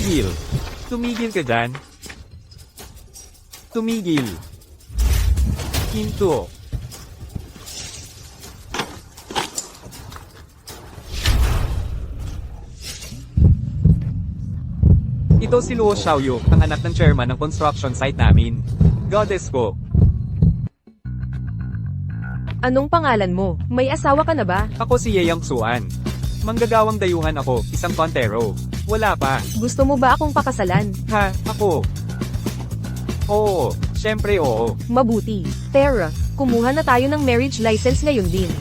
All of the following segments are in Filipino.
Tumigil. Tumigil ka dyan. Tumigil. Hinto. Ito si Luo Xiaoyu, ang anak ng chairman ng construction site namin. Goddess ko. Anong pangalan mo? May asawa ka na ba? Ako si Yeyang Xuan. Manggagawang dayuhan ako, isang kontero. Wala pa. Gusto mo ba akong pakasalan? Ha, ako. Oo, syempre oo. Mabuti. Tara, kumuha na tayo ng marriage license ngayon din.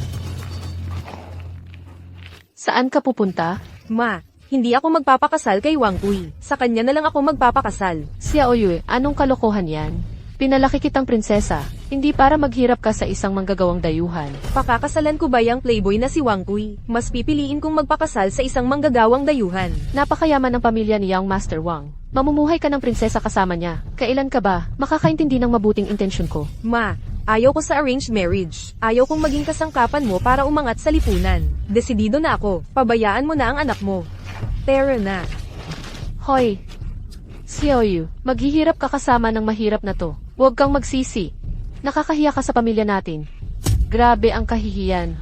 Saan ka pupunta? Ma, hindi ako magpapakasal kay Wang Kui. Sa kanya na lang ako magpapakasal. Xiaoyue, anong kalokohan yan? Pinalaki kitang prinsesa, hindi para maghirap ka sa isang manggagawang dayuhan. Pakakasalan ko ba yung playboy na si Wang Kui? Mas pipiliin kong magpakasal sa isang manggagawang dayuhan. Napakayaman ng pamilya ni Young Master Wang. Mamumuhay ka ng prinsesa kasama niya. Kailan ka ba makakaintindi ng mabuting intensyon ko? Ma, ayaw ko sa arranged marriage. Ayaw kong maging kasangkapan mo para umangat sa lipunan. Desidido na ako. Pabayaan mo na ang anak mo. Tara na. Hoy! Xiaoyu, maghihirap ka kasama ng mahirap na to. Huwag kang magsisi. Nakakahiya ka sa pamilya natin. Grabe ang kahihiyan.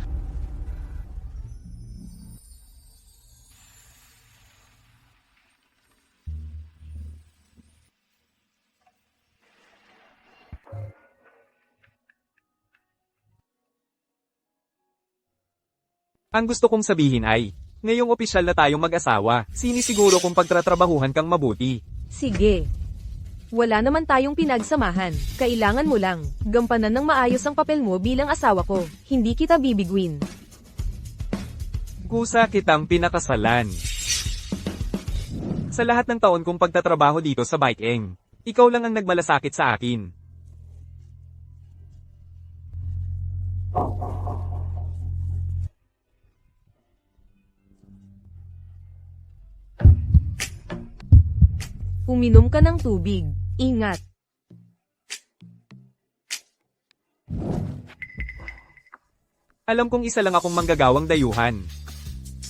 Ang gusto kong sabihin ay, ngayong opisyal na tayong mag-asawa, sinisiguro kong pagtatrabahuhan kang mabuti. Sige. Wala naman tayong pinagsamahan. Kailangan mo lang gampanan ng maayos ang papel mo bilang asawa ko. Hindi kita bibiguin. Kusa kitang pinakasalan. Sa lahat ng taon kong pagtatrabaho dito sa Baikeng, ikaw lang ang nagmalasakit sa akin. Uminom ka ng tubig. Ingat. Alam kong isa lang akong manggagawang dayuhan.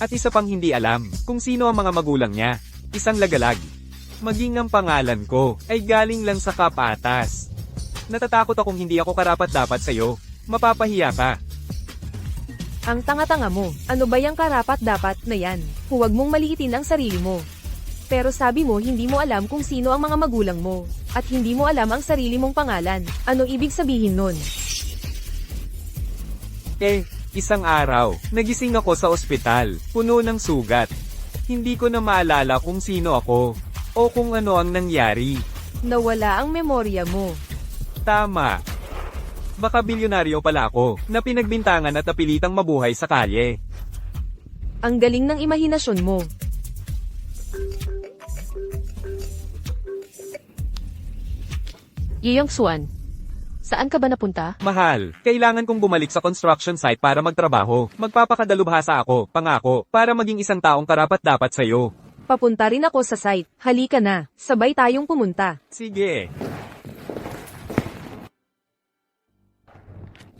At isa pang hindi alam kung sino ang mga magulang niya. Isang lagalag. Maging ang pangalan ko ay galing lang sa kapatas. Natatakot akong hindi ako karapat-dapat sa'yo. Mapapahiya ka. Ang tanga-tanga mo. Ano ba yung karapat-dapat na yan? Huwag mong maliitin ang sarili mo. Pero sabi mo hindi mo alam kung sino ang mga magulang mo. At hindi mo alam ang sarili mong pangalan. Ano ibig sabihin nun? Isang araw, nagising ako sa ospital, puno ng sugat. Hindi ko na maalala kung sino ako, o kung ano ang nangyari. Nawala ang memorya mo. Tama. Baka bilyonaryo pala ako, na pinagbintangan at napilitang mabuhay sa kalye. Ang galing ng imahinasyon mo. Yeyang Xuan, saan ka ba napunta? Mahal, kailangan kong bumalik sa construction site para magtrabaho. Magpapakadalubhasa ako, pangako, para maging isang taong karapat-dapat sa'yo. Papunta rin ako sa site. Halika na. Sabay tayong pumunta. Sige.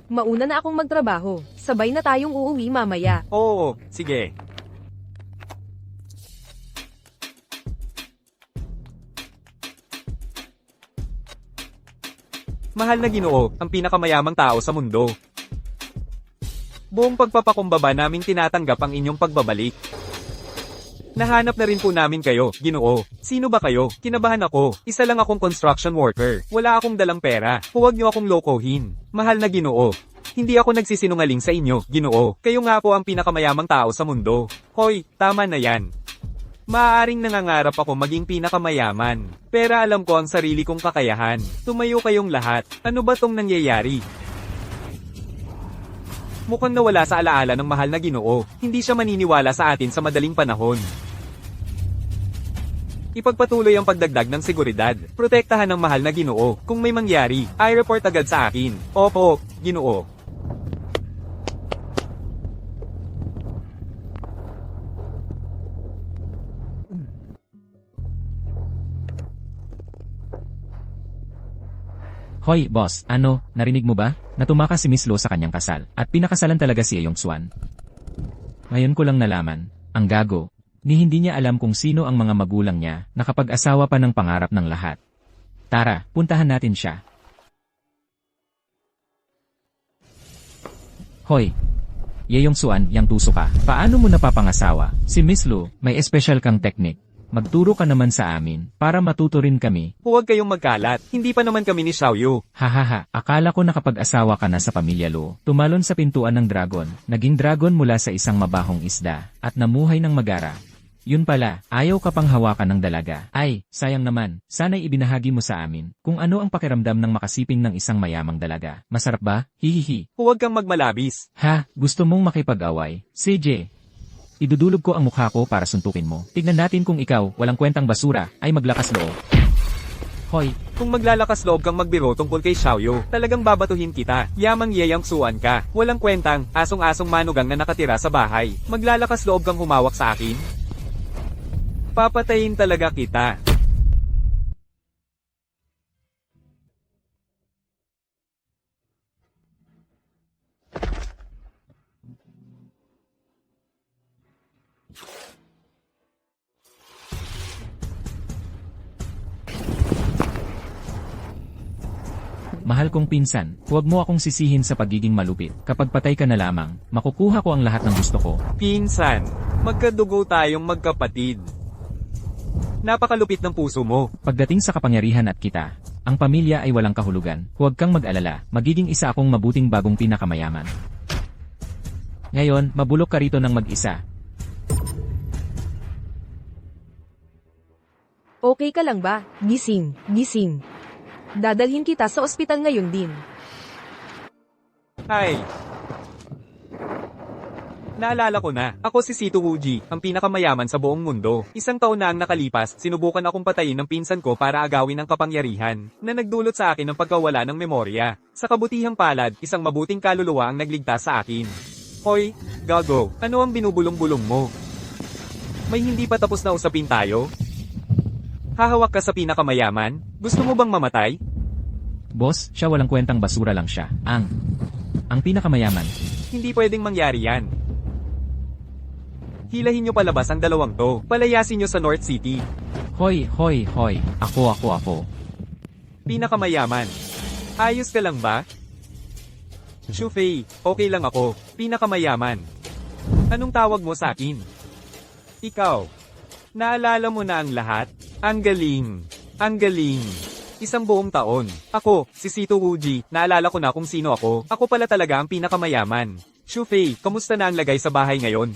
Mauna na akong magtrabaho. Sabay na tayong uuwi mamaya. Oo, sige. Mahal na Ginoo, ang pinakamayamang tao sa mundo. Buong pagpapakumbaba naming tinatanggap ang inyong pagbabalik. Nahanap na rin po namin kayo, Ginoo. Sino ba kayo? Kinabahan ako. Isa lang akong construction worker. Wala akong dalang pera. Huwag niyo akong lokohin. Mahal na Ginoo. Hindi ako nagsisinungaling sa inyo, Ginoo. Kayo nga po ang pinakamayamang tao sa mundo. Hoy, tama na yan. Maaaring nangangarap ako maging pinakamayaman. Pero alam ko ang sarili kong kakayahan. Tumayo kayong lahat. Ano ba tong nangyayari? Mukhang nawala sa alaala ng mahal na Ginoo. Hindi siya maniniwala sa atin sa madaling panahon. Ipagpatuloy ang pagdagdag ng seguridad. Protektahan ng mahal na Ginoo. Kung may mangyari, i-report agad sa akin. Opo, Ginoo. Hoy, boss, narinig mo ba? Natumakas si Miss Lo sa kanyang kasal, at pinakasalan talaga si Yeyong Xuan. Ngayon ko lang nalaman, ang gago. Ni hindi niya alam kung sino ang mga magulang niya, nakapag-asawa pa ng pangarap ng lahat. Tara, puntahan natin siya. Hoy! Yeyong Suan, yang tuso ka. Paano mo napapangasawa? Si Miss Lu, may espesyal kang teknik. Magturo ka naman sa amin, para matuto rin kami. Huwag kayong magkalat. Hindi pa naman kami ni Xiaoyu. Hahaha, akala ko nakapag-asawa ka na sa pamilya Lu. Tumalon sa pintuan ng dragon, naging dragon mula sa isang mabahong isda, at namuhay ng magara. Yun pala, ayaw ka pang hawakan ng dalaga. Ay, sayang naman, sana'y ibinahagi mo sa amin, kung ano ang pakiramdam ng makasiping ng isang mayamang dalaga. Masarap ba? Hihihi. Huwag kang magmalabis. Ha, gusto mong makipag-away? CJ. Idudulog ko ang mukha ko para suntukin mo. Tignan natin kung ikaw, walang kwentang basura, ay maglakas loob. Hoy, Kung maglalakas loob kang magbiro tungkol kay Xiaoyu, talagang babatuhin kita. Yamang Yeyang Suan ka. Walang kwentang, asong-asong manugang na nakatira sa bahay. Maglalakas loob kang humawak sa akin? Papatayin talaga kita. mahal kong pinsan, huwag mo akong sisihin sa pagiging malupit. Kapag patay ka na lamang, makukuha ko ang lahat ng gusto ko. Pinsan, magkadugo tayong magkapatid. Napakalupit ng puso mo. Pagdating sa kapangyarihan at kita, ang pamilya ay walang kahulugan. Huwag kang mag-alala, magiging isa akong mabuting bagong pinakamayaman. Ngayon, mabulok ka rito ng mag-isa. Okay ka lang ba? Gising, gising. Dadalhin kita sa ospital ngayon din. Ay. Naalala ko na, ako si Sito Wuji, ang pinakamayaman sa buong mundo. Isang taon na ang nakalipas, sinubukan akong patayin ng pinsan ko para agawin ang kapangyarihan, na nagdulot sa akin ng pagkawala ng memorya. Sa kabutihang palad, isang mabuting kaluluwa ang nagligtas sa akin. Hoy, gago, ano ang binubulong-bulong mo? May hindi pa tapos na usapin tayo? Hahawak ka sa pinakamayaman? Gusto mo bang mamatay? Boss, siya walang kwentang basura lang siya. Ang pinakamayaman. Hindi pwedeng mangyari yan. Hilahin nyo palabas ang dalawang to. Palayasin nyo sa North City. Hoy, hoy, hoy. Ako. Pinakamayaman. Ayos ka lang ba? Shufei, okay lang ako. Pinakamayaman. Anong tawag mo sa akin? Ikaw. Naalala mo na ang lahat? Ang galing. Ang galing. Isang buong taon. Ako, si Sito Wuji, naalala ko na kung sino ako. Ako pala talaga ang pinakamayaman. Shufei, kamusta na ang lagay sa bahay ngayon?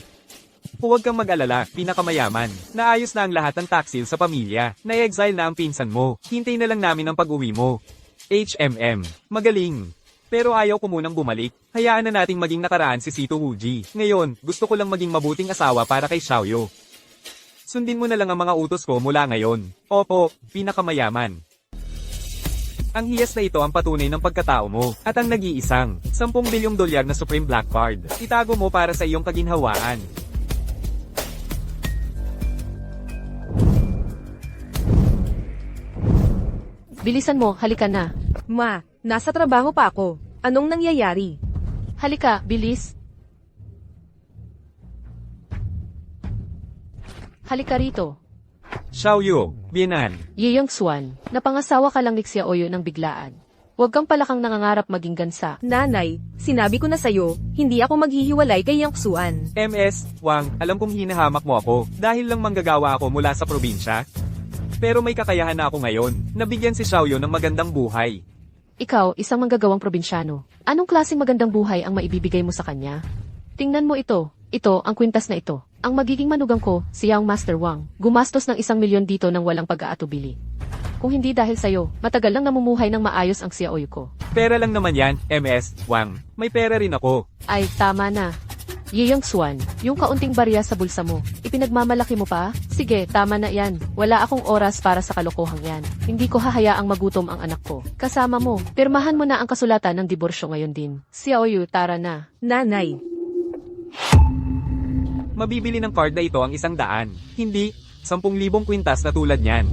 Huwag kang mag-alala, pinakamayaman. Naayos na ang lahat ng taksil sa pamilya. Na-exile na ang pinsan mo. Hintay na lang namin ang pag-uwi mo. HMM. Magaling. Pero ayaw ko munang bumalik. Hayaan na nating maging nakaraan si Sito Wuji. Ngayon, gusto ko lang maging mabuting asawa para kay Xiaoyu. Sundin mo na lang ang mga utos ko mula ngayon. Opo, pinakamayaman. Ang hiyas na ito ang patunay ng pagkatao mo, at ang nag-iisang, 10 bilyong dolyar na Supreme Black Card. Itago mo para sa iyong kaginhawaan. Bilisan mo, halika na. Ma, nasa trabaho pa ako. Anong nangyayari? Halika, bilis. Halika rito. Xiaoyu, Bianan. Yeyang Suan, napangasawa ka lang ni Xiaoyu ng biglaan. Huwag kang palakang nangangarap maging gansa. Nanay, sinabi ko na sa'yo, hindi ako maghihiwalay kay Yang Xuan. MS, Wang, alam kong hinahamak mo ako, dahil lang manggagawa ako mula sa probinsya. Pero may kakayahan na ako ngayon, nabigyan si Xiaoyu ng magandang buhay. Ikaw, isang manggagawang probinsyano. Anong klaseng magandang buhay ang maibibigay mo sa kanya? Tingnan mo ito. Ito, ang kwintas na ito. Ang magiging manugang ko, si Yang Master Wang, gumastos ng 1 milyon dito ng walang pag-aatubili. Kung hindi dahil sa'yo, matagal lang namumuhay ng maayos ang Xiaoyu ko. Pera lang naman yan, MS, Wang. May pera rin ako. Ay, tama na. Yeyang Suan, yung kaunting barya sa bulsa mo, ipinagmamalaki mo pa? Sige, tama na yan. Wala akong oras para sa kalokohang yan. Hindi ko hahayaang magutom ang anak ko. Kasama mo, pirmahan mo na ang kasulatan ng diborsyo ngayon din. Xiaoyu, tara na. Nanay, Mabibili ng card na ito ang 100. Hindi, 10,000 kwintas na tulad niyan.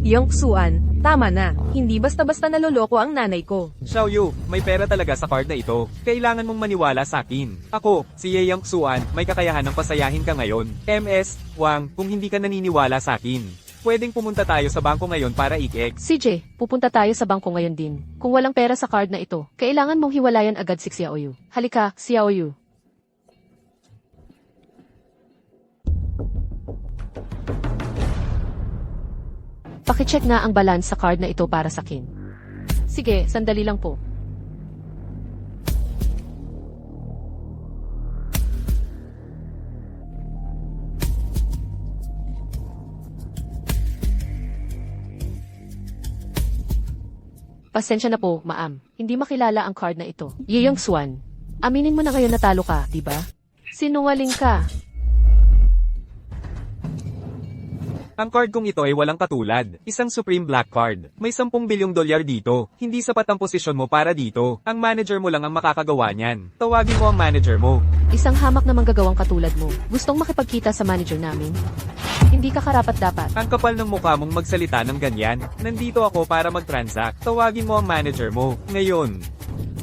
Yongsuan, tama na. Hindi basta-basta naloloko ang nanay ko. Xiaoyu, may pera talaga sa card na ito. Kailangan mong maniwala sa akin. Ako, si Ye Yangxuan, may kakayahan ng pasayahin ka ngayon. MS, Wang, kung hindi ka naniniwala sa akin, pwedeng pumunta tayo sa bangko ngayon para ik-ek. CJ, pupunta tayo sa bangko ngayon din. Kung walang pera sa card na ito, kailangan mong hiwalayan agad si Xiaoyu. Halika, Xiaoyu. Pakicheck na ang balance sa card na ito para sa akin. Sige, sandali lang po. Pasensya na po, ma'am. Hindi makilala ang card na ito. Ye Yongxuan, aminin mo na ngayon natalo ka, di ba? Sinungaling ka. Ang card kong ito ay walang katulad. Isang Supreme Black Card. May 10 bilyong dolyar dito. Hindi sapat ang posisyon mo para dito. Ang manager mo lang ang makakagawa niyan. Tawagin mo ang manager mo. Isang hamak na manggagawang katulad mo. Gustong makipagkita sa manager namin? Hindi ka karapat-dapat. Ang kapal ng mukha mong magsalita ng ganyan. Nandito ako para mag-transact. Tawagin mo ang manager mo. Ngayon.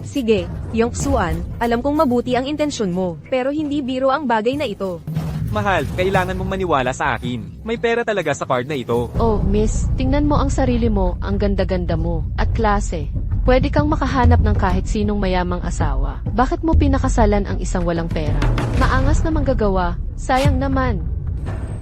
Sige, Yongsuan, alam kong mabuti ang intensyon mo, pero hindi biro ang bagay na ito. Mahal, kailangan mong maniwala sa akin. May pera talaga sa card na ito. Oh, miss, tingnan mo ang sarili mo, ang ganda-ganda mo, at klase. Pwede kang makahanap ng kahit sinong mayamang asawa. Bakit mo pinakasalan ang isang walang pera? Maangas na manggagawa, sayang naman.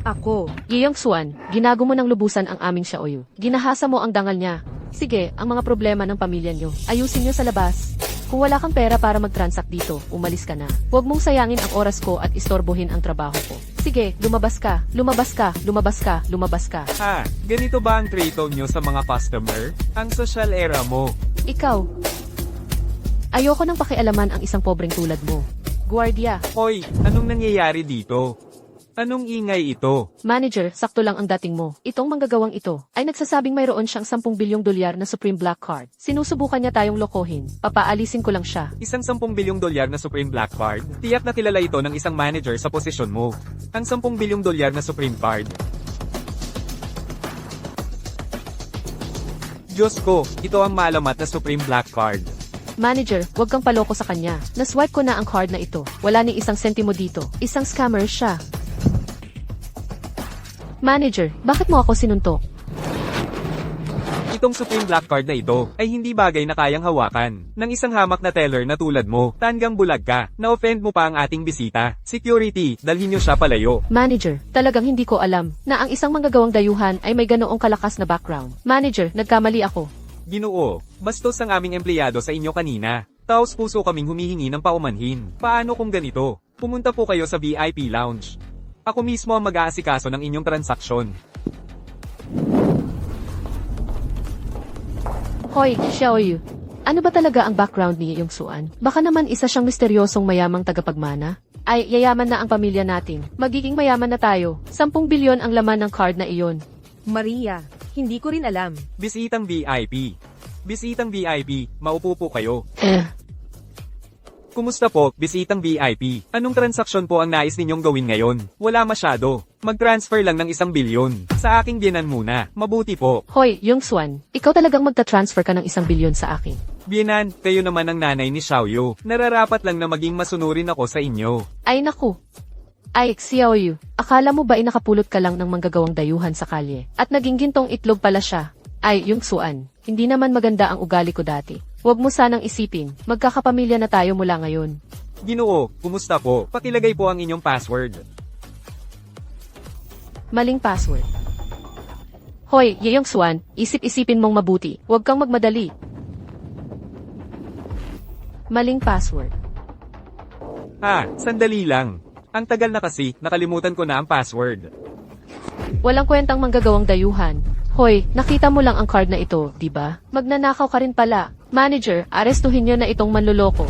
Ako, Ye Yongxuan, ginago mo ng lubusan ang aming Xiaoyu. Ginahasa mo ang dangal niya. Sige, ang mga problema ng pamilya niyo, ayusin niyo sa labas. Kung wala kang pera para mag-transact dito, umalis ka na. Huwag mong sayangin ang oras ko at istorbohin ang trabaho ko. Sige, lumabas ka, lumabas ka, lumabas ka, lumabas ka. Ha, ganito ba ang trito nyo sa mga customer? Ang social era mo. Ikaw. Ayoko nang pakialaman ang isang pobreng tulad mo. Guardia. Hoy, anong nangyayari dito? Anong ingay ito? Manager, sakto lang ang dating mo. Itong manggagawang ito ay nagsasabing mayroon siyang 10 bilyong dolyar na Supreme Black Card. Sinusubukan niya tayong lokohin. Papaalisin ko lang siya. Isang 10 bilyong dolyar na Supreme Black Card? Tiyak na kilala ito ng isang manager sa posisyon mo. Ang 10 bilyong dolyar na Supreme Card. Diyos ko, ito ang malamat na Supreme Black Card. Manager, huwag kang paloko sa kanya. Naswipe ko na ang card na ito. Wala ni isang sentimo dito. Isang scammer siya. Manager, bakit mo ako sinuntok? Itong Supreme Black Card na ito ay hindi bagay na kayang hawakan ng isang hamak na teller na tulad mo. Tanggang bulag ka. Na-offend mo pa ang ating bisita. Security, dalhin niyo siya palayo. Manager, talagang hindi ko alam na ang isang manggagawang dayuhan ay may ganoong kalakas na background. Manager, nagkamali ako. Ginoo, bastos ang aming empleyado sa inyo kanina. Taos puso kaming humihingi ng paumanhin. Paano kung ganito? Pumunta po kayo sa VIP Lounge. Ako mismo ang mag-aasikaso ng inyong transaksyon. Hoy, Xiaoyu. Ano ba talaga ang background ni Yongxuan? Baka naman isa siyang misteryosong mayamang tagapagmana? Ay, yayaman na ang pamilya natin. Magiging mayaman na tayo. 10 bilyon ang laman ng card na iyon. Maria, hindi ko rin alam. Bisitang VIP. Bisitang VIP, maupo po kayo. Kumusta po, bisitang VIP? Anong transaksyon po ang nais ninyong gawin ngayon? Wala masyado. Mag-transfer lang ng 1 bilyon. Sa aking biyenan muna. Mabuti po. Hoy, Yongxuan, ikaw talagang magta-transfer ka ng 1 bilyon sa akin. Biyenan, kayo naman ang nanay ni Xiaoyu. Nararapat lang na maging masunurin ako sa inyo. Ay naku. Ay, Xiaoyu, akala mo ba nakapulot ka lang ng manggagawang dayuhan sa kalye? At naging gintong itlog pala siya? Ay, Yongxuan, hindi naman maganda ang ugali ko dati. Huwag mo sanang isipin, magkakapamilya na tayo mula ngayon. Ginoo, kumusta po? Pakilagay po ang inyong password. Maling password. Hoy, Ye Yongxuan, isip-isipin mong mabuti. Huwag kang magmadali. Maling password. Sandali lang. Ang tagal na kasi, nakalimutan ko na ang password. Walang kwentang manggagawang dayuhan. Hoy, nakita mo lang ang card na ito, di ba? Magnanakaw ka rin pala. Manager, arestuhin niyo na itong manloloko.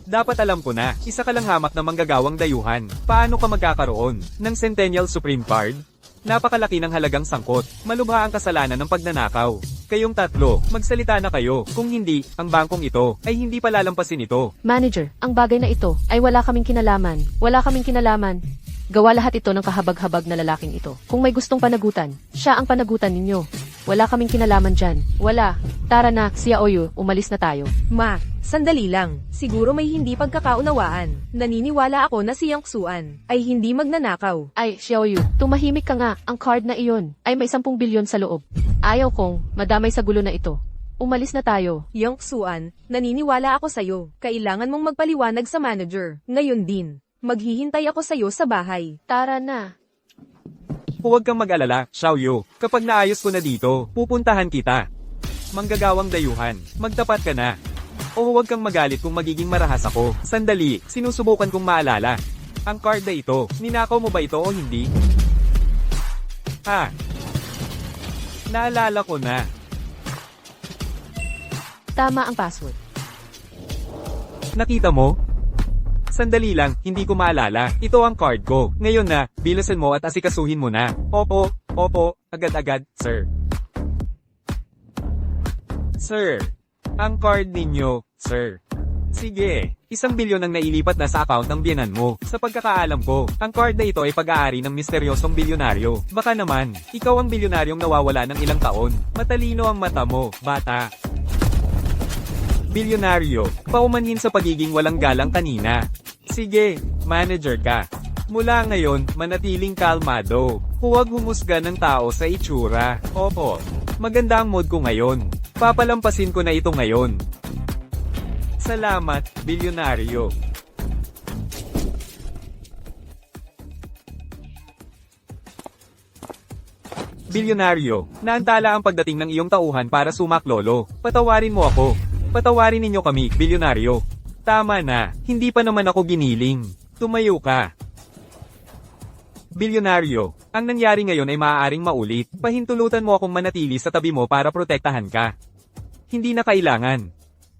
Dapat alam ko na, isa ka lang hamak na manggagawang dayuhan. Paano ka magkakaroon ng Centennial Supreme Card? Napakalaki ng halagang sangkot. Malubha ang kasalanan ng pagnanakaw. Kayong tatlo, magsalita na kayo. Kung hindi, ang bangkong ito ay hindi palalampasin ito. Manager, ang bagay na ito ay wala kaming kinalaman. Wala kaming kinalaman. Gawa lahat ito ng kahabag-habag na lalaking ito. Kung may gustong panagutan, siya ang panagutan ninyo. Wala kaming kinalaman dyan. Wala. Tara na, Xiaoyu, umalis na tayo. Ma, sandali lang. Siguro may hindi pagkakaunawaan. Naniniwala ako na si Yang Xuan ay hindi magnanakaw. Ay, Xiaoyu, tumahimik ka nga. Ang card na iyon ay may 10 bilyon sa loob. Ayaw kong madamay sa gulo na ito. Umalis na tayo. Yang Xuan, naniniwala ako sa'yo. Kailangan mong magpaliwanag sa manager. Ngayon din. Maghihintay ako sa'yo sa bahay. Tara na. Huwag kang mag-alala, Xiaoyu. Kapag naayos ko na dito, pupuntahan kita. Manggagawang dayuhan, magtapat ka na. O huwag kang magalit kung magiging marahas ako. Sandali, sinusubukan kong maalala. Ang card na ito, ninakaw mo ba ito o hindi? Ha? Naalala ko na. Tama ang password. Nakita mo? Sandali lang, hindi ko maalala. Ito ang card ko. Ngayon na, bilasan mo at asikasuhin mo na. Opo, agad-agad, sir. Sir, ang card ninyo, sir. Sige, 1 bilyon ang nailipat na sa account ng biyenan mo. Sa pagkakaalam ko, ang card na ito ay pag-aari ng misteryosong bilyonaryo. Baka naman, ikaw ang bilyonaryong nawawala ng ilang taon. Matalino ang mata mo, bata. Bilyonaryo, paumanhin sa pagiging walang galang kanina. Sige, manager ka. Mula ngayon, manatiling kalmado. Huwag humusga ng tao sa itsura. Opo, maganda ang mood ko ngayon. Papalampasin ko na ito ngayon. Salamat, bilyonaryo. Bilyonaryo, naantala ang pagdating ng iyong tauhan para sumaklolo. Patawarin mo ako. Patawarin ninyo kami, bilyonaryo. Tama na, hindi pa naman ako giniling. Tumayo ka. Bilyonaryo, ang nangyari ngayon ay maaaring maulit. Pahintulutan mo akong manatili sa tabi mo para protektahan ka. Hindi na kailangan.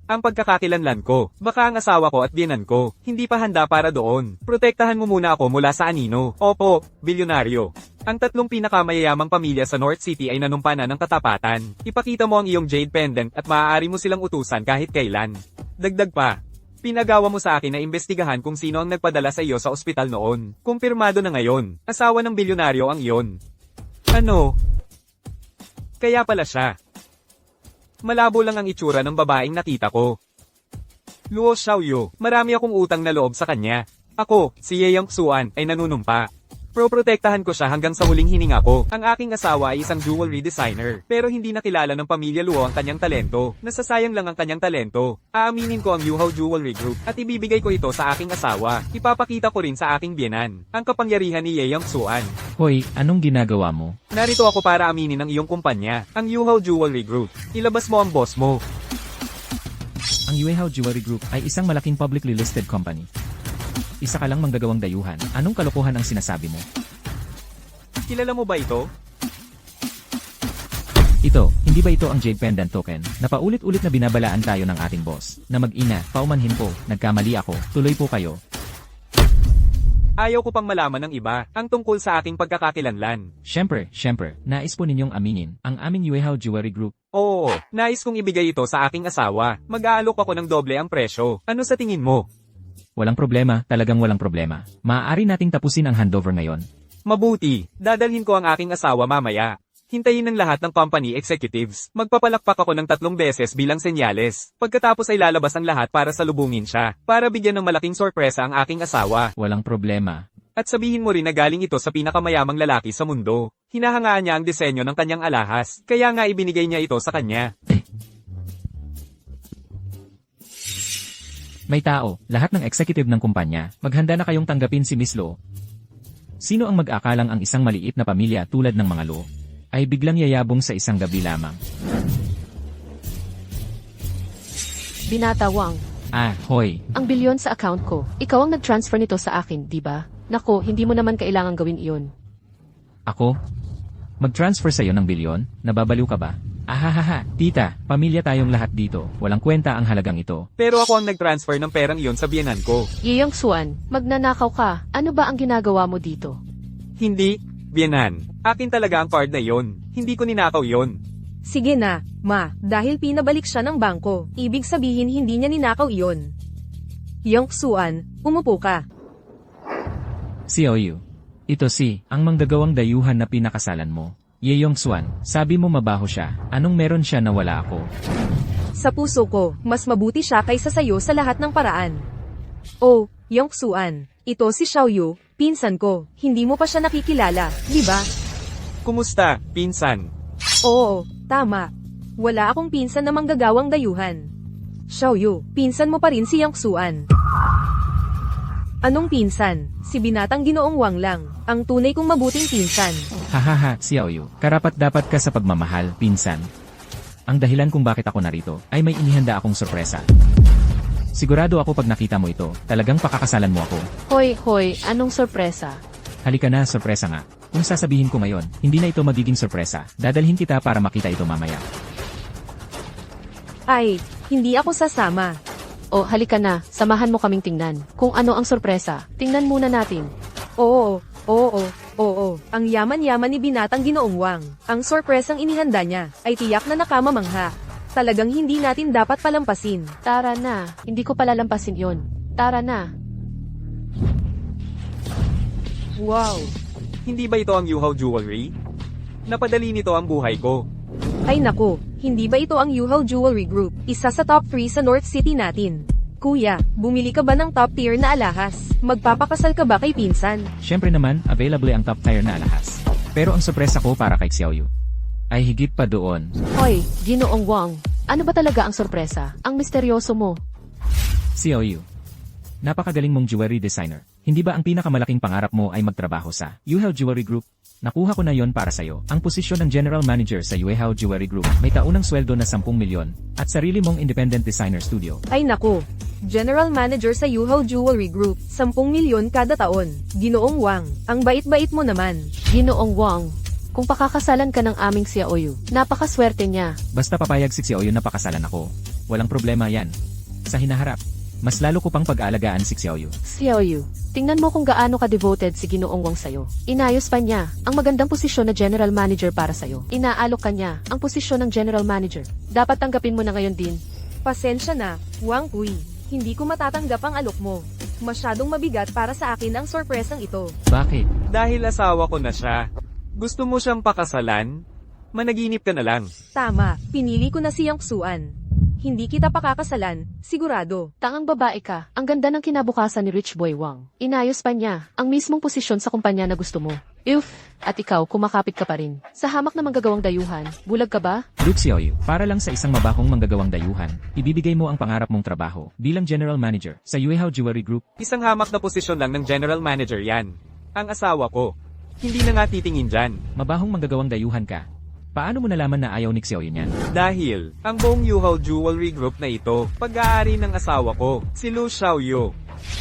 Ang pagkakakilanlan ko, baka ang asawa ko at biyenan ko, hindi pa handa para doon. Protektahan mo muna ako mula sa anino. Opo, bilyonaryo. Ang 3 pinakamayayamang pamilya sa North City ay nanumpa na ng katapatan. Ipakita mo ang iyong jade pendant at maaari mo silang utusan kahit kailan. Dagdag pa, pinagawa mo sa akin na imbestigahan kung sino ang nagpadala sa iyo sa ospital noon. Kumpirmado na ngayon, asawa ng bilyonaryo ang iyon. Ano? Kaya pala siya. Malabo lang ang itsura ng babaeng nakita ko. Luo Xiaoyu, marami akong utang na loob sa kanya. Ako, si Yang Xuan, ay nanunumpa. Proprotektahan ko siya hanggang sa huling hininga ko. Ang aking asawa ay isang jewelry designer, pero hindi nakilala ng pamilya Luo ang kanyang talento. Nasasayang lang ang kanyang talento. Aaminin ko ang Yuhao Jewelry Group at ibibigay ko ito sa aking asawa. Ipapakita ko rin sa aking biyenan ang kapangyarihan ni Yang Xuan. Hoy, anong ginagawa mo? Narito ako para aminin ang iyong kumpanya, ang Yuhao Jewelry Group. Ilabas mo ang boss mo. Ang Yuehao Jewelry Group ay isang malaking publicly listed company. Isa ka lang manggagawang dayuhan. Anong kalokohan ang sinasabi mo? Kilala mo ba ito? Ito, hindi ba ito ang Jade Pendant Token na paulit-ulit na binabalaan tayo ng ating boss? Na mag-ina, paumanhin po, nagkamali ako, tuloy po kayo. Ayaw ko pang malaman ng iba, ang tungkol sa aking pagkakakilanlan. Siyempre, nais po ninyong aminin ang aming Yuehao Jewelry Group. Oo, nais kong ibigay ito sa aking asawa. Mag-aalok ako ng doble ang presyo. Ano sa tingin mo? Walang problema, talagang walang problema. Maaari nating tapusin ang handover ngayon. Mabuti, dadalhin ko ang aking asawa mamaya. Hintayin ng lahat ng company executives. Magpapalakpak ako ng 3 beses bilang senyales. Pagkatapos ay lalabas ang lahat para salubungin siya. Para bigyan ng malaking sorpresa ang aking asawa. Walang problema. At sabihin mo rin na galing ito sa pinakamayamang lalaki sa mundo. Hinahangaan niya ang disenyo ng kanyang alahas. Kaya nga ibinigay niya ito sa kanya. May tao, lahat ng executive ng kumpanya, maghanda na kayong tanggapin si Miss Lo. Sino ang mag-akalang ang isang maliit na pamilya tulad ng mga Lo, ay biglang yayabong sa isang gabi lamang? Binata Wang, Hoy, ang bilyon sa account ko. Ikaw ang nag-transfer nito sa akin, di ba? Nako, hindi mo naman kailangan gawin iyon. ako? Mag-transfer sa'yo ng bilyon? Nababaliw ka ba? Ahahaha, tita, pamilya tayong lahat dito. Walang kwenta ang halagang ito. Pero ako ang nag-transfer ng perang iyon sa biyenan ko. Yang Xuan, magnanakaw ka. Ano ba ang ginagawa mo dito? Hindi, biyenan. Akin talaga ang card na iyon. Hindi ko ninakaw iyon. Sige na, ma, dahil pinabalik siya ng bangko, ibig sabihin hindi niya ninakaw iyon. Yang Xuan, umupo ka. Xiaoyu, Ito si, ang manggagawang dayuhan na pinakasalan mo. Ye Yong-swan, sabi mo mabaho siya, anong meron siya na wala ako? Sa puso ko, mas mabuti siya kaysa sayo sa lahat ng paraan. Oh, Yong-suan, ito si Xiaoyu, pinsan ko, hindi mo pa siya nakikilala, di ba? Kumusta, pinsan? Oo, tama. Wala akong pinsan na manggagawang dayuhan. Xiaoyu, pinsan mo pa rin si Yong-suan. Anong pinsan? Si binatang Ginoong Wang lang, ang tunay kong mabuting pinsan. Hahaha, Xiaoyu, karapat-dapat ka sa pagmamahal, pinsan. Ang dahilan kung bakit ako narito, ay may inihanda akong sorpresa. Sigurado ako pag nakita mo ito, talagang pakakasalan mo ako. Hoy, anong sorpresa? Halika na, sorpresa nga. Kung sasabihin ko ngayon, hindi na ito magiging sorpresa, dadalhin kita para makita ito mamaya. Ay, hindi ako sasama. O halika na, samahan mo kaming tingnan. Kung ano ang sorpresa, tingnan muna natin. Oo. Ang yaman-yaman ni binatang Ginoong Wang. Ang sorpresang inihanda niya, ay tiyak na nakamamangha. Talagang hindi natin dapat palampasin. Tara na, hindi ko palalampasin yon. Tara na. Wow! Hindi ba ito ang Yuhao Jewelry? Napadali nito ang buhay ko. Ay nako, hindi ba ito ang Yuhao Jewelry Group, isa sa top 3 sa North City natin? Kuya, bumili ka ba ng top tier na alahas? Magpapakasal ka ba kay pinsan? Siyempre naman, available ang top tier na alahas. Pero ang sorpresa ko para kay Xiaoyu ay higit pa doon. Hoy, Ginoong Wang, ano ba talaga ang sorpresa? Ang misteryoso mo. Xiaoyu, napakagaling mong jewelry designer. Hindi ba ang pinakamalaking pangarap mo ay magtrabaho sa Yuhao Jewelry Group? Nakuha ko na yon para sa'yo. Ang posisyon ng General Manager sa Yuhao Jewelry Group. May taunang sweldo na 10 milyon at sarili mong independent designer studio. Ay nako, General Manager sa Yuhao Jewelry Group, 10 milyon kada taon. Ginoong Wang, ang bait-bait mo naman. Ginoong Wang, kung pakakasalan ka ng aming Xiaoyu, napakaswerte niya. Basta papayag si Xiaoyu na pakasalan ako. Walang problema yan. Sa hinaharap, mas lalo ko pang pag-aalagaan si Xiaoyu. Xiaoyu, tingnan mo kung gaano ka-devoted si Ginoong Wang sa'yo. Inayos pa niya ang magandang posisyon na General Manager para sa'yo. Inaalok ka niya ang posisyon ng General Manager. Dapat tanggapin mo na ngayon din. Pasensya na, Wang Kui. Hindi ko matatanggap ang alok mo. Masyadong mabigat para sa akin ang sorpresang ito. Bakit? Dahil asawa ko na siya. Gusto mo siyang pakasalan? Managinip ka na lang. Tama, pinili ko na si Yong-suan. Hindi kita pakakasalan, sigurado. Tangang babae ka, ang ganda ng kinabukasan ni Rich Boy Wang. Inayos pa niya ang mismong posisyon sa kumpanya na gusto mo. At ikaw, kumakapit ka pa rin. Sa hamak na manggagawang dayuhan, bulag ka ba? Look Xiaoyu, para lang sa isang mabahong manggagawang dayuhan, ibibigay mo ang pangarap mong trabaho bilang General Manager sa Yuhao Jewelry Group. Isang hamak na posisyon lang ng General Manager yan. Ang asawa ko. Hindi na nga titingin dyan. Mabahong manggagawang dayuhan ka. Paano mo nalaman na ayaw ni Xiaoyu niyan? Dahil, ang buong Yuhao Jewelry Group na ito, pag-aari ng asawa ko, si Lu Xiaoyu.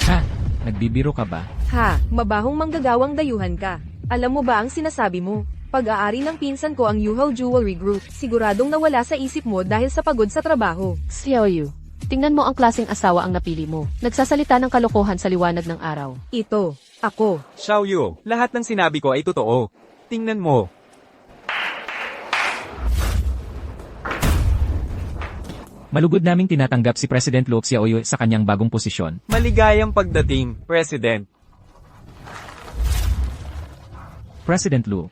Ha? Nagbibiro ka ba? Ha, mabahong manggagawang dayuhan ka. Alam mo ba ang sinasabi mo? Pag-aari ng pinsan ko ang Yuhao Jewelry Group, siguradong nawala sa isip mo dahil sa pagod sa trabaho. Xiaoyu, tingnan mo ang klaseng asawa ang napili mo. Nagsasalita ng kalokohan sa liwanag ng araw. Ito, ako. Xiaoyu, lahat ng sinabi ko ay totoo. Tingnan mo. Malugod naming tinatanggap si President Lu Xiaoyu sa kanyang bagong posisyon. Maligayang pagdating, President. President Lu,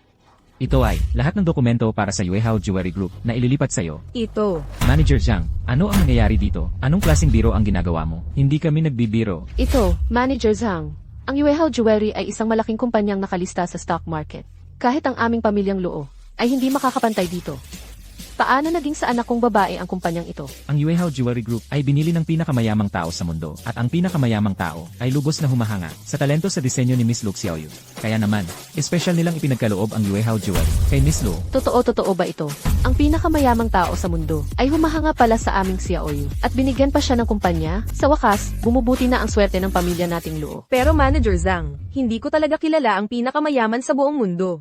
ito ay lahat ng dokumento para sa Yuhao Jewelry Group na ililipat sa iyo. Ito. Manager Zhang, ano ang nangyayari dito? Anong klaseng biro ang ginagawa mo? Hindi kami nagbibiro. Ito, Manager Zhang. Ang Yuhao Jewelry ay isang malaking kumpanyang nakalista sa stock market. Kahit ang aming pamilyang Luo ay hindi makakapantay dito. Paano naging sa anak kong babae ang kumpanyang ito? Ang Yuhao Jewelry Group ay binili ng pinakamayamang tao sa mundo at ang pinakamayamang tao ay lubos na humahanga sa talento sa disenyo ni Miss Lu Xiaoyu. Kaya naman, espesyal nilang ipinagkaloob ang Yuhao Jewelry kay Miss Lu. Totoo ba ito? Ang pinakamayamang tao sa mundo ay humahanga pala sa aming Xiaoyu at binigyan pa siya ng kumpanya. Sa wakas, bumubuti na ang swerte ng pamilya nating Luo. Pero Manager Zhang, hindi ko talaga kilala ang pinakamayaman sa buong mundo.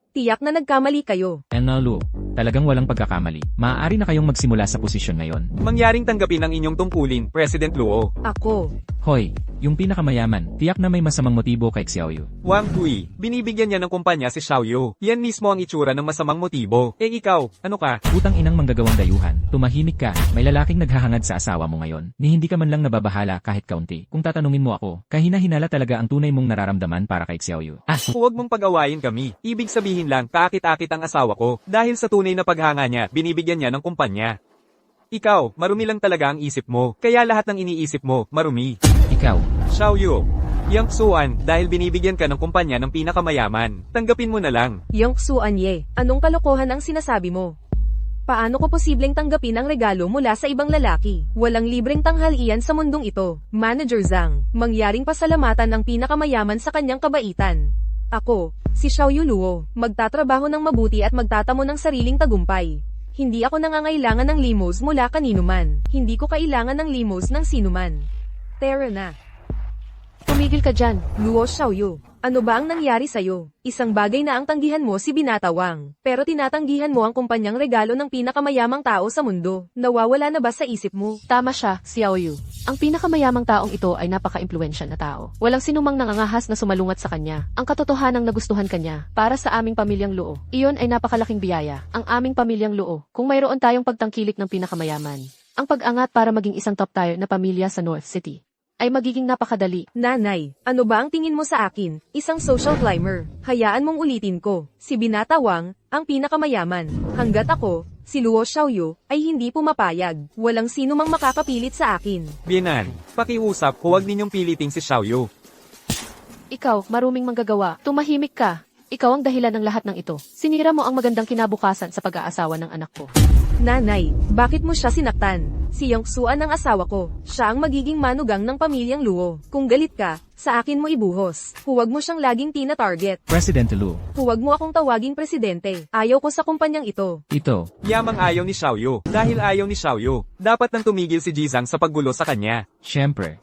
Tiyak na nagkamali kayo. And now Lu, talagang walang pagkakamali. Maaari na kayong magsimula sa posisyon ngayon. Mangyaring tanggapin ang inyong tungkulin, President Luo. Ako. Hoy, yung pinakamayaman, tiyak na may masamang motibo kay Xiaoyu. Wang Kui, binibigyan niya ng kumpanya si Xiaoyu. Yan mismo ang itsura ng masamang motibo. Eh ikaw, ano ka? Putang inang manggagawang dayuhan, tumahimik ka, may lalaking naghahangad sa asawa mo ngayon, ni hindi ka man lang nababahala kahit kaunti. Kung tatanungin mo ako, kahina-hinala talaga ang tunay mong nararamdaman para kay Xiaoyu. Huwag mong pag-awayin kami. Ibig sabihin lang, kaakit-akit ang asawa ko. Dahil sa tunay na paghanga niya, binibigyan niya ng kumpanya. Ikaw, marumi lang talaga ang isip mo. Kaya lahat ng iniisip mo, marumi. Ikaw, Xiaoyu, Yang Xuan, dahil binibigyan ka ng kumpanya ng pinakamayaman. Tanggapin mo na lang. Yung Xuan Ye, anong kalokohan ang sinasabi mo? Paano ko posibleng tanggapin ang regalo mula sa ibang lalaki? Walang libreng tanghalian sa mundong ito. Manager Zhang, mangyaring pasalamatan ang pinakamayaman sa kanyang kabaitan. Ako, si Xiaoyu Luo, magtatrabaho ng mabuti at magtatamo ng sariling tagumpay. Hindi ako nangangailangan ng limos mula kanino man. Hindi ko kailangan ng limos ng sino man. Tara na. Tumigil ka dyan. Luo Xiaoyu, ano ba ang nangyari sa'yo? Isang bagay na ang tanggihan mo si Binata Wang, pero tinatanggihan mo ang kumpanyang regalo ng pinakamayamang tao sa mundo. Nawawala na ba sa isip mo? Tama siya, Xiaoyu. Ang pinakamayamang taong ito ay napaka-impluwensya na tao. Walang sinumang nangangahas na sumalungat sa kanya. Ang katotohanang nagustuhan kanya, para sa aming pamilyang Luo. Iyon ay napakalaking biyaya. Ang aming pamilyang Luo, kung mayroon tayong pagtangkilik ng pinakamayaman. Ang pag-angat para maging isang top tier na pamilya sa North City ay magiging napakadali. Nanay, ano ba ang tingin mo sa akin? Isang social climber. Hayaan mong ulitin ko. Si Binata Wang, ang pinakamayaman. Hanggat ako, si Luo Xiaoyu, ay hindi pumapayag. Walang sino mang makakapilit sa akin. Bianan, pakiusap, huwag ninyong piliting si Xiaoyu. Ikaw, maruming manggagawa. Tumahimik ka. Ikaw ang dahilan ng lahat ng ito. Sinira mo ang magandang kinabukasan sa pag-aasawa ng anak ko. Nanay, bakit mo siya sinaktan? Si Yang Xuan ang asawa ko. Siya ang magiging manugang ng pamilyang Luo. Kung galit ka, sa akin mo ibuhos. Huwag mo siyang laging tina-target. President Lu. Huwag mo akong tawaging presidente. Ayaw ko sa kumpanyang ito. Ito, Yamang ayaw ni Xiaoyu. Dahil ayaw ni Xiaoyu, dapat nang tumigil si Jizang sa paggulo sa kanya. syempre.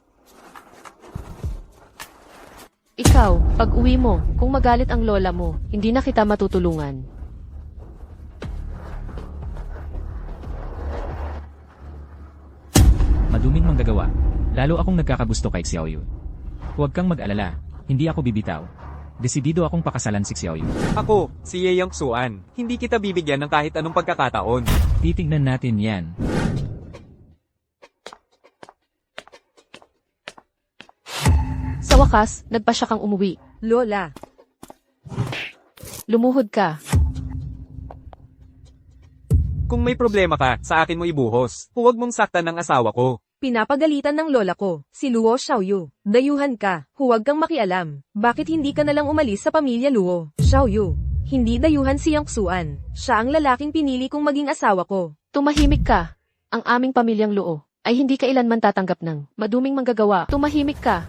Ikaw, pag uwi mo, kung magalit ang lola mo, hindi na kita matutulungan. Maduming manggagawa. Lalo akong nagkakagusto kay Xiaoyu. Huwag kang mag-alala, hindi ako bibitaw. Desidido akong pakasalan si Xiaoyu. Ako, si Ye Yang Xuan. Hindi kita bibigyan ng kahit anong pagkakataon. Titignan natin yan. Sa wakas, nagpasya kang umuwi. Lola, Lumuhod ka. Kung may problema ka, sa akin mo ibuhos. Huwag mong saktan ng asawa ko. pinapagalitan ng lola ko, si Luo Xiaoyu. Dayuhan ka, huwag kang makialam. Bakit hindi ka nalang umalis sa pamilya Luo? Xiaoyu, hindi dayuhan si Yang Xuan. Siya ang lalaking pinili kong maging asawa ko. Tumahimik ka. Ang aming pamilyang Luo ay hindi kailanman tatanggap ng maduming manggagawa. Tumahimik ka.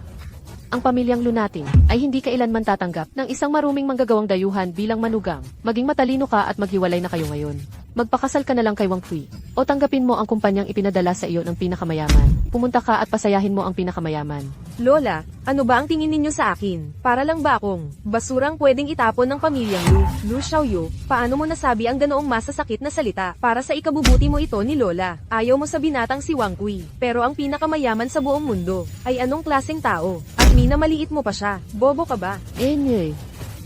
Ang pamilyang Lu natin ay hindi kailanman tatanggap ng isang maruming manggagawang dayuhan bilang manugang. Maging matalino ka at maghiwalay na kayo ngayon. Magpakasal ka na lang kay Wang Kui. O tanggapin mo ang kumpanyang ipinadala sa iyo ng pinakamayaman. Pumunta ka at pasayahin mo ang pinakamayaman. Lola, ano ba ang tingin ninyo sa akin? Para lang ba akong basurang pwedeng itapon ng pamilyang Lu? Lu Xiaoyu, paano mo nasabi ang ganoong masasakit na salita? Para sa ikabubuti mo ito ni Lola. Ayaw mo sa binatang si Wang Kui. Pero ang pinakamayaman sa buong mundo ay anong klaseng tao? At minamaliit mo pa siya. Bobo ka ba? Anyway,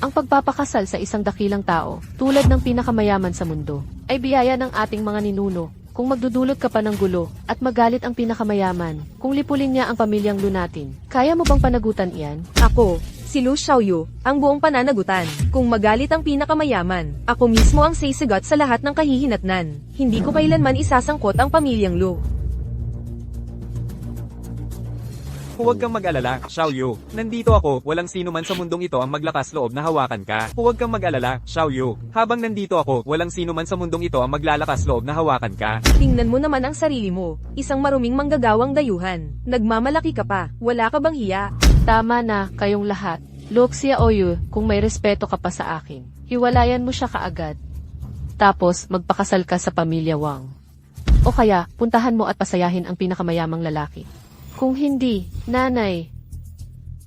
ang pagpapakasal sa isang dakilang tao, tulad ng pinakamayaman sa mundo, ay biyaya ng ating mga ninuno. Kung magdudulot ka pa ng gulo, at magalit ang pinakamayaman, kung lipulin niya ang pamilyang Lu natin, kaya mo bang panagutan iyan? Ako, si Lu Xiaoyu, ang buong pananagutan. Kung magalit ang pinakamayaman, ako mismo ang sisigat sa lahat ng kahihinatnan. Hindi ko kailanman isasangkot ang pamilyang Lu. Huwag kang mag-alala, Xiaoyu. Nandito ako, walang sino man sa mundong ito ang maglakas loob na hawakan ka. Huwag kang mag-alala, Xiaoyu. Habang nandito ako, walang sino man sa mundong ito ang maglalakas loob na hawakan ka. Tingnan mo naman ang sarili mo. Isang maruming manggagawang dayuhan. Nagmamalaki ka pa. Wala ka bang hiya? Tama na, kayong lahat. Luxia Oyu, kung may respeto ka pa sa akin, hiwalayan mo siya kaagad. Tapos, magpakasal ka sa pamilya Wang. O kaya, puntahan mo at pasayahin ang pinakamayamang lalaki. Kung hindi, nanay,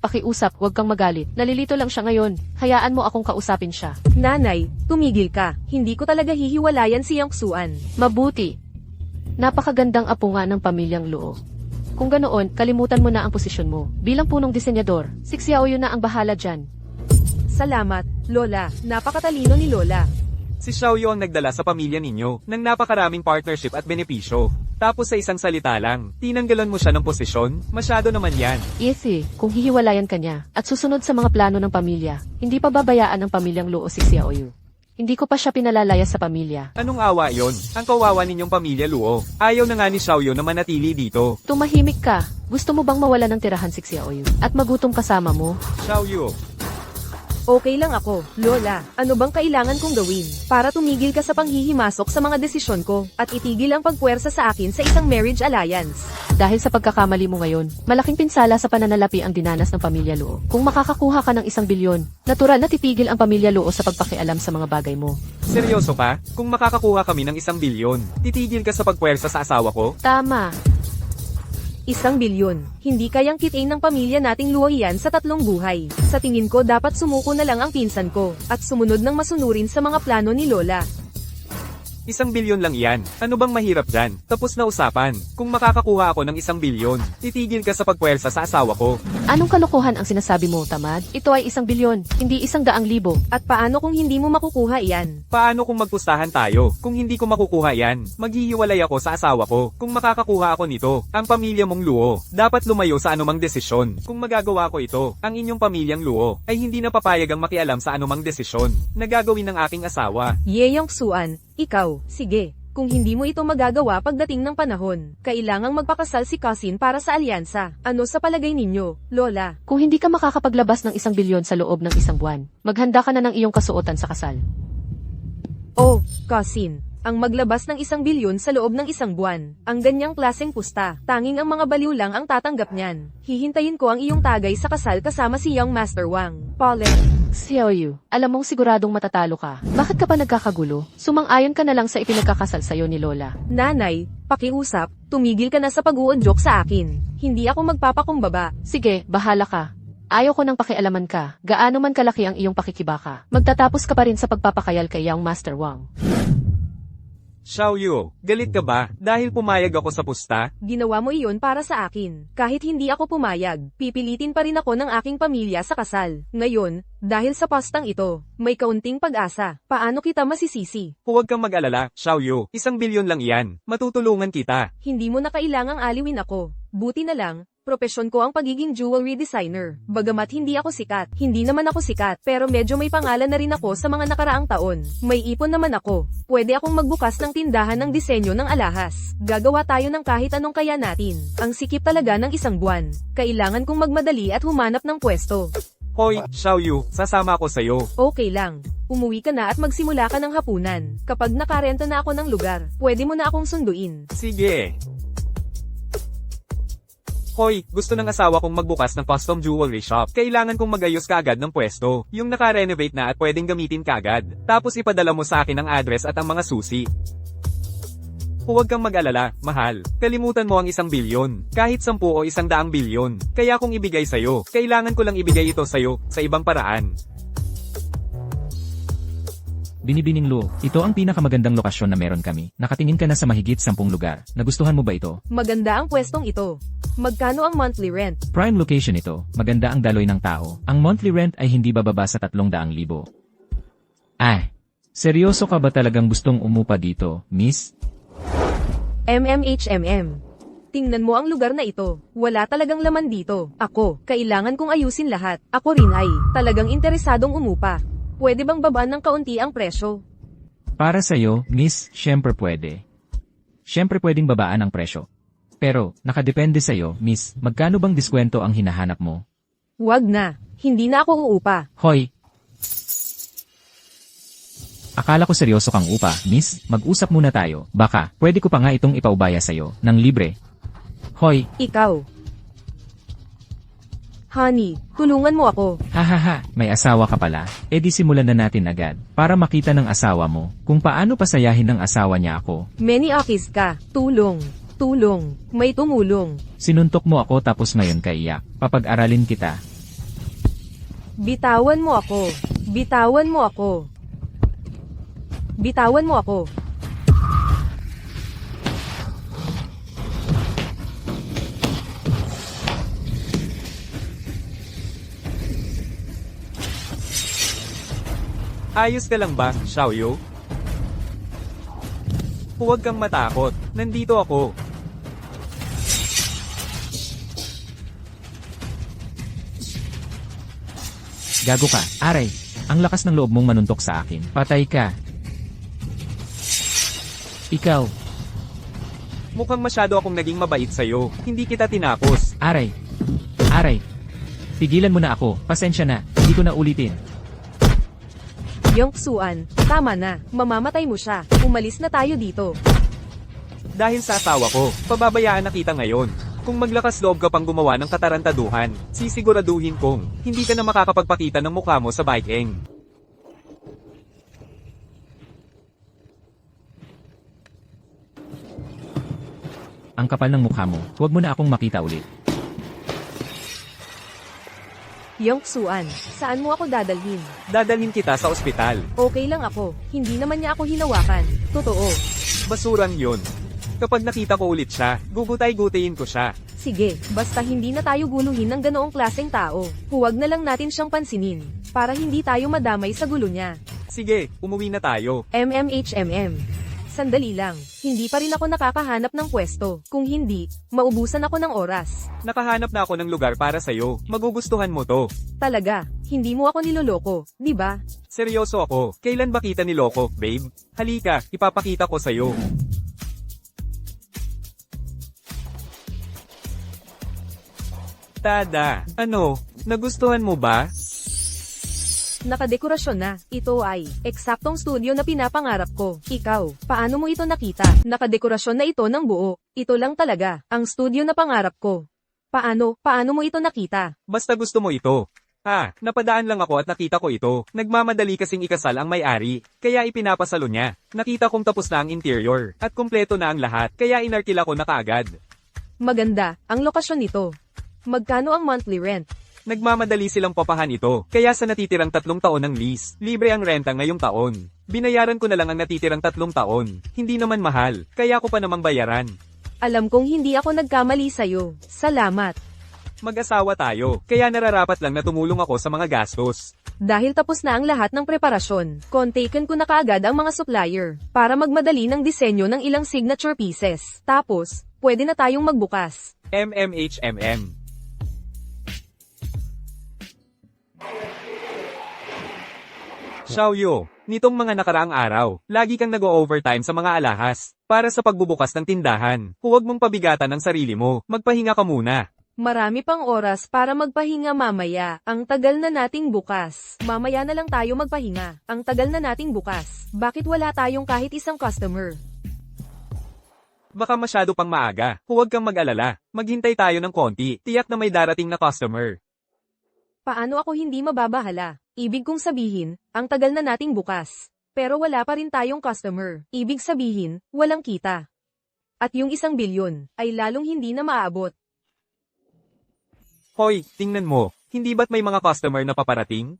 pakiusap, huwag kang magalit. Nalilito lang siya ngayon. Hayaan mo akong kausapin siya. Nanay, tumigil ka. Hindi ko talaga hihiwalayan si Yongsuan. Mabuti. Napakagandang apo nga ng pamilyang Luo. Kung ganoon, kalimutan mo na ang posisyon mo. Bilang punong disenyador, si Xiaoyu na ang bahala dyan. Salamat, Lola. Napakatalino ni Lola. Si Xiaoyu ang nagdala sa pamilya ninyo ng napakaraming partnership at benepisyo. Tapos sa isang salita lang, tinanggalan mo siya ng posisyon? Masyado naman yan. Easy, kung hihiwalayan ka niya, at susunod sa mga plano ng pamilya, hindi pa babayaan ng pamilyang Luo si Xiaoyu. Hindi ko pa siya pinalalaya sa pamilya. Anong awa yon? Ang kawawa ninyong pamilya Luo. Ayaw na nga ni Xiaoyu na manatili dito. Tumahimik ka. Gusto mo bang mawala ng tirahan si Xiaoyu? At magutom kasama mo? Xiaoyu. Okay lang ako, Lola. Ano bang kailangan kong gawin para tumigil ka sa panghihimasok sa mga desisyon ko at itigil ang pagpuwersa sa akin sa isang marriage alliance? Dahil sa pagkakamali mo ngayon, malaking pinsala sa pananalapi ang dinanas ng pamilya Luo. Kung makakakuha ka ng 1 bilyon, natural na titigil ang pamilya Luo sa pagpakialam sa mga bagay mo. Seryoso ka? Kung makakakuha kami ng 1 bilyon, titigil ka sa pagpuwersa sa asawa ko? Tama. 1 bilyon. Hindi kayang kitain ng pamilya nating Luo yan sa 3 buhay. Sa tingin ko dapat sumuko na lang ang pinsan ko at sumunod ng masunurin sa mga plano ni Lola. 1 bilyon lang yan. Ano bang mahirap dyan? Tapos na usapan. Kung makakakuha ako ng 1 bilyon, titigil ka sa pagpuwersa sa asawa ko. Anong kalokohan ang sinasabi mo, Tamad? Ito ay 1 bilyon, hindi 100,000. At paano kung hindi mo makukuha iyan? Paano kung magpustahan tayo? Kung hindi ko makukuha yan, maghihiwalay ako sa asawa ko. Kung makakakuha ako nito, ang pamilya mong Luo, dapat lumayo sa anumang desisyon. Kung magagawa ko ito, ang inyong pamilyang Luo, ay hindi na papayag ang makialam sa anumang desisyon na gagawin ng aking asawa. Ye Yongsuan, ikaw, sige. Kung hindi mo ito magagawa pagdating ng panahon, kailangang magpakasal si Cousin para sa alyansa. Ano sa palagay ninyo, Lola? Kung hindi ka makakapaglabas ng 1 bilyon sa loob ng 1 buwan, maghanda ka na ng iyong kasuotan sa kasal. Oh, Cousin, ang maglabas ng 1 bilyon sa loob ng 1 buwan. Ang ganyang klaseng pusta, tanging ang mga baliw lang ang tatanggap niyan. Hihintayin ko ang iyong tagay sa kasal kasama si Young Master Wang. Pauline. Xiaoyu, alam mong siguradong matatalo ka. Bakit ka pa nagkakagulo? Sumang-ayon ka na lang sa ipinagkakasal sa'yo ni Lola. Nanay, pakiusap, tumigil ka na sa pag-uudyok sa akin. Hindi ako magpapakumbaba. Sige, bahala ka. Ayaw ko nang pakialaman ka. Gaano man kalaki ang iyong pakikibaka. Magtatapos ka pa rin sa pagpapakayal kay Young Master Wang. Xiaoyu, galit ka ba dahil pumayag ako sa pusta? Ginawa mo iyon para sa akin. Kahit hindi ako pumayag, pipilitin pa rin ako ng aking pamilya sa kasal. Ngayon, dahil sa pastang ito, may kaunting pag-asa. Paano kita masisisi? Huwag kang mag-alala, Xiaoyu. 1 bilyon lang yan. Matutulungan kita. Hindi mo na kailangang aliwin ako. Buti na lang, propesyon ko ang pagiging jewelry designer. Bagamat hindi ako sikat, hindi naman ako sikat, pero medyo may pangalan na rin ako sa mga nakaraang taon. May ipon naman ako. Pwede akong magbukas ng tindahan ng disenyo ng alahas. Gagawa tayo ng kahit anong kaya natin. Ang sikip talaga ng 1 buwan. Kailangan kong magmadali at humanap ng pwesto. Hoy, Xiaoyu, sasama ako sa'yo. Okay lang. Umuwi ka na at magsimula ka ng hapunan. Kapag nakarenta na ako ng lugar, pwede mo na akong sunduin. Sige. Hoy, gusto ng asawa kong magbukas ng custom jewelry shop. Kailangan kong magayos kaagad ng pwesto. Yung naka-renovate na at pwedeng gamitin kaagad. Tapos ipadala mo sa akin ang address at ang mga susi. Huwag kang mag-alala, mahal. Kalimutan mo ang 1 bilyon. Kahit 10 o 100 bilyon. Kaya kung ibigay sa'yo, kailangan ko lang ibigay ito sa'yo, sa ibang paraan. Binibining Luo, ito ang pinakamagandang lokasyon na meron kami. Nakatingin ka na sa mahigit 10 lugar. Nagustuhan mo ba ito? Maganda ang pwestong ito. Magkano ang monthly rent? Prime location ito. Maganda ang daloy ng tao. Ang monthly rent ay hindi bababa sa 300,000. Seryoso ka ba talagang gustong umupa dito, miss? MMHMM. Tingnan mo ang lugar na ito. Wala talagang laman dito. Ako, kailangan kong ayusin lahat. Ako rin ay, talagang interesadong umupa. Pwede bang babaan ng kaunti ang presyo? Para sa'yo, miss, syempre pwede. Syempre pwedeng babaan ang presyo. Pero, nakadepende sa'yo, miss, magkano bang diskwento ang hinahanap mo? Wag na. Hindi na ako uupa. Hoy! Akala ko seryoso kang upa, miss, mag-usap muna tayo. Baka, pwede ko pa nga itong ipaubaya sa'yo, ng libre. Hoy! Ikaw. Honey, tulungan mo ako. Hahaha, may asawa ka pala. E di simulan na natin agad, para makita ng asawa mo, kung paano pasayahin ng asawa niya ako. Many akis ka. Tulong. Tulong. May tumulong. Sinuntok mo ako tapos ngayon ka iyak. Papag-aralin kita. Bitawan mo ako. Bitawan mo ako. Bitawan mo ako. Ayos ka lang ba, Xiaoyu? Huwag kang matakot. Nandito ako. Gago ka, aray. Ang lakas ng loob mong manuntok sa akin. Patay ka. Ikaw, Mukhang masyado akong naging mabait sa'yo. Hindi kita tinapos. aray. Aray. Tigilan mo na ako. Pasensya na. Hindi ko na ulitin. Yongsuan, tama na. Mamamatay mo siya. Umalis na tayo dito. Dahil sa asawa ko, pababayaan na kita ngayon. Kung maglakas loob ka pang gumawa ng katarantaduhan, sisiguraduhin kong hindi ka na makakapagpakita ng mukha mo sa Baikeng. Ang kapal ng mukha mo. Huwag mo na akong makita ulit. Yongsuan, saan mo ako dadalhin? Dadalhin kita sa ospital. Okay lang ako. Hindi naman niya ako hinawakan. Totoo. Basurang yun. Kapag nakita ko ulit siya, gugutay-gutayin ko siya. Sige, basta hindi na tayo guluhin ng ganoong klaseng tao. Huwag na lang natin siyang pansinin. Para hindi tayo madamay sa gulo niya. Sige, umuwi na tayo. MMHMM. Sandali lang, hindi pa rin ako nakakahanap ng pwesto. Kung hindi, maubusan ako ng oras. Nakahanap na ako ng lugar para sa'yo. Magugustuhan mo to. Talaga, hindi mo ako niloloko, di ba? Seryoso ako. Kailan ba kita niloko, babe? Halika, ipapakita ko sa'yo. Tada! Ano? Nagustuhan mo ba? Nakadekorasyon na. Ito ay eksaktong studio na pinapangarap ko. Ikaw, paano mo ito nakita? Nakadekorasyon na ito ng buo. Ito lang talaga, ang studio na pangarap ko. Paano mo ito nakita? Basta gusto mo ito. Napadaan lang ako at nakita ko ito. Nagmamadali kasing ikasal ang may-ari, kaya ipinapasalo niya. Nakita kong tapos na ang interior, at kumpleto na ang lahat, kaya inarkila ko na kaagad. Maganda, ang lokasyon nito. Magkano ang monthly rent? Nagmamadali silang papahan ito, kaya sa natitirang 3 taon ng lease, libre ang renta ngayong taon. Binayaran ko na lang ang natitirang 3 taon. Hindi naman mahal, kaya ko pa namang bayaran. Alam kong hindi ako nagkamali sa'yo. Salamat. Mag-asawa tayo, kaya nararapat lang na tumulong ako sa mga gastos. Dahil tapos na ang lahat ng preparasyon, kontaken ko na kaagad ang mga supplier, para magmadali ng disenyo ng ilang signature pieces. Tapos, pwede na tayong magbukas. MMHMM. Xiaoyu, nitong mga nakaraang araw, lagi kang nag-o-overtime sa mga alahas, para sa pagbubukas ng tindahan. Huwag mong pabigatan ang sarili mo, magpahinga ka muna. Marami pang oras para magpahinga mamaya. Ang tagal na nating bukas. Mamaya na lang tayo magpahinga. Ang tagal na nating bukas. Bakit wala tayong kahit isang customer? Baka masyado pang maaga, huwag kang mag-alala. Maghintay tayo ng konti, tiyak na may darating na customer. Paano ako hindi mababahala? Ibig kong sabihin, ang tagal na nating bukas. Pero wala pa rin tayong customer. Ibig sabihin, walang kita. At yung 1 bilyon, ay lalong hindi na maaabot. Hoy, tingnan mo, hindi ba't may mga customer na paparating?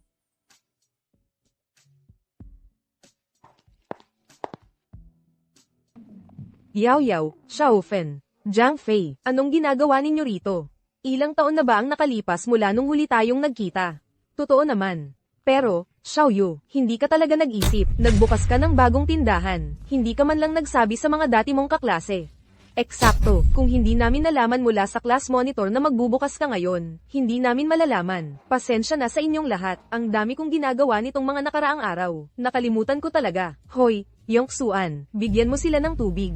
Yao Yao, Xiaofen, Jiang Fei, anong ginagawa ninyo rito? Ilang taon na ba ang nakalipas mula nung huli tayong nagkita? Totoo naman. Pero, Xiaoyu, hindi ka talaga nag-isip. Nagbukas ka ng bagong tindahan. Hindi ka man lang nagsabi sa mga dati mong kaklase. Eksakto, kung hindi namin nalaman mula sa class monitor na magbubukas ka ngayon, hindi namin malalaman. Pasensya na sa inyong lahat, ang dami kong ginagawa nitong mga nakaraang araw. Nakalimutan ko talaga. Hoy, Yongsuan, bigyan mo sila ng tubig.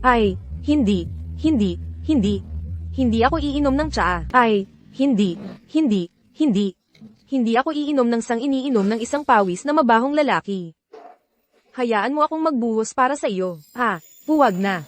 Ay, hindi ako iinom ng tsaa. Ay, hindi ako iinom ng iniinom ng isang pawis na mabahong lalaki. Hayaan mo akong magbuhos para sa iyo. Huwag na.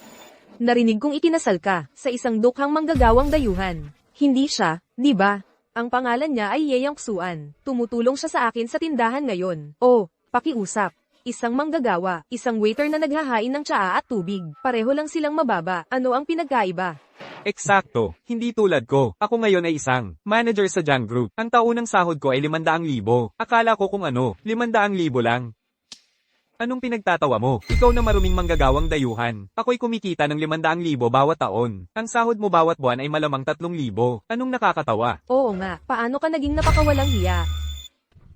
Narinig kong ikinasal ka sa isang dukhang manggagawang dayuhan. Hindi siya, di ba? Ang pangalan niya ay Ye Yongsuan. Tumutulong siya sa akin sa tindahan ngayon. Oh, pakiusap. Isang manggagawa, isang waiter na naghahain ng tsaa at tubig. Pareho lang silang mababa. Ano ang pinagkaiba? Eksakto, hindi tulad ko. Ako ngayon ay isang manager sa Jang Group. Ang taunang sahod ko ay 500,000. Akala ko kung ano, 500,000 lang. Anong pinagtatawa mo? Ikaw na maruming manggagawang dayuhan. Ako'y kumikita ng 500,000 bawat taon. Ang sahod mo bawat buwan ay malamang 3,000. Anong nakakatawa? Oo nga, paano ka naging napakawalang hiya?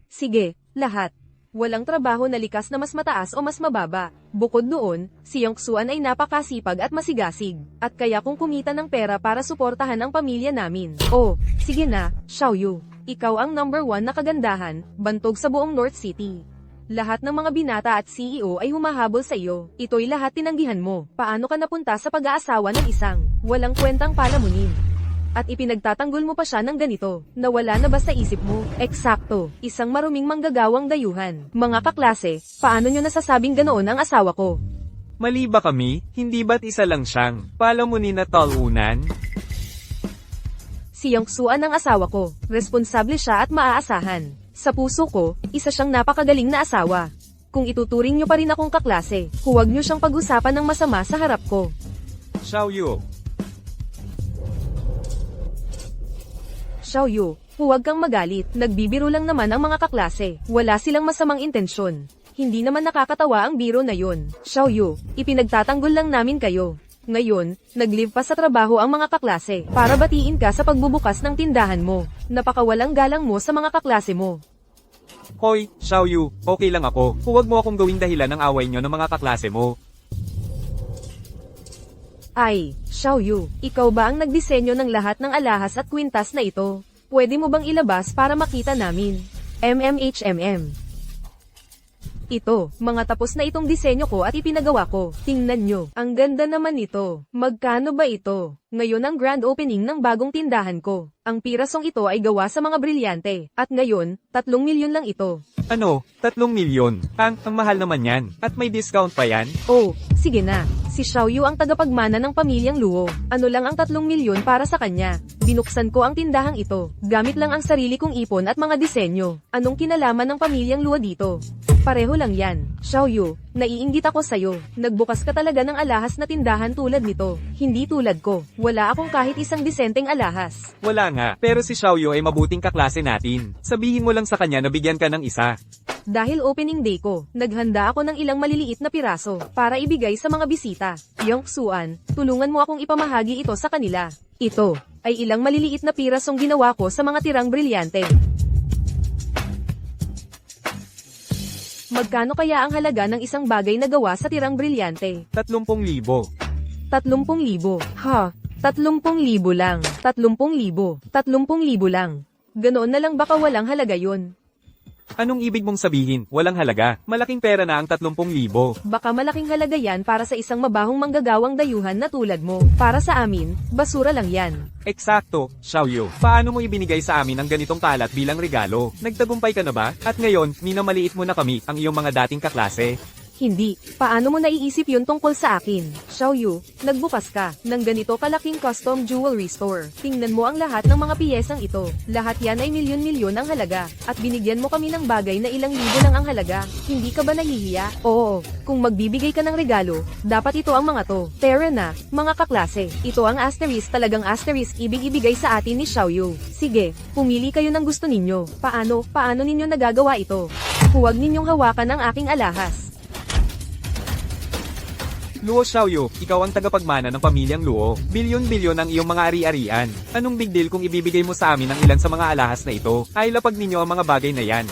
Sige, lahat. Walang trabaho na likas na mas mataas o mas mababa. Bukod doon, si Yongsuan ay napakasipag at masigasig. At kaya kung kumita ng pera para suportahan ang pamilya namin. Oh, sige na, Xiaoyu. Ikaw ang number 1 na kagandahan, bantog sa buong North City. Lahat ng mga binata at CEO ay humahabol sa iyo. Ito'y lahat tinanggihan mo. Paano ka napunta sa pag-aasawa ng isang walang kwentang palamunin? At ipinagtatanggol mo pa siya ng ganito, na wala na ba sa isip mo? Eksakto, isang maruming manggagawang dayuhan. Mga kaklase, paano nyo nasasabing ganoon ang asawa ko? Mali ba kami? Hindi ba't isa lang siyang palamunin na talunan? Si Yongsuan ang asawa ko. Responsable siya at maaasahan. Sa puso ko, isa siyang napakagaling na asawa. Kung ituturing nyo pa rin akong kaklase, huwag nyo siyang pag-usapan ng masama sa harap ko. Xiaoyu, Xiaoyu, huwag kang magalit. Nagbibiro lang naman ang mga kaklase. Wala silang masamang intensyon. Hindi naman nakakatawa ang biro na yun. Xiaoyu, ipinagtatanggol lang namin kayo. Ngayon, nag-leave pa sa trabaho ang mga kaklase para batiin ka sa pagbubukas ng tindahan mo. Napakawalang galang mo sa mga kaklase mo. Hoy, Xiaoyu, okay lang ako. Huwag mo akong gawing dahilan ng away nyo ng mga kaklase mo. Ay, Xiaoyu, ikaw ba ang nagdisenyo ng lahat ng alahas at kwintas na ito? Pwede mo bang ilabas para makita namin? Ito, mga tapos na itong disenyo ko at ipinagawa ko. Tingnan nyo, ang ganda naman ito. Magkano ba ito? Ngayon ang grand opening ng bagong tindahan ko. Ang pirasong ito ay gawa sa mga brilyante. At ngayon, 3 milyon lang ito. Ano? 3 milyon? Ang mahal naman yan. At may discount pa yan? Oh, sige na. Si Xiaoyu ang tagapagmana ng pamilyang Luo. Ano lang ang 3 milyon para sa kanya? Binuksan ko ang tindahang ito. Gamit lang ang sarili kong ipon at mga disenyo. Anong kinalaman ng pamilyang Luo dito? Pareho lang yan. Xiaoyu, naiinggit ako sa'yo. Nagbukas ka talaga ng alahas na tindahan tulad nito. Hindi tulad ko. Wala akong kahit isang disenteng alahas. Wala nga, pero si Xiaoyu ay mabuting kaklase natin. Sabihin mo lang sa kanya na bigyan ka ng isa. Dahil opening day ko, naghanda ako ng ilang maliliit na piraso para ibigay sa mga bisita. Yongsuan, tulungan mo akong ipamahagi ito sa kanila. Ito ay ilang maliliit na pirasong ginawa ko sa mga tirang brilyante. Magkano kaya ang halaga ng isang bagay na gawa sa tirang brilyante? 30,000. 30,000. Ha? 30,000 lang. 30,000. 30,000 lang. Ganoon na lang baka walang halaga yun. Anong ibig mong sabihin? Walang halaga. Malaking pera na ang 30,000. Baka malaking halaga yan para sa isang mabahong manggagawang dayuhan na tulad mo. Para sa amin, basura lang yan. Eksakto, Xiaoyu. Paano mo ibinigay sa amin ang ganitong kalat bilang regalo? Nagtagumpay ka na ba? At ngayon, minamaliit mo na kami, ang iyong mga dating kaklase. Hindi. Paano mo naiisip yun tungkol sa akin? Xiaoyu, nagbukas ka ng ganito kalaking custom jewelry store. Tingnan mo ang lahat ng mga piyesang ito. Lahat yan ay milyon-milyon ang halaga. At binigyan mo kami ng bagay na ilang libo lang ang halaga. Hindi ka ba nahihiya? Oo. Kung magbibigay ka ng regalo, dapat ito ang mga to. Tara na, mga kaklase. Ito ang asterisk, talagang asterisk ibig ibigay sa atin ni Xiaoyu. Sige, pumili kayo ng gusto ninyo. Paano ninyo nagagawa ito? Huwag ninyong hawakan ang aking alahas. Luo Xiaoyu, ikaw ang tagapagmana ng pamilyang Luo. Bilyon-bilyon ang iyong mga ari-arian. Anong big deal kung ibibigay mo sa amin ang ilan sa mga alahas na ito? Ay lapag ninyo ang mga bagay na yan.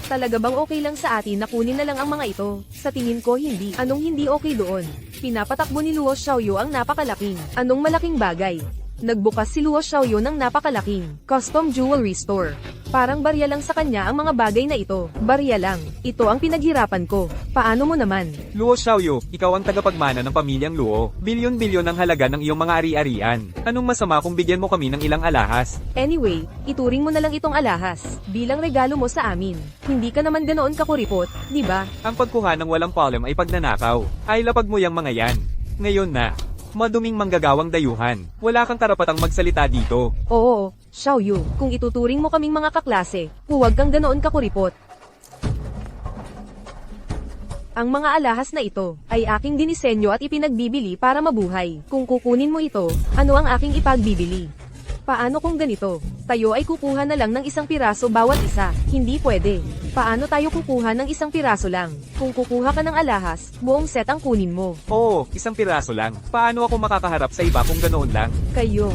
Talaga bang okay lang sa atin na kunin na lang ang mga ito? Sa tingin ko hindi. Anong hindi okay doon? Pinapatakbo ni Luo Xiaoyu ang napakalaking. Anong malaking bagay? Nagbukas si Luo Xiaoyu ng napakalaking custom jewelry store. Parang barya lang sa kanya ang mga bagay na ito. Barya lang. Ito ang pinaghirapan ko. Paano mo naman? Luo Xiaoyu, ikaw ang tagapagmana ng pamilyang Luo. Bilyon-bilyon ang halaga ng iyong mga ari-arian. Anong masama kung bigyan mo kami ng ilang alahas? Anyway, ituring mo na lang itong alahas bilang regalo mo sa amin. Hindi ka naman ganoon kakuripot, di ba? Ang pagkuha ng walang palem ay pagnanakaw. Ay lapag mo yang mga yan. Ngayon na. Maduming manggagawang dayuhan. Wala kang karapatang magsalita dito. Oo, Xiaoyu, kung ituturing mo kaming mga kaklase, huwag kang ganoon kakuripot. Ang mga alahas na ito ay aking dinisenyo at ipinagbibili para mabuhay. Kung kukunin mo ito, ano ang aking ipagbibili? Paano kung ganito? Tayo ay kukuha na lang ng isang piraso bawat isa. Hindi pwede. Paano tayo kukuha ng isang piraso lang? Kung kukuha ka ng alahas, buong set ang kunin mo. Oo, isang piraso lang. Paano ako makakaharap sa iba kung ganoon lang? Kayo.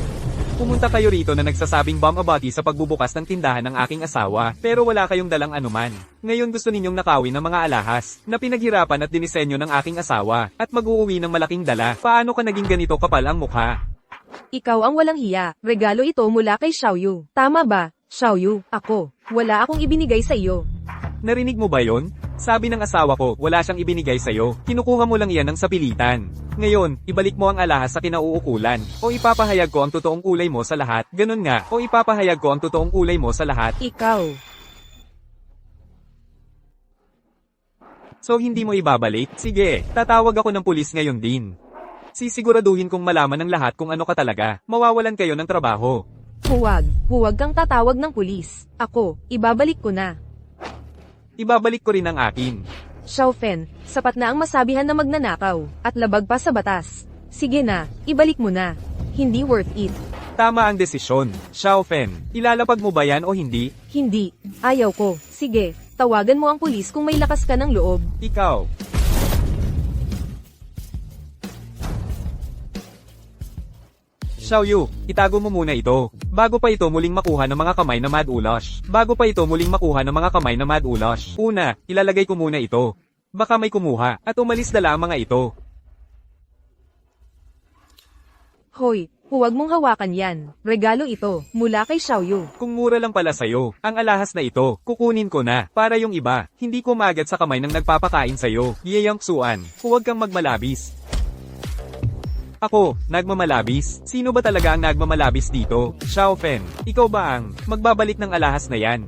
Pumunta kayo rito na nagsasabing bomb abati sa pagbubukas ng tindahan ng aking asawa, pero wala kayong dalang anuman. Ngayon gusto ninyong nakawin ng mga alahas, na pinaghirapan at dinisenyo ng aking asawa, at mag-uuwi ng malaking dala. Paano ka naging ganito kapal ang mukha? Ikaw ang walang hiya. Regalo ito mula kay Xiaoyu. Tama ba, Xiaoyu? Ako. Wala akong ibinigay sa iyo. Narinig mo ba yon? Sabi ng asawa ko, wala siyang ibinigay sa'yo. Kinukuha mo lang yan ng sapilitan. Ngayon, ibalik mo ang alahas sa kinauukulan. O ipapahayag ko ang totoong kulay mo sa lahat. Ganun nga. O ipapahayag ko ang totoong kulay mo sa lahat. Ikaw. So hindi mo ibabalik? Sige, tatawag ako ng pulis ngayon din. Sisiguraduhin kong malaman ng lahat kung ano ka talaga. Mawawalan kayo ng trabaho. Huwag. Huwag kang tatawag ng pulis. Ako. Ibabalik ko na. Ibabalik ko rin ang akin. Xiaofen, sapat na ang masabihan na magnanakaw, at labag pa sa batas. Sige na, ibalik mo na. Hindi worth it. Tama ang desisyon. Xiaofen, ilalapag mo ba yan o hindi? Hindi. Ayaw ko. Sige, tawagan mo ang pulis kung may lakas ka ng loob. Ikaw. Xiaoyu, itago mo muna ito. Bago pa ito muling makuha ng mga kamay na Mad Ulash. Bago pa ito muling makuha ng mga kamay na Mad Ulash. Una, ilalagay ko muna ito. Baka may kumuha, at umalis dala ang mga ito. Hoy, huwag mong hawakan yan. Regalo ito, mula kay Xiaoyu. Kung mura lang pala sa'yo, ang alahas na ito, kukunin ko na. Para yung iba, hindi ko magat sa kamay ng nagpapakain sa'yo. Yeyang Suan, huwag kang magmalabis. Ako, nagmamalabis? Sino ba talaga ang nagmamalabis dito? Xiaofen, ikaw ba ang magbabalik ng alahas na yan?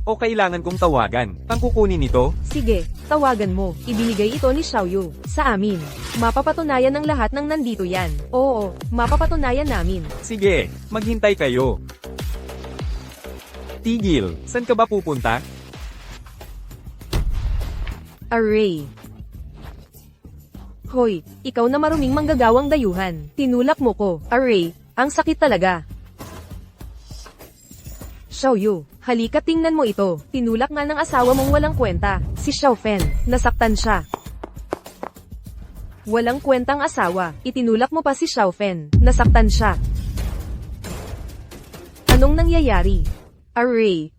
O kailangan kong tawagan ang kukunin nito? Sige, tawagan mo. Ibinigay ito ni Xiaoyu sa amin. Mapapatunayan ng lahat ng nandito yan. Oo, mapapatunayan namin. Sige, maghintay kayo. Tigil, saan ka ba pupunta? Array. Hoy, ikaw na maruming manggagawang dayuhan. Tinulak mo ko. Array, ang sakit talaga. Xiaoyu, halika tingnan mo ito. Tinulak nga ng asawa mong walang kwenta. Si Xiaofen, nasaktan siya. Walang kwentang asawa. Itinulak mo pa si Xiaofen. Nasaktan siya. Anong nangyayari? Array.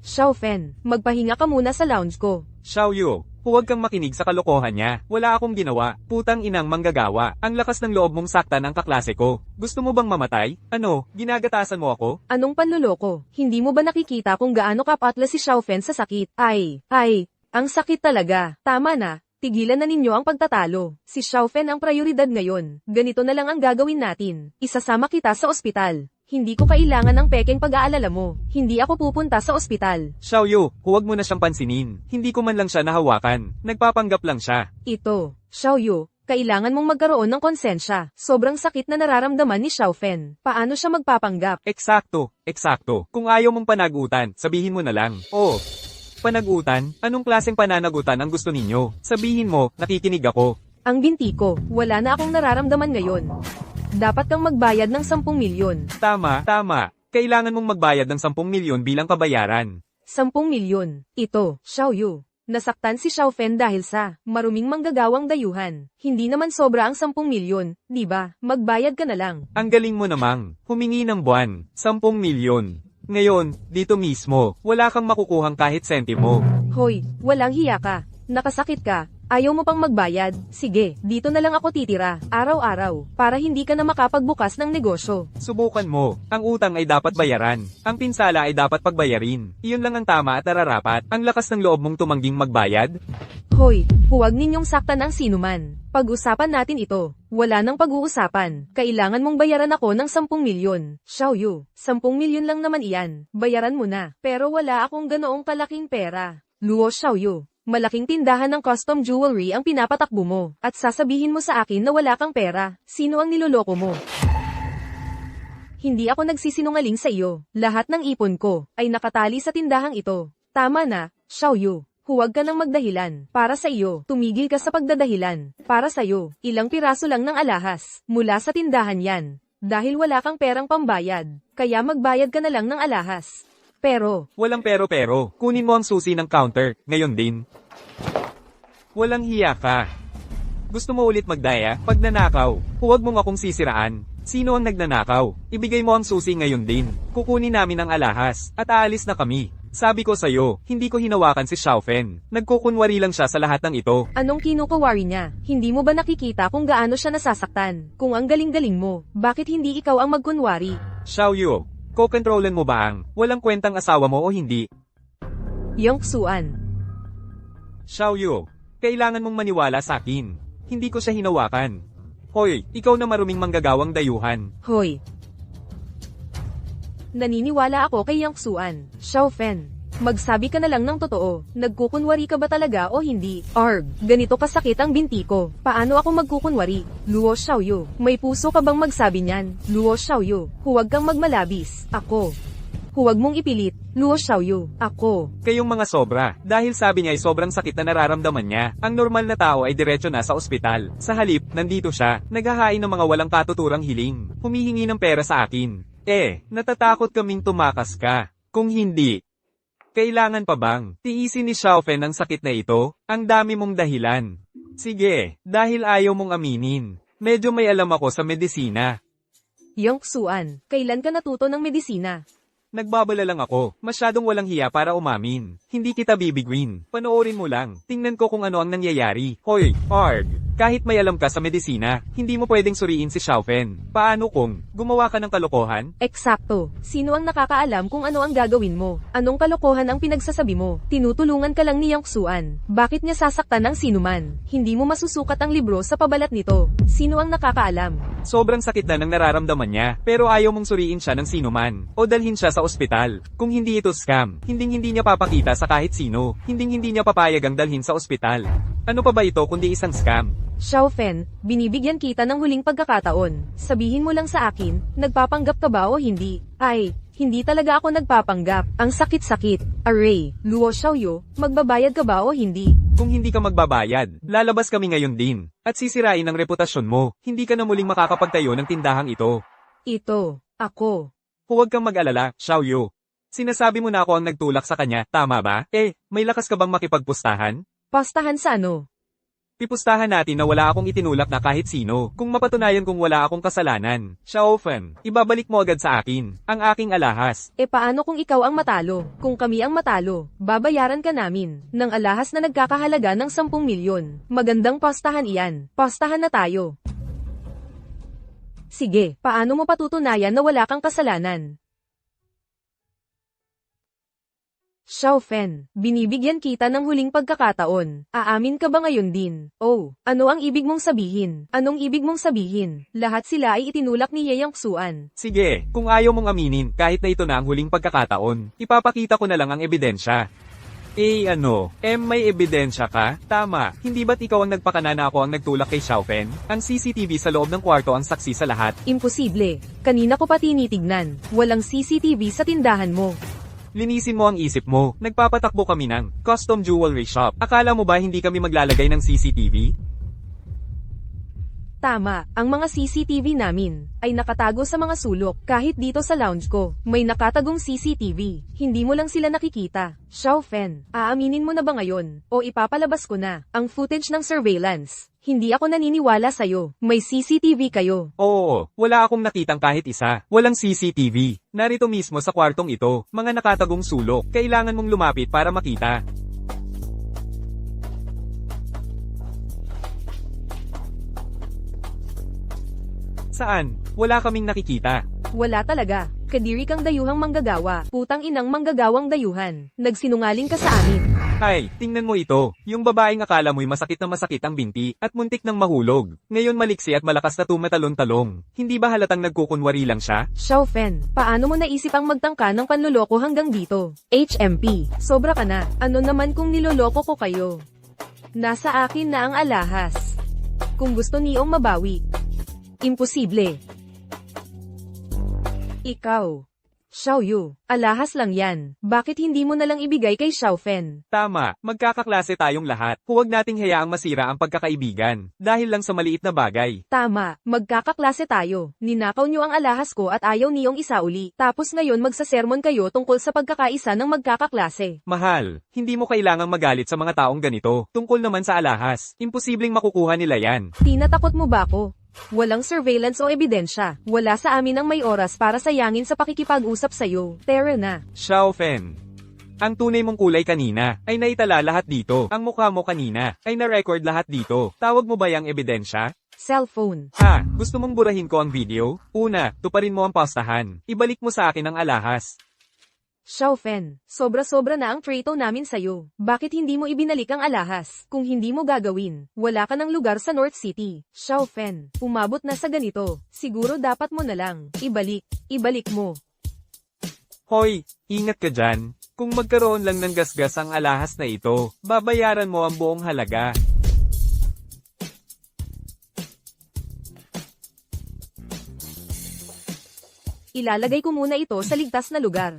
Xiaofen, magpahinga ka muna sa lounge ko. Xiaoyu, huwag kang makinig sa kalokohan niya. Wala akong ginawa. Putang inang manggagawa. Ang lakas ng loob mong saktan ang kaklase ko. Gusto mo bang mamatay? Ano, ginagatasan mo ako? Anong panloloko? Hindi mo ba nakikita kung gaano kapatla si Xiaofen sa sakit? Ay, ang sakit talaga. Tama na. Tigilan na ninyo ang pagtatalo. Si Xiaofen ang prioridad ngayon. Ganito na lang ang gagawin natin. Isasama kita sa ospital. Hindi ko kailangan ng pekeng pag-aalala mo. Hindi ako pupunta sa ospital. Xiaoyu, huwag mo na siyang pansinin. Hindi ko man lang siya nahawakan. Nagpapanggap lang siya. Ito, Xiaoyu, kailangan mong magkaroon ng konsensya. Sobrang sakit na nararamdaman ni Xiaofen. Paano siya magpapanggap? Eksakto. Kung ayaw mong panagutan, sabihin mo na lang. Oh, panagutan? Anong klaseng pananagutan ang gusto ninyo? Sabihin mo, nakikinig ako. Ang binti ko, wala na akong nararamdaman ngayon. Dapat kang magbayad ng 10 milyon. Tama. Kailangan mong magbayad ng 10 milyon bilang kabayaran. 10 milyon. Ito, Xiaoyu. Nasaktan si Xiaofen dahil sa maruming manggagawang dayuhan. Hindi naman sobra ang 10 milyon, di ba? Magbayad ka na lang. Ang galing mo namang, humingi ng buwan, 10 milyon. Ngayon, dito mismo, wala kang makukuhang kahit sentimo. Hoy, walang hiya ka. Nakasakit ka. Ayaw mo pang magbayad? Sige, dito na lang ako titira, araw-araw, para hindi ka na makapagbukas ng negosyo. Subukan mo, ang utang ay dapat bayaran. Ang pinsala ay dapat pagbayarin. Iyon lang ang tama at nararapat. Ang lakas ng loob mong tumangging magbayad? Hoy, huwag ninyong saktan ang sinuman. Pag-usapan natin ito. Wala nang pag-uusapan. Kailangan mong bayaran ako ng 10 milyon. Xiaoyu, 10 milyon lang naman iyan. Bayaran mo na. Pero wala akong ganoong kalaking pera. Luo Xiaoyu. Malaking tindahan ng custom jewelry ang pinapatakbo mo, at sasabihin mo sa akin na wala kang pera. Sino ang niloloko mo? Hindi ako nagsisinungaling sa iyo. Lahat ng ipon ko ay nakatali sa tindahang ito. Tama na, Xiaoyu. Huwag ka nang magdahilan. Para sa iyo, tumigil ka sa pagdadahilan. Para sa iyo, ilang piraso lang ng alahas. Mula sa tindahan yan. Dahil wala kang perang pambayad. Kaya magbayad ka na lang ng alahas. Pero, Walang pero. Kunin mo ang susi ng counter, ngayon din. Walang hiya ka. Gusto mo ulit magdaya? Pagnanakaw. Huwag mong akong sisiraan. Sino ang nagnanakaw? Ibigay mo ang susi ngayon din. Kukunin namin ang alahas, at aalis na kami. Sabi ko sa'yo, hindi ko hinawakan si Xiaofen. Nagkukunwari lang siya sa lahat ng ito. anong kinukuwari niya? Hindi mo ba nakikita kung gaano siya nasasaktan? Kung ang galing-galing mo, bakit hindi ikaw ang magkunwari? Xiaoyu, ko-controlan mo ba ang walang kwentang asawa mo o hindi? Yongsuan. Xiaoyu, kailangan mong maniwala sa akin. Hindi ko siya hinawakan. Hoy, ikaw na maruming manggagawang dayuhan. Hoy. Naniniwala ako kay Yongsuan. Xiaofen. Magsabi ka na lang ng totoo. Nagkukunwari ka ba talaga o hindi? Arg, ganito kasakit ang binti ko. Paano ako magkukunwari? Luo Xiaoyu, may puso ka bang magsabi niyan? Luo Xiaoyu, huwag kang magmalabis. Ako. Huwag mong ipilit. Luo Xiaoyu, ako. Kayong mga sobra. Dahil sabi niya ay sobrang sakit na nararamdaman niya. Ang normal na tao ay diretso na sa ospital. Sa halip, nandito siya. Naghahain ng mga walang katuturang hiling. Humihingi ng pera sa akin. Natatakot kaming tumakas ka. Kung hindi, kailangan pa bang tiisin ni Xiaofen ang sakit na ito? Ang dami mong dahilan. Sige, dahil ayaw mong aminin. Medyo may alam ako sa medisina. Yongsuan, kailan ka natuto ng medisina? Nagbabala lang ako. Masyadong walang hiya para umamin. Hindi kita bibiguin. Panoorin mo lang. Tingnan ko kung ano ang nangyayari. Hoy, Arg. Kahit may alam ka sa medisina, hindi mo pwedeng suriin si Xiaofen. Paano kung gumawa ka ng kalokohan? Eksakto. Sino ang nakakaalam kung ano ang gagawin mo? Anong kalokohan ang pinagsasabi mo? Tinutulungan ka lang ni Yongsuan. Bakit niya sasaktan ang sinuman? Hindi mo masusukat ang libro sa pabalat nito. Sino ang nakakaalam? Sobrang sakit na ng nararamdaman niya, pero ayaw mong suriin siya ng sinuman, o dalhin siya sa ospital. Kung hindi ito scam, hindi niya papakita sa kahit sino, hindi niya papayag ang dalhin sa ospital. Ano pa ba ito kundi isang scam? Xiaofen, binibigyan kita ng huling pagkakataon. Sabihin mo lang sa akin, nagpapanggap ka ba o hindi? Ay, hindi talaga ako nagpapanggap. Ang sakit-sakit. Array, Luo Xiaoyu, magbabayad ka ba o hindi? Kung hindi ka magbabayad, lalabas kami ngayon din. At sisirain ang reputasyon mo, hindi ka na muling makakapagtayo ng tindahang ito. Ito, ako. Huwag kang mag-alala, Xiaoyu. Sinasabi mo na ako ang nagtulak sa kanya, tama ba? May lakas ka bang makipagpustahan? Pastahan sa ano? Pipustahan natin na wala akong itinulak na kahit sino, kung mapatunayan kung wala akong kasalanan. Xiaofen, ibabalik mo agad sa akin, ang aking alahas. Paano kung ikaw ang matalo? Kung kami ang matalo, babayaran ka namin ng alahas na nagkakahalaga ng 10 milyon. Magandang pastahan iyan. Pastahan na tayo. Sige, paano mo patutunayan na wala kang kasalanan? Xiaofen, binibigyan kita ng huling pagkakataon. Aamin ka ba ngayon din? Oh, ano ang ibig mong sabihin? Anong ibig mong sabihin? Lahat sila ay itinulak ni Ye Yongsuan. Sige, kung ayaw mong aminin, kahit na ito na ang huling pagkakataon, ipapakita ko na lang ang ebidensya. May ebidensya ka? Tama, hindi ba't ikaw ang nagpakana na ako ang nagtulak kay Xiaofen? Ang CCTV sa loob ng kwarto ang saksi sa lahat. Imposible. Kanina ko pa tinitignan. Walang CCTV sa tindahan mo. Linisin mo ang isip mo. Nagpapatakbo kami ng custom jewelry shop. Akala mo ba hindi kami maglalagay ng CCTV? Tama, ang mga CCTV namin ay nakatago sa mga sulok. Kahit dito sa lounge ko, may nakatagong CCTV. Hindi mo lang sila nakikita. Xiaofen, aaminin mo na ba ngayon? O ipapalabas ko na ang footage ng surveillance? Hindi ako naniniwala sa'yo. May CCTV kayo. Oo, wala akong nakitang kahit isa. Walang CCTV. Narito mismo sa kwartong ito, mga nakatagong sulok. Kailangan mong lumapit para makita. Saan? Wala kaming nakikita. Wala talaga. Kadiri kang dayuhang manggagawa. Putang inang manggagawang dayuhan. Nagsinungaling ka sa amin. Ay, tingnan mo ito. Yung babaeng akala mo'y masakit na masakit ang binti, at muntik nang mahulog. Ngayon maliksi at malakas na tumatalon-talong. Hindi ba halatang nagkukunwari lang siya? Xiaofen, paano mo naisip ang magtangka ng panloloko hanggang dito? HMP, sobra ka na. Ano naman kung niloloko ko kayo? Nasa akin na ang alahas. Kung gusto niyong mabawi. Imposible. Ikaw. Xiaoyu, alahas lang yan. Bakit hindi mo nalang ibigay kay Xiaofen? Tama, magkakaklase tayong lahat. Huwag nating hayaang masira ang pagkakaibigan. Dahil lang sa maliit na bagay. Tama, magkakaklase tayo. Ninakaw niyo ang alahas ko at ayaw niyong isauli. Tapos ngayon magsasermon kayo tungkol sa pagkakaisa ng magkakaklase. Mahal, hindi mo kailangang magalit sa mga taong ganito. Tungkol naman sa alahas, imposibleng makukuha nila yan. Tinatakot mo ba ako? Walang surveillance o ebidensya. Wala sa amin ang may oras para sayangin sa pakikipag-usap sa'yo. Tara na. Xiaofen. Ang tunay mong kulay kanina ay naitala lahat dito. Ang mukha mo kanina ay na-record lahat dito. Tawag mo ba yung ebidensya? Cellphone. Ha, gusto mong burahin ko ang video? Una, tuparin mo ang pastahan. Ibalik mo sa akin ang alahas. Xiaofen, sobra-sobra na ang trato namin sa'yo. Bakit hindi mo ibinalik ang alahas? Kung hindi mo gagawin, wala ka ng lugar sa North City. Xiaofen, umabot na sa ganito. Siguro dapat mo na lang. Ibalik mo. Hoy, ingat ka dyan. Kung magkaroon lang ng gasgas ang alahas na ito, babayaran mo ang buong halaga. Ilalagay ko muna ito sa ligtas na lugar.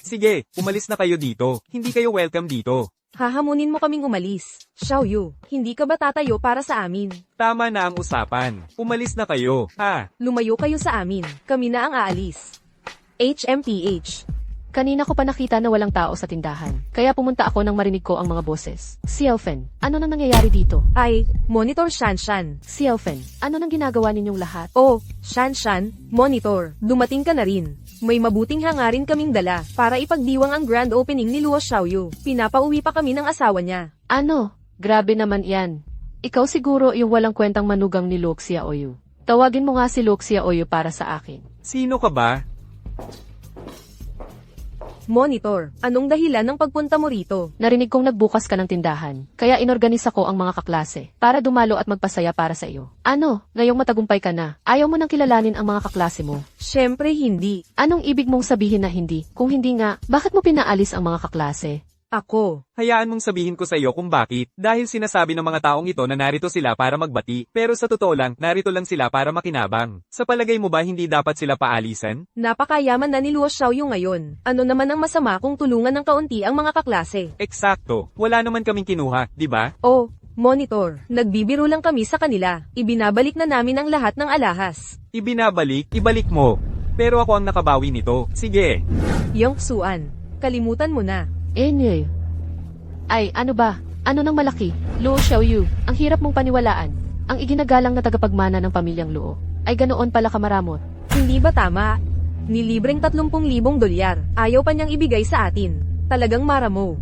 Sige, umalis na kayo dito. Hindi kayo welcome dito. Hahamunin mo kaming umalis. Xiaoyu, hindi ka ba tatayo para sa amin? Tama na ang usapan. Umalis na kayo, ha? Lumayo kayo sa amin. Kami na ang aalis. HMPH. Kanina ko pa nakita na walang tao sa tindahan. Kaya pumunta ako nang marinig ko ang mga boses. Xiaofen, ano nang nangyayari dito? Ay, Monitor Shanshan. Xiaofen, ano nang ginagawa ninyong lahat? Oh, Shanshan, Monitor, dumating ka na rin. May mabuting hangarin kaming dala para ipagdiwang ang grand opening ni Luo Xiaoyu. Pinapauwi pa kami ng asawa niya. Ano? Grabe naman yan. Ikaw siguro yung walang kwentang manugang ni Luke Xiaoyu. Tawagin mo nga si Luke Xiaoyu para sa akin. Sino ka ba? Monitor, anong dahilan ng pagpunta mo rito? Narinig kong nagbukas ka ng tindahan, kaya inorganisa ko ang mga kaklase para dumalo at magpasaya para sa iyo. Ano, ngayong matagumpay ka na, ayaw mo nang kilalanin ang mga kaklase mo? Syempre hindi. Anong ibig mong sabihin na hindi? Kung hindi nga, bakit mo pinaalis ang mga kaklase? Ako. Hayaan mong sabihin ko sa iyo kung bakit. Dahil sinasabi ng mga taong ito na narito sila para magbati, pero sa totoo lang, narito lang sila para makinabang. Sa palagay mo ba hindi dapat sila paalisan? Napakayaman na ni Luo Xiaoyu ngayon. Ano naman ang masama kung tulungan ng kaunti ang mga kaklase? Eksakto. Wala naman kaming kinuha, di ba? Oh, Monitor, nagbibiro lang kami sa kanila. Ibinabalik na namin ang lahat ng alahas. Ibalik mo. Pero ako ang nakabawi nito. Sige. Yongsuan, kalimutan mo na. Enye. Ay, ano ba? Ano nang malaki? Luo Xiaoyu, ang hirap mong paniwalaan. Ang iginagalang na tagapagmana ng pamilyang Luo. Ay ganoon pala kamaramot. Hindi ba tama? Nilibreng 30,000 dolyar. Ayaw pa niyang ibigay sa atin. Talagang maramo.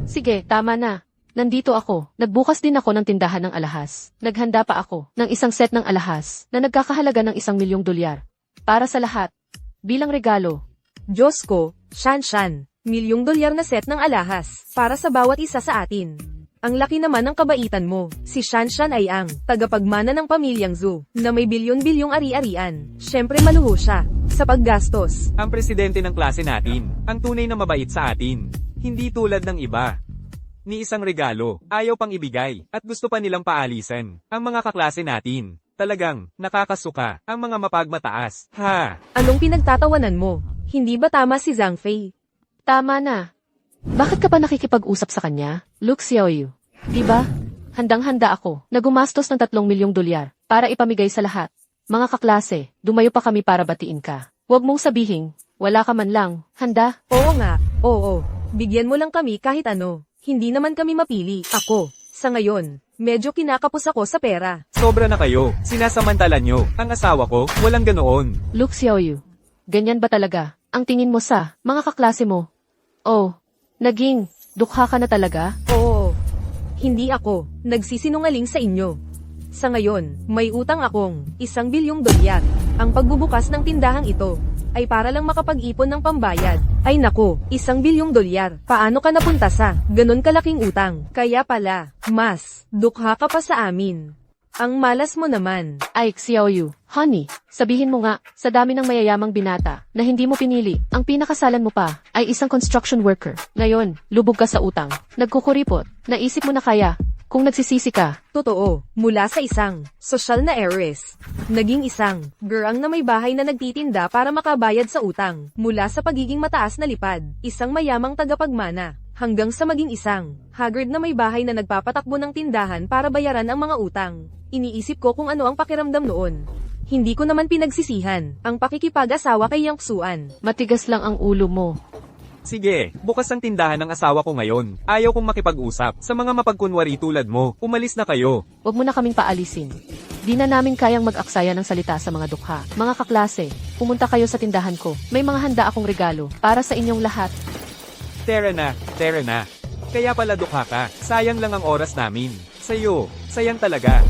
Sige, tama na. Nandito ako. Nagbukas din ako ng tindahan ng alahas. Naghanda pa ako ng isang set ng alahas na nagkakahalaga ng 1,000,000 dolyar. Para sa lahat. Bilang regalo. Diyos ko, Shanshan, $1,000,000 na set ng alahas, para sa bawat isa sa atin. Ang laki naman ng kabaitan mo. Si Shanshan ay ang tagapagmana ng pamilyang Zhu, na may bilyon-bilyong ari-arian. Syempre maluho siya sa paggastos. Ang presidente ng klase natin, ang tunay na mabait sa atin. Hindi tulad ng iba. Ni isang regalo, ayaw pang ibigay, at gusto pa nilang paalisan. Ang mga kaklase natin, talagang, nakakasuka, ang mga mapagmataas. Ha? Anong pinagtatawanan mo? Hindi ba tama si Zhang Fei? Tama na. Bakit ka pa nakikipag-usap sa kanya? Luke Xiaoyu. Diba? Handang-handa ako na gumastos ng 3,000,000 dolyar para ipamigay sa lahat. Mga kaklase, dumayo pa kami para batiin ka. Huwag mong sabihin, wala ka man lang. Handa? Oo nga, oo. Bigyan mo lang kami kahit ano. Hindi naman kami mapili. Ako, sa ngayon, medyo kinakapos ako sa pera. Sobra na kayo. Sinasamantala nyo. Ang asawa ko, walang ganoon. Luke Xiaoyu. Ganyan ba talaga ang tingin mo sa mga kaklase mo? Oh, naging dukha ka na talaga? Oo. Hindi ako nagsisinungaling sa inyo. Sa ngayon, may utang akong 1,000,000,000 dolyar. Ang pagbubukas ng tindahang ito ay para lang makapag-ipon ng pambayad. Ay nako, 1,000,000,000 dolyar. Paano ka napunta sa ganon kalaking utang? Kaya pala, mas dukha ka pa sa amin. Ang malas mo naman. Ay, Xiaoyu, honey, sabihin mo nga, sa dami ng mayayamang binata na hindi mo pinili, ang pinakasalan mo pa ay isang construction worker. Ngayon, lubog ka sa utang. Nagkukuripot. Naisip mo na kaya Kung nagsisisi ka, Totoo, mula sa isang sosyal na heiress, naging isang gerang na may bahay na nagtitinda para makabayad sa utang, mula sa pagiging mataas na lipad, isang mayamang tagapagmana, hanggang sa maging isang haggard na may bahay na nagpapatakbo ng tindahan para bayaran ang mga utang. Iniisip ko kung ano ang pakiramdam noon. Hindi ko naman pinagsisihan ang pakikipag-asawa kay Yang Xuan. matigas lang ang ulo mo. Sige, bukas ang tindahan ng asawa ko ngayon. Ayaw kong makipag-usap. Sa mga mapagkunwari tulad mo, umalis na kayo. Huwag mo na kaming paalisin. Di na namin kayang mag-aksaya ng salita sa mga dukha. Mga kaklase, pumunta kayo sa tindahan ko. May mga handa akong regalo para sa inyong lahat. Tara na, tara na. Kaya pala dukha ka. Sayang lang ang oras namin. Sa'yo, sayang talaga.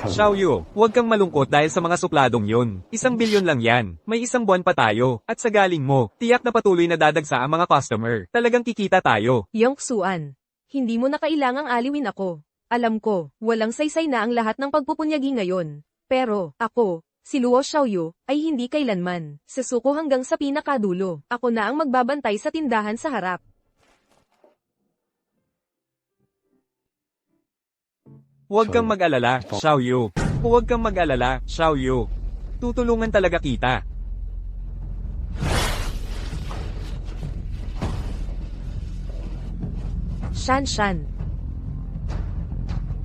Xiaoyu, huwag kang malungkot dahil sa mga supladong yun. 1 bilyon lang yan. May 1 buwan pa tayo. At sa galing mo, tiyak na patuloy na dadagsa ang mga customer. Talagang kikita tayo. Yang Xuan, hindi mo na kailangang aliwin ako. Alam ko, walang saysay na ang lahat ng pagpupunyagi ngayon. Pero, ako, si Luo Xiaoyu, ay hindi kailanman. Susuko hanggang sa pinakadulo. Ako na ang magbabantay sa tindahan sa harap. Huwag kang mag-alala, Xiaoyu. Huwag kang mag-alala, Xiaoyu. Tutulungan talaga kita. Shan.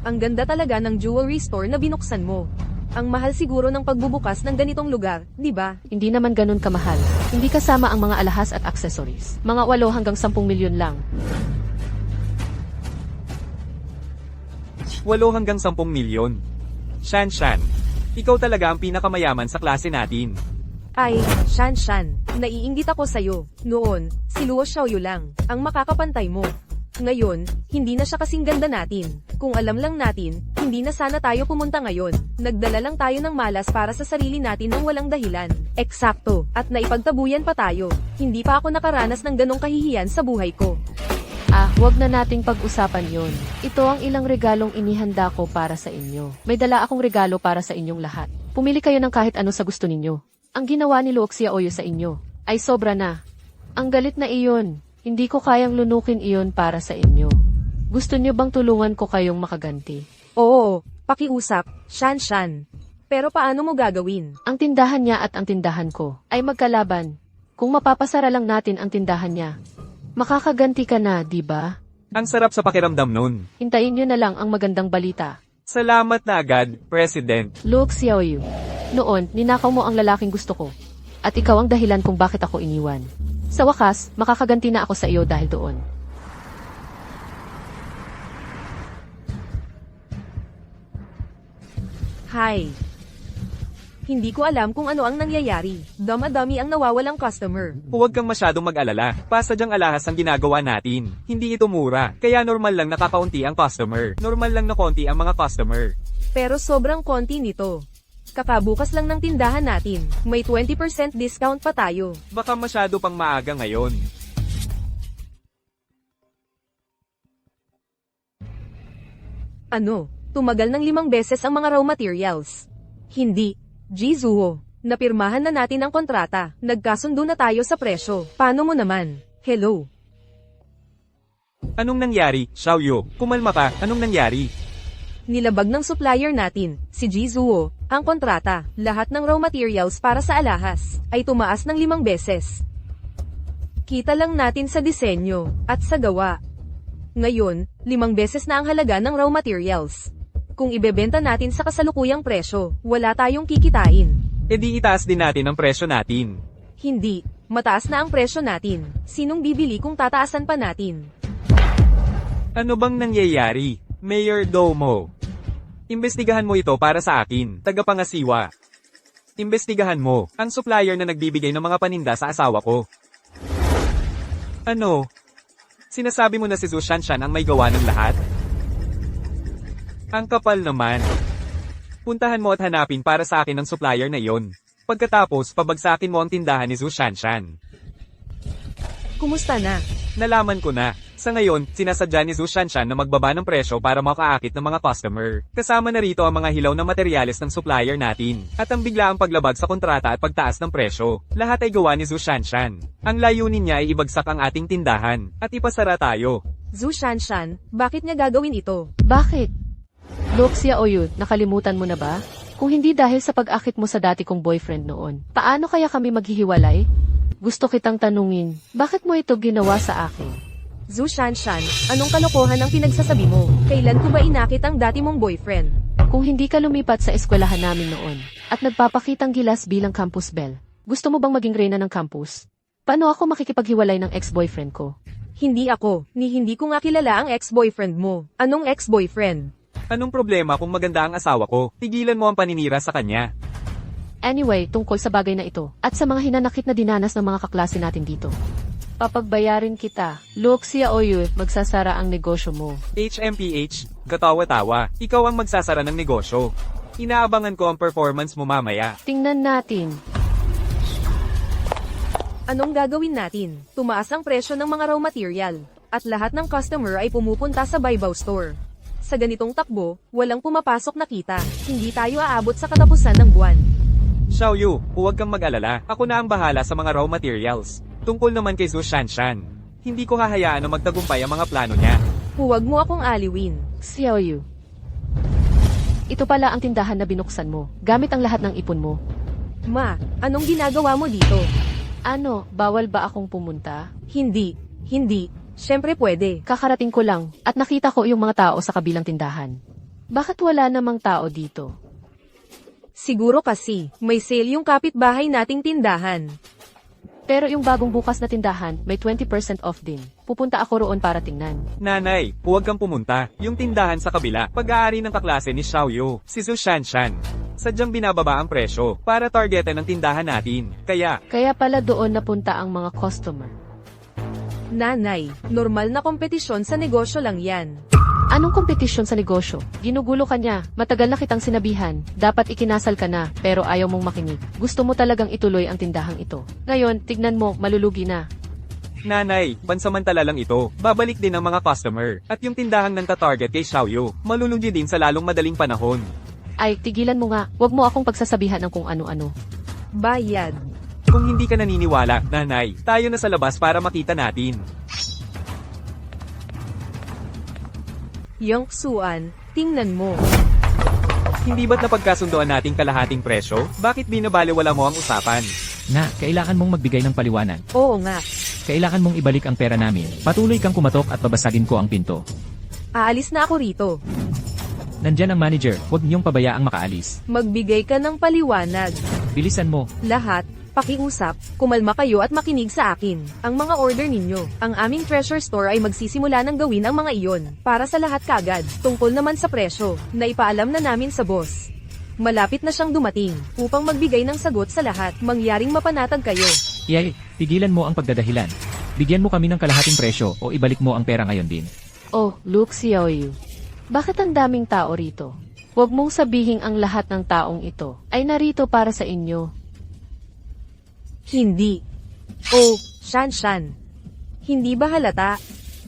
Ang ganda talaga ng jewelry store na binuksan mo. Ang mahal siguro ng pagbubukas ng ganitong lugar, di ba? Hindi naman ganun kamahal. Hindi kasama ang mga alahas at accessories. Mga 8 hanggang 10 milyon lang. 8 hanggang 10 milyon. Shan, ikaw talaga ang pinakamayaman sa klase natin. Ay, Shan, naiinggit ako sa'yo. Noon, si Luo Xiaoyu lang, ang makakapantay mo. Ngayon, hindi na siya kasing ganda natin. Kung alam lang natin, hindi na sana tayo pumunta ngayon. Nagdala lang tayo ng malas para sa sarili natin ng walang dahilan. Eksakto, at naipagtabuyan pa tayo. Hindi pa ako nakaranas ng ganong kahihiyan sa buhay ko. Huwag na nating pag-usapan yon. Ito ang ilang regalong inihanda ko para sa inyo. May dala akong regalo para sa inyong lahat. Pumili kayo ng kahit ano sa gusto ninyo. Ang ginawa ni Luo Xiaoyu sa inyo ay sobra na. Ang galit na iyon. Hindi ko kayang lunukin iyon para sa inyo. Gusto niyo bang tulungan ko kayong makaganti? Oo, pakiusap, Shan. Pero paano mo gagawin? Ang tindahan niya at ang tindahan ko ay magkalaban. Kung mapapasara lang natin ang tindahan niya, makakaganti ka na, di ba? Ang sarap sa pakiramdam nun. Hintayin niyo na lang ang magandang balita. Salamat na agad, President. Luo Xiaoyu. Noon, ninakaw mo ang lalaking gusto ko. At ikaw ang dahilan kung bakit ako iniwan. Sa wakas, makakaganti na ako sa iyo dahil doon. Hi. Hindi ko alam kung ano ang nangyayari. Dama-dami ang nawawalang customer. Huwag kang masyadong mag-alala. Pasadyang alahas ang ginagawa natin. Hindi ito mura. Kaya normal lang nakakaunti ang customer. Normal lang na konti ang mga customer. Pero sobrang konti nito. Kakabukas lang ng tindahan natin. May 20% discount pa tayo. Baka masyado pang maaga ngayon. Ano? Tumagal ng 5 beses ang mga raw materials. Hindi. Jizuo, napirmahan na natin ang kontrata. Nagkasundo na tayo sa presyo. Paano mo naman? Hello? Anong nangyari, Xiaoyu? Kumalma ka, anong nangyari? Nilabag ng supplier natin, si Jizuo, ang kontrata. Lahat ng raw materials para sa alahas ay tumaas ng 5 beses. Kita lang natin sa disenyo at sa gawa. Ngayon, 5 beses na ang halaga ng raw materials. Kung ibebenta natin sa kasalukuyang presyo, wala tayong kikitain. E di itaas din natin ang presyo natin. Hindi, mataas na ang presyo natin. Sinong bibili kung tataasan pa natin? Ano bang nangyayari, Mayor Domo? Imbestigahan mo ito para sa akin, tagapangasiwa. Imbestigahan mo, ang supplier na nagbibigay ng mga paninda sa asawa ko. Ano? Sinasabi mo na si Zhu Shanshan ang may gawa ng lahat? Ang kapal naman. Puntahan mo at hanapin para sa akin ang supplier na iyon. Pagkatapos, pabagsakin mo ang tindahan ni Zhu Shanshan. Kumusta na? Nalaman ko na. Sa ngayon, sinasadya ni Zhu Shanshan na magbaba ng presyo para makaakit ng mga customer. Kasama na rito ang mga hilaw na materyales ng supplier natin. At ang biglaang paglabag sa kontrata at pagtaas ng presyo. Lahat ay gawa ni Zhu Shanshan. Ang layunin niya ay ibagsak ang ating tindahan. At ipasara tayo. Zhu Shanshan, bakit niya gagawin ito? Bakit? Luxia Oyu, nakalimutan mo na ba? Kung hindi dahil sa pag-akit mo sa dati kong boyfriend noon, paano kaya kami maghihiwalay? Gusto kitang tanungin, bakit mo ito ginawa sa akin? Zhu Shanshan, anong kalokohan ang pinagsasabi mo? Kailan ko ba inakit ang dati mong boyfriend? Kung hindi ka lumipat sa eskwelahan namin noon, at nagpapakitang gilas bilang campus belle, gusto mo bang maging reyna ng campus? Paano ako makikipaghiwalay ng ex-boyfriend ko? Hindi ako, hindi ko nga kilala ang ex-boyfriend mo. Anong ex-boyfriend? Anong problema kung maganda ang asawa ko? Tigilan mo ang paninira sa kanya. Anyway, tungkol sa bagay na ito, at sa mga hinanakit na dinanas ng mga kaklase natin dito. Papagbayarin kita. Luxia Oyu, magsasara ang negosyo mo. HMPH, katawa-tawa, ikaw ang magsasara ng negosyo. Inaabangan ko ang performance mo mamaya. Tingnan natin. Anong gagawin natin? Tumaas ang presyo ng mga raw material, at lahat ng customer ay pumupunta sa Baibao Store. Sa ganitong takbo, walang pumapasok na kita. Hindi tayo aabot sa katapusan ng buwan. Xiaoyu, huwag kang mag-alala. Ako na ang bahala sa mga raw materials. Tungkol naman kay Zhu Shanshan, hindi ko hahayaan na magtagumpay ang mga plano niya. Huwag mo akong aliwin. Xiaoyu. Ito pala ang tindahan na binuksan mo, gamit ang lahat ng ipon mo. Ma, anong ginagawa mo dito? Ano, bawal ba akong pumunta? Hindi. Siyempre pwede. Kakarating ko lang, at nakita ko yung mga tao sa kabilang tindahan. Bakit wala namang tao dito? Siguro kasi, may sale yung kapitbahay nating tindahan. Pero yung bagong bukas na tindahan, may 20% off din. Pupunta ako roon para tingnan. Nanay, huwag kang pumunta. Yung tindahan sa kabila, pag-aari ng kaklase ni Xiaoyu, si Zhu Shanshan. Sadyang binababa ang presyo para targetan ng tindahan natin. Kaya Kaya pala doon napunta ang mga customer. Nanay, normal na kompetisyon sa negosyo lang yan. Anong kompetisyon sa negosyo? Ginugulo ka niya. Matagal na kitang sinabihan. Dapat ikinasal ka na, pero ayaw mong makinig. Gusto mo talagang ituloy ang tindahang ito. Ngayon, tignan mo, malulugi na. nanay, pansamantala lang ito. Babalik din ang mga customer. At yung tindahang nang tatarget kay Xiaoyu, malulugi din sa lalong madaling panahon. Ay, tigilan mo nga. Huwag mo akong pagsasabihan ng kung ano-ano. Bayad. Kung hindi ka naniniwala, nanay, tayo na sa labas para makita natin. Yang Xuan, tingnan mo. Hindi ba't napagkasundoan nating kalahating presyo? Bakit binabaliwala mo ang usapan? Na, kailangan mong magbigay ng paliwanag. Oo nga. Kailangan mong ibalik ang pera namin. Patuloy kang kumatok at babasagin ko ang pinto. Aalis na ako rito. Nandyan ang manager, huwag niyong pabayaang makaalis. Magbigay ka ng paliwanag. Bilisan mo. Lahat, pakiusap, kumalma kayo at makinig sa akin. Ang mga order ninyo, ang aming treasure store ay magsisimula ng gawin ang mga iyon. Para sa lahat kagad, tungkol naman sa presyo, na ipaalam na namin sa boss. Malapit na siyang dumating, upang magbigay ng sagot sa lahat, mangyaring mapanatag kayo. Iyay, tigilan mo ang pagdadahilan. Bigyan mo kami ng kalahating presyo o ibalik mo ang pera ngayon din. Oh, Luke Xiaoyu. Bakit ang daming tao rito? Huwag mong sabihing ang lahat ng taong ito ay narito para sa inyo. Hindi. Oh, Shanshan. Hindi ba halata?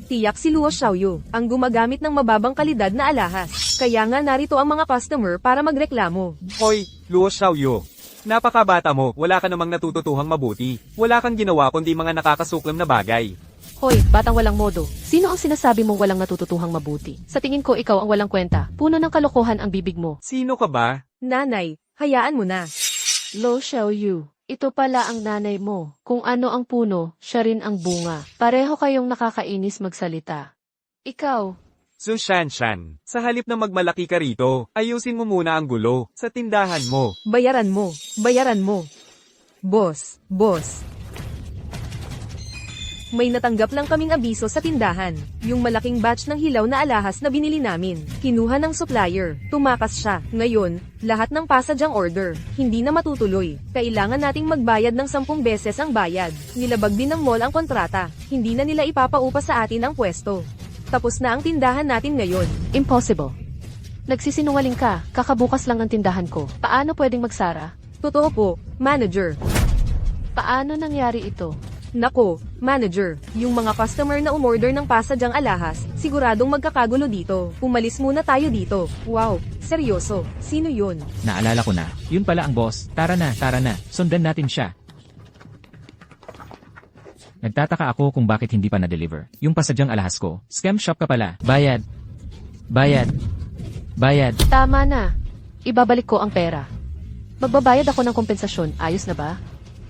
Tiyak si Luo Xiaoyu, ang gumagamit ng mababang kalidad na alahas. Kaya nga narito ang mga customer para magreklamo. Hoy, Luo Xiaoyu. Napakabata mo, wala ka namang natututuhang mabuti. Wala kang ginawa kundi mga nakakasuklam na bagay. Hoy, batang walang modo. Sino ang sinasabi mong walang natututuhang mabuti? Sa tingin ko ikaw ang walang kwenta. Puno ng kalokohan ang bibig mo. Sino ka ba? Nanay, hayaan mo na. Lo Xiaoyu, ito pala ang nanay mo. Kung ano ang puno, siya rin ang bunga. Pareho kayong nakakainis magsalita. Ikaw, Zhu Shanshan, sa halip na magmalaki ka rito, ayusin mo muna ang gulo sa tindahan mo. Bayaran mo. Bayaran mo. Boss. May natanggap lang kaming abiso sa tindahan. Yung malaking batch ng hilaw na alahas na binili namin. Kinuha ng supplier. Tumakas siya. Ngayon, lahat ng pasadyang order, hindi na matutuloy. Kailangan nating magbayad ng 10 beses ang bayad. Nilabag din ng mall ang kontrata. Hindi na nila ipapaupa sa atin ang pwesto. Tapos na ang tindahan natin ngayon. impossible. Nagsisinungaling ka, kakabukas lang ng tindahan ko. Paano pwedeng magsara? Totoo po, manager. Paano nangyari ito? Nako, manager, yung mga customer na umorder ng pasadyang alahas, siguradong magkakagulo dito. Umalis muna tayo dito. Wow, seryoso, sino yun? Naalala ko na. Yun pala ang boss. Tara na. Sundan natin siya. Nagtataka ako kung bakit hindi pa na-deliver. Yung pasadyang alahas ko. Scam shop ka pala. Bayad. Bayad. Bayad. Tama na. Ibabalik ko ang pera. Magbabayad ako ng kompensasyon, ayos na ba?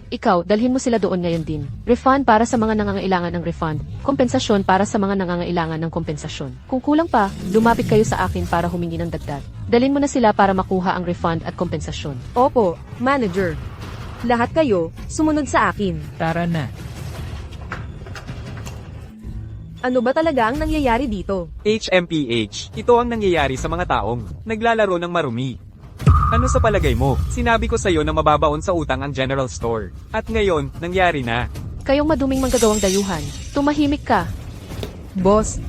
Ikaw, dalhin mo sila doon ngayon din. Refund para sa mga nangangailangan ng refund. Kompensasyon para sa mga nangangailangan ng kompensasyon. Kung kulang pa, lumapit kayo sa akin para humingi ng dagdag. Dalhin mo na sila para makuha ang refund at kompensasyon. Opo, manager. Lahat kayo, sumunod sa akin. Tara na. Ano ba talaga ang nangyayari dito? HMPH, ito ang nangyayari sa mga taong naglalaro ng marumi. Ano sa palagay mo? Sinabi ko sa'yo na mababaon sa utang ang general store. At ngayon, nangyari na. Kayong maduming manggagawang dayuhan. Tumahimik ka. Boss,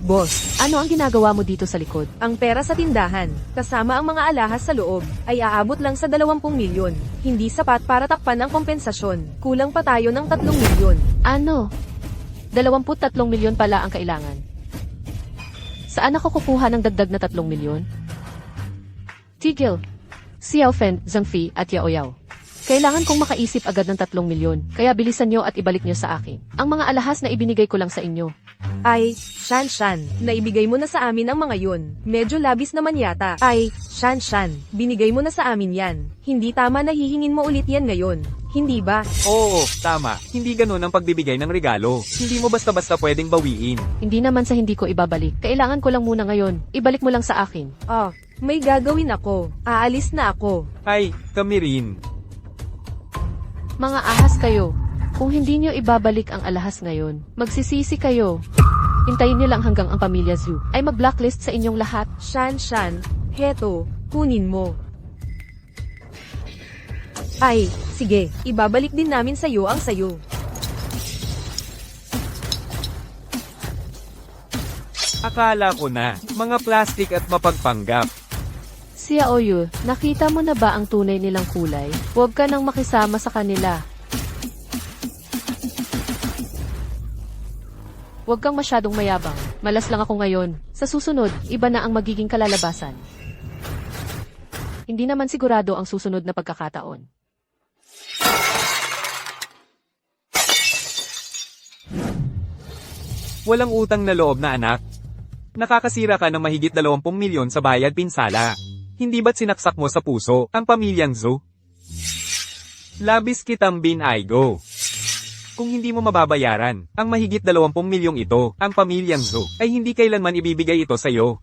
Ano ang ginagawa mo dito sa likod? ang pera sa tindahan, kasama ang mga alahas sa loob, ay aabot lang sa 20 milyon. Hindi sapat para takpan ang kompensasyon. Kulang pa tayo ng 3 milyon. Ano? 23 milyon pala ang kailangan. Saan ako kukuha ng dagdag na 3 milyon? Tigil. Xiao Fen, Zhangfi at Yao Yao. Kailangan kong makaisip agad ng 3 milyon, kaya bilisan nyo at ibalik nyo sa akin. Ang mga alahas na ibinigay ko lang sa inyo. Ay, Shan, naibigay mo na sa amin ang mga yun. Medyo labis naman yata. Ay, Shan, binigay mo na sa amin yan. Hindi tama na hihingin mo ulit yan ngayon. Hindi ba? Oo, tama. Hindi ganun ang pagbibigay ng regalo. Hindi mo basta-basta pwedeng bawiin. Hindi naman sa hindi ko ibabalik. Kailangan ko lang muna ngayon. Ibalik mo lang sa akin. Oh, may gagawin ako. Aalis na ako. Ay, kami rin. Mga ahas kayo. Kung hindi nyo ibabalik ang alahas ngayon, magsisisi kayo. Hintayin nyo lang hanggang ang pamilya Zhu ay mag-blacklist sa inyong lahat. Shan, heto, kunin mo. Ay, sige, ibabalik din namin sa'yo ang sayo. Akala ko na, mga plastic at mapagpanggap. Si Aoyu, nakita mo na ba ang tunay nilang kulay? Huwag ka nang makisama sa kanila. Huwag kang masyadong mayabang. Malas lang ako ngayon. Sa susunod, iba na ang magiging kalalabasan. Hindi naman sigurado ang susunod na pagkakataon. Walang utang na loob na anak. Nakakasira ka ng mahigit 20 milyon sa bayad pinsala. Hindi ba't sinaksak mo sa puso ang pamilyang Zhu? Labis kitang binaygo. Kung hindi mo mababayaran ang mahigit 20 milyong ito, ang pamilyang Zhu, ay hindi kailanman ibibigay ito sa'yo.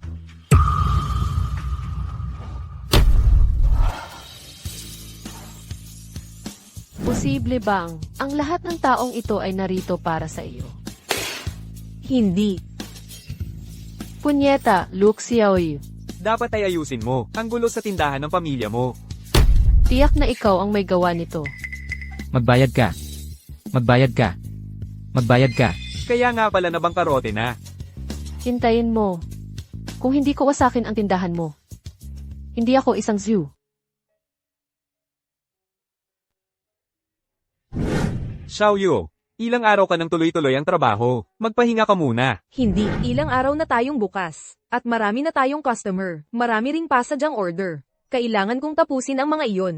Posible bang ang lahat ng taong ito ay narito para sa iyo? Hindi. Punyeta, Luke Xiaoyu. Dapat ay ayusin mo ang gulo sa tindahan ng pamilya mo. Tiyak na ikaw ang may gawa nito. Magbayad ka. Magbayad ka. Magbayad ka. Kaya nga pala nabangkarote na. Hintayin mo. Kung hindi ko wasakin ang tindahan mo. Hindi ako isang Zhu. Xiaoyu, ilang araw ka nang tuloy-tuloy ang trabaho. Magpahinga ka muna. Hindi, ilang araw na tayong bukas. At marami na tayong customer. Marami ring pasadyang order. Kailangan kong tapusin ang mga iyon.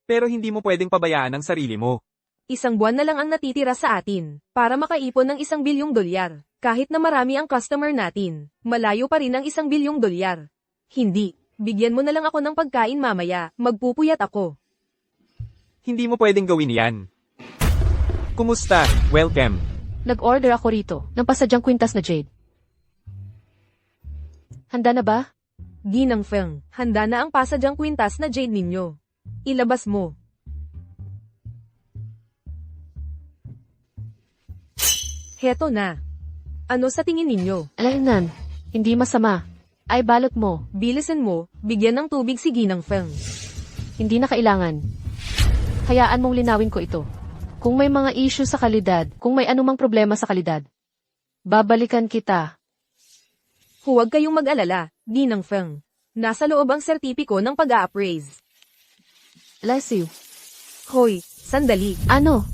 Pero hindi mo pwedeng pabayaan ang sarili mo. Isang buwan na lang ang natitira sa atin, para makaipon ng $1 bilyong. Kahit na marami ang customer natin, malayo pa rin ang $1 bilyong. Hindi, bigyan mo na lang ako ng pagkain mamaya, magpupuyat ako. Hindi mo pwedeng gawin yan. Kumusta? Welcome. Nag-order ako rito ng pasadyang kwintas na jade. Handa na ba? Ginang Feng, handa na ang pasadyang kwintas na jade ninyo. Ilabas mo. Heto na. Ano sa tingin ninyo? Alaynan, hindi masama. Ay balot mo, Bilisan mo, bigyan ng tubig si Ginang Feng. hindi na kailangan. Hayaan mong linawin ko ito. Kung may mga issue sa kalidad, kung may anumang problema sa kalidad, babalikan kita. Huwag kayong mag-alala, Ginang Feng. Nasa loob ang sertipiko ng pag-a-appraise. Bless you. Hoy, sandali. Ano?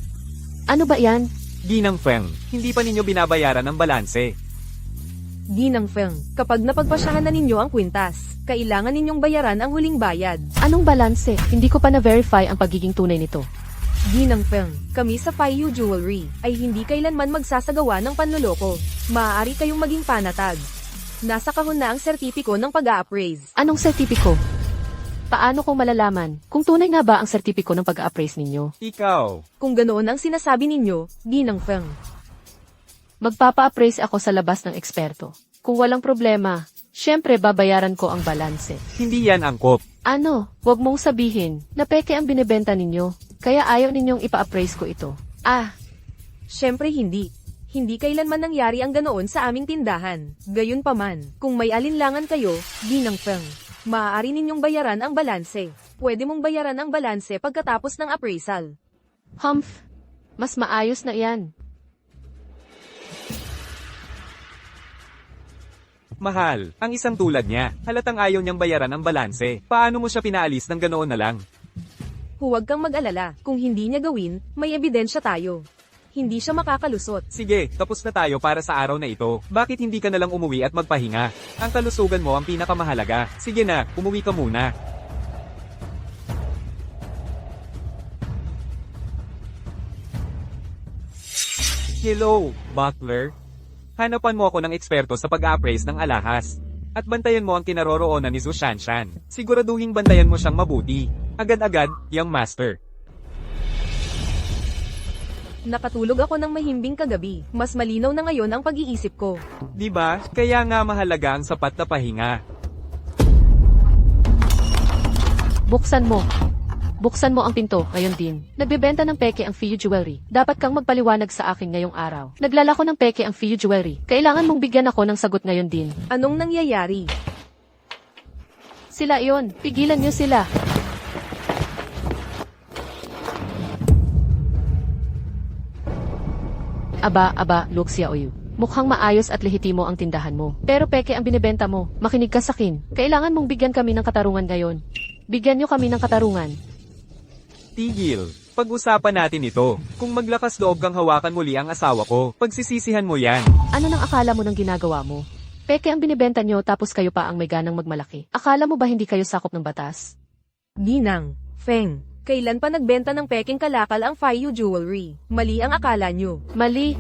Ano ba yan? Ginang Feng, hindi pa ninyo binabayaran ang balanse. Ginang Feng, kapag napagpasyahan na ninyo ang kwintas, kailangan ninyong bayaran ang huling bayad. Anong balanse? Hindi ko pa na-verify ang pagiging tunay nito. Ginang Feng, kami sa Faiyu Jewelry ay hindi kailanman magsasagawa ng panloloko. Maaari kayong maging panatag. Nasa kahon na ang sertipiko ng pag-a-appraise. Anong sertipiko? Paano kung malalaman kung tunay nga ba ang sertipiko ng pag-a-appraise ninyo? Ikaw. Kung ganoon ang sinasabi ninyo, Ginang Feng. Magpapa-appraise ako sa labas ng eksperto. Kung walang problema, syempre babayaran ko ang balanse. Hindi yan angkop. Ano, wag mong sabihin na peke ang binibenta ninyo, kaya ayaw ninyong ipa-appraise ko ito. Syempre hindi. Hindi kailanman nangyari ang ganoon sa aming tindahan. Gayunpaman, kung may alinlangan kayo, Ginang Feng, maaari ninyong bayaran ang balanse. Pwede mong bayaran ang balanse pagkatapos ng appraisal. Humph, mas maayos na iyan. Mahal, ang isang tulad niya, halatang ayaw niyang bayaran ang balanse. Paano mo siya pinaalis ng ganoon na lang? Huwag kang mag-alala, kung hindi niya gawin, may ebidensya tayo. Hindi siya makakalusot. Sige, tapos na tayo para sa araw na ito. Bakit hindi ka na lang umuwi at magpahinga? Ang kalusugan mo ang pinakamahalaga. Sige na, umuwi ka muna. Hello, Butler. Hanapan mo ako ng eksperto sa pag-appraise ng alahas. At bantayan mo ang kinaroroonan ni Zhu Shanshan. Siguraduhing bantayan mo siyang mabuti. Agad-agad, young master. Nakatulog ako ng mahimbing kagabi. Mas malinaw na ngayon ang pag-iisip ko. Di ba? Kaya nga mahalaga ang sapat na pahinga. Buksan mo. Buksan mo ang pinto, ngayon din. Nagbebenta ng peke ang Feiyu Jewelry. Dapat kang magpaliwanag sa akin ngayong araw. Naglalako ng peke ang Feiyu Jewelry. Kailangan mong bigyan ako ng sagot ngayon din. Anong nangyayari? Sila iyon. Pigilan niyo sila. Aba, Luke Xiaoyu. Mukhang maayos at lehitimo ang tindahan mo. Pero peke ang binibenta mo. Makinig ka sa akin. Kailangan mong bigyan kami ng katarungan ngayon. Bigyan niyo kami ng katarungan. Tigil. Pag-usapan natin ito. Kung maglakas loob kang hawakan muli ang asawa ko, pagsisisihan mo yan. Ano nang akala mo ng ginagawa mo? Peke ang binibenta niyo tapos kayo pa ang may ganang magmalaki. Akala mo ba hindi kayo sakop ng batas? Ginang Feng, kailan pa nagbenta ng peking kalakal ang Faiyu Jewelry? Mali ang akala nyo. Mali.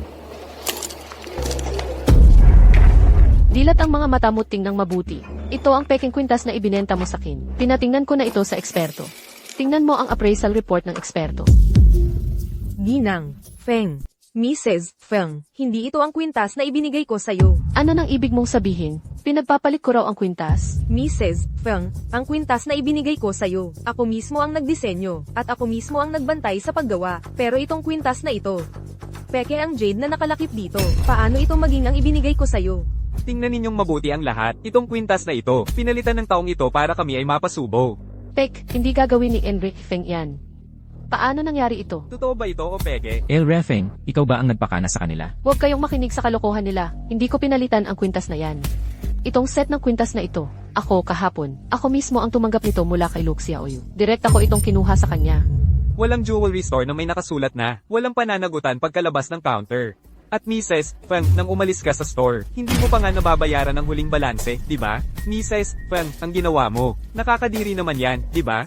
Dilat ang mga mata mo, tingnan mabuti. Ito ang peking kwintas na ibinenta mo sa akin. Pinatingnan ko na ito sa eksperto. Tingnan mo ang appraisal report ng eksperto. Ginang Feng, Mrs. Feng, hindi ito ang kwintas na ibinigay ko sa'yo. Ano nang ibig mong sabihin? Pinagpapalit ko raw ang kwintas? Mrs. Feng, ang kwintas na ibinigay ko sa'yo. Ako mismo ang nagdisenyo, at ako mismo ang nagbantay sa paggawa. Pero itong kwintas na ito, peke ang jade na nakalakip dito. Paano ito maging ang ibinigay ko sa'yo? Tingnan ninyong mabuti ang lahat. Itong kwintas na ito, pinalitan ng taong ito para kami ay mapasubo. Pek, hindi gagawin ni Enrique Feng yan. Paano nangyari ito? Totoo ba ito o peke? El Refeng, ikaw ba ang nagpakana sa kanila? Huwag kayong makinig sa kalokohan nila. Hindi ko pinalitan ang kwintas na yan. Itong set ng kwintas na ito, ako kahapon, ako mismo ang tumanggap nito mula kay Luke Xiaoyu. Direct ako itong kinuha sa kanya. Walang jewelry store na may nakasulat na, walang pananagutan pagkalabas ng counter. At Mrs. Feng, nang umalis ka sa store, hindi mo pa nga nababayaran ang huling balanse, di ba? Mrs. Feng, ang ginawa mo. Nakakadiri naman yan, di ba?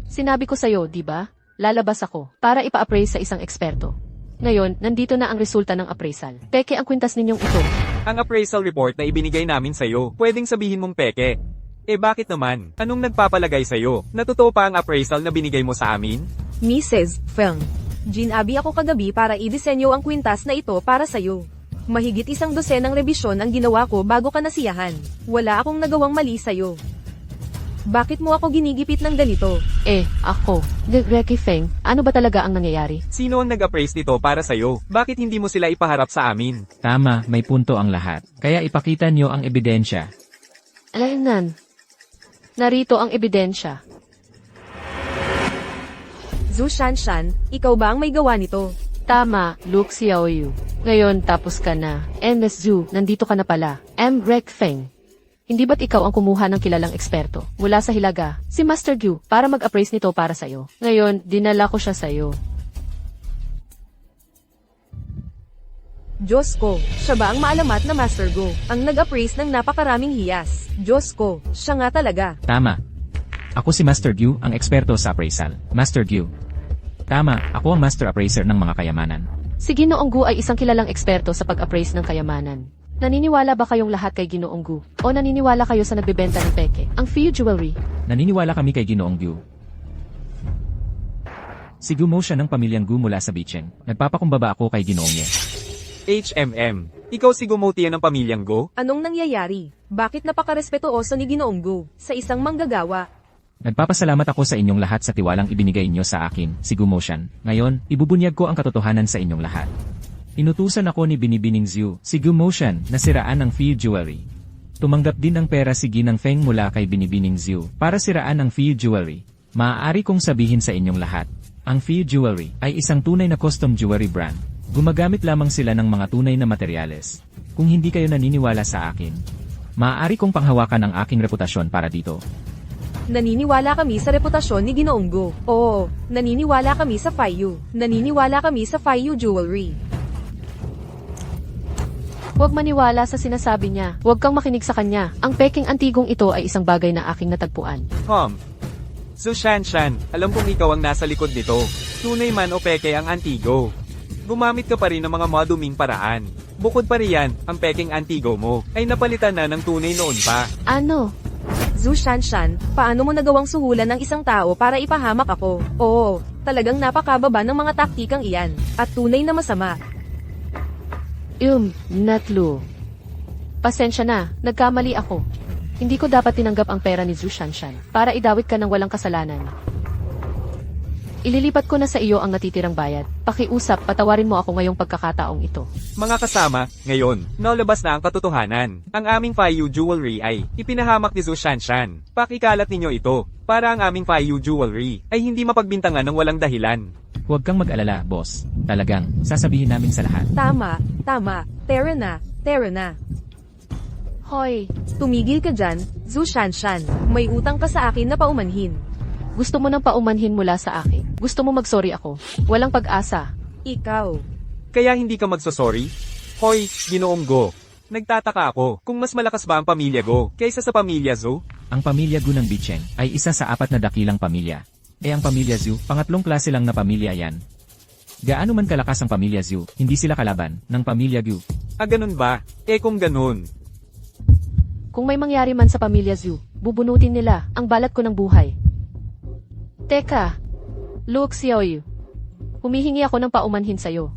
Sinabi ko sa'yo, di ba? Lalabas ako para ipa-appraise sa isang eksperto. Ngayon, nandito na ang resulta ng appraisal. Peke ang kwintas ninyong ito. Ang appraisal report na ibinigay namin sa'yo, pwedeng sabihin mong peke. Bakit naman? Anong nagpapalagay sa'yo? Natotoo pa ang appraisal na binigay mo sa amin? Mrs. Feng, ginabi ako kagabi para i-disenyo ang kwintas na ito para sa'yo. Mahigit 100 ng rebisyon ang ginawa ko bago ka nasiyahan. Wala akong nagawang mali sa'yo. Bakit mo ako ginigipit ng ganito? Ako. Enrique Feng, ano ba talaga ang nangyayari? Sino ang nag-appraise nito para sa'yo? Bakit hindi mo sila ipaharap sa amin? Tama, may punto ang lahat. Kaya ipakita niyo ang ebidensya. Alaynan. Narito ang ebidensya. Zhu Shanshan, ikaw ba ang may gawa nito? Tama, Luke Xiaoyu. Ngayon, tapos ka na. Ms. Zhu, nandito ka na pala. Enrique Feng. Hindi ba't ikaw ang kumuha ng kilalang eksperto mula sa Hilaga, si Master Gyu, para mag-appraise nito para sa'yo? Ngayon, dinala ko siya sa'yo. Diyos ko, siya ba ang maalamat na Master Go, ang nag-appraise ng napakaraming hiyas? Diyos ko, siya nga talaga. Tama. Ako si Master Gyu, ang eksperto sa appraisal. Master Gyu. Tama, ako ang master appraiser ng mga kayamanan. Si Ginoong Gu ay isang kilalang eksperto sa pag-appraise ng kayamanan. Naniniwala ba kayong lahat kay Ginoong Gu? O naniniwala kayo sa nagbebenta ng peke, ang Fiu Jewelry? Naniniwala kami kay Ginoong Gu. Si Gu Mo siya ng pamilyang Gu mula sa Bicheng. Nagpapakumbaba ako kay Ginoong Ye. Ikaw si Gumutian ng pamilyang Go? Anong nangyayari? Bakit napakarespetuoso ni Ginoong Gu sa isang manggagawa? Nagpapasalamat ako sa inyong lahat sa tiwalang ibinigay inyo sa akin, si Gu Motion. Ngayon, ibubunyag ko ang katotohanan sa inyong lahat. Inutusan ako ni Binibining Zhu, si Gu Motion, na siraan ang Fiu Jewelry. Tumanggap din ng pera si Ginang Feng mula kay Binibining Zhu para siraan ang Fiu Jewelry. Maaari kong sabihin sa inyong lahat, ang Fiu Jewelry ay isang tunay na custom jewelry brand. Gumagamit lamang sila ng mga tunay na materyales. Kung hindi kayo naniniwala sa akin, maaari kong panghawakan ang aking reputasyon para dito. Naniniwala kami sa reputasyon ni Ginoong Gu. Oo, naniniwala kami sa Fiu. Naniniwala kami sa Fiu Jewelry. Huwag maniwala sa sinasabi niya. Huwag kang makinig sa kanya. Ang peking antigong ito ay isang bagay na aking natagpuan. Zhu Shanshan, alam kong ikaw ang nasa likod nito. Tunay man o peke ang antigo. Gumamit ka pa rin ng mga maduming paraan. Bukod pa riyan, ang peking antigo mo ay napalitan na ng tunay noon pa. Ano? Zhu Shanshan, paano mo nagawang suhulan ng isang tao para ipahamak ako? Oo, talagang napakababa ng mga taktikang iyan. At tunay na masama. Natlu. Pasensya na, nagkamali ako. Hindi ko dapat tinanggap ang pera ni Zhu Shanshan para idawit ka ng walang kasalanan. Ililipat ko na sa iyo ang natitirang bayad. Pakiusap, patawarin mo ako ngayong pagkakataong ito. Mga kasama, ngayon, nalabas na ang katotohanan. Ang aming Fiu Jewelry ay ipinahamak ni Zhu Shanshan. Pakikalat ninyo ito, para ang aming Fiu Jewelry ay hindi mapagbintangan ng walang dahilan. Huwag kang mag-alala, boss. Talagang, sasabihin namin sa lahat. Tama. Tara na. Hoy, Tumigil ka dyan, Zhu Shanshan. May utang ka sa akin na paumanhin. gusto mo nang paumanhin mula sa akin. Gusto mo mag-sorry ako. Walang pag-asa. Ikaw. Kaya hindi ka magsosorry? Hoy, Ginoong Go. Nagtataka ako kung mas malakas ba ang pamilya Go kaysa sa pamilya Zhu? Ang pamilya Gu ng Bicheng ay isa sa 4 na dakilang pamilya. Ang pamilya Zhu, pangatlong klase lang na pamilya yan. Gaano man kalakas ang pamilya Zhu, hindi sila kalaban ng pamilya Gu. Ganun ba? Kung ganun. Kung may mangyari man sa pamilya Zhu, bubunutin nila ang balat ko ng buhay. Teka, Luke Xiaoyu. Humihingi ako ng paumanhin sa'yo.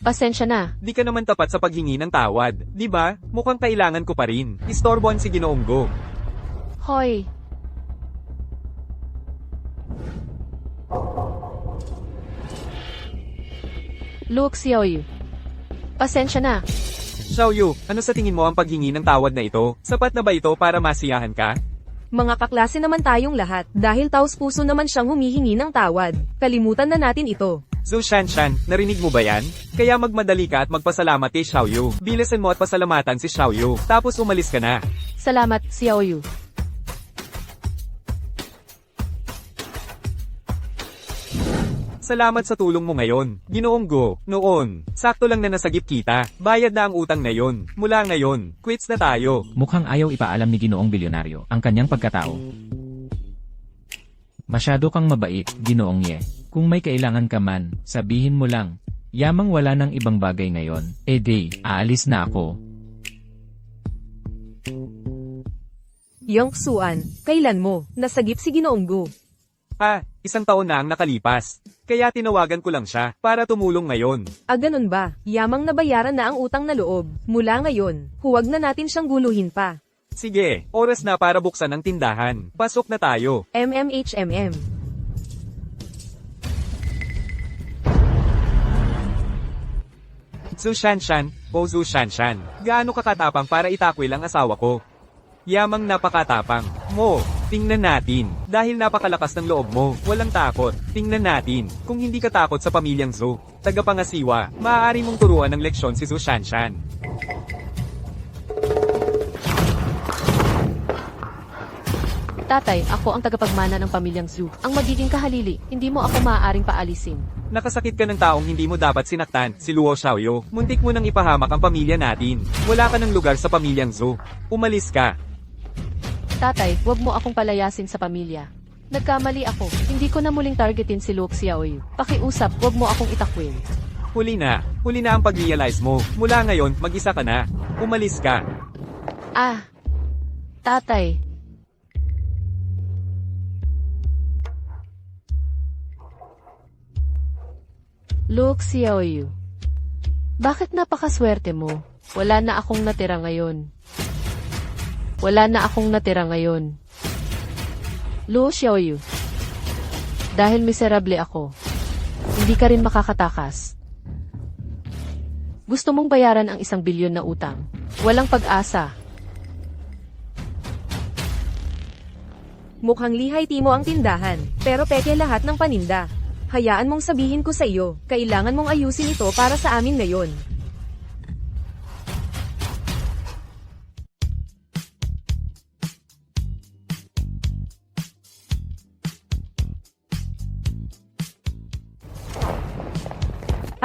Pasensya na. Di ka naman tapat sa paghingi ng tawad, di ba? Mukhang kailangan ko pa rin. Istorbohan si Ginoong Go. Hoy. Luke Xiaoyu. Pasensya na. Xiaoyu, ano sa tingin mo ang paghingi ng tawad na ito? Sapat na ba ito para masiyahan ka? Mga kaklase naman tayong lahat, dahil taos-puso naman siyang humihingi ng tawad. Kalimutan na natin ito. Zhu Shanshan, narinig mo ba yan? Kaya magmadali ka at magpasalamat kay Xiaoyu. Bilisan mo at pasalamatan si Xiaoyu, tapos umalis ka na. Salamat, Xiaoyu. Salamat sa tulong mo ngayon, Ginoong Go. Noon, sakto lang na nasagip kita. Bayad na ang utang na yon. Mula ngayon, quits na tayo. Mukhang ayaw ipaalam ni Ginoong Bilyonaryo ang kanyang pagkatao. Masyado kang mabait, Ginoong Ye. Kung may kailangan ka man, sabihin mo lang. Yamang wala ng ibang bagay ngayon. Aalis na ako. Yang Xuan, kailan mo nasagip si Ginoong Gu? 1 taon na ang nakalipas. Kaya tinawagan ko lang siya, para tumulong ngayon. Ganun ba? Yamang nabayaran na ang utang na loob. Mula ngayon, huwag na natin siyang guluhin pa. Sige, oras na para buksan ang tindahan. Pasok na tayo. MMHMM. Zhu Shanshan, Zhu Shanshan. Gaano kakatapang para itakwil ang asawa ko? Yamang napakatapang mo. Tingnan natin. Dahil napakalakas ng loob mo, walang takot. Tingnan natin. Kung hindi ka takot sa pamilyang Zhu, tagapangasiwa, maaari mong turuan ng leksyon si Zhu Shanshan. Tatay, ako ang tagapagmana ng pamilyang Zhu. Ang magiging kahalili, hindi mo ako maaaring paalisin. Nakasakit ka ng taong hindi mo dapat sinaktan, si Luo Xiaoyu. Muntik mo nang ipahamak ang pamilya natin. Wala ka ng lugar sa pamilyang Zhu. Umalis ka. Tatay, huwag mo akong palayasin sa pamilya. Nagkamali ako. Hindi ko na muling targetin si Luke Xiaoyu. Pakiusap, wag mo akong itakwil. Huli na ang pag-realize mo. Mula ngayon, mag-isa ka na. Umalis ka. Ah, tatay. Luke Xiaoyu. Bakit napakaswerte mo? Wala na akong natira ngayon. Wala na akong natira ngayon. Luke Xiaoyu. Dahil miserable ako, hindi ka rin makakatakas. Gusto mong bayaran ang 1 bilyon na utang. Walang pag-asa. Mukhang lihay mo ang tindahan, pero peke lahat ng paninda. Hayaan mong sabihin ko sa iyo, kailangan mong ayusin ito para sa amin ngayon.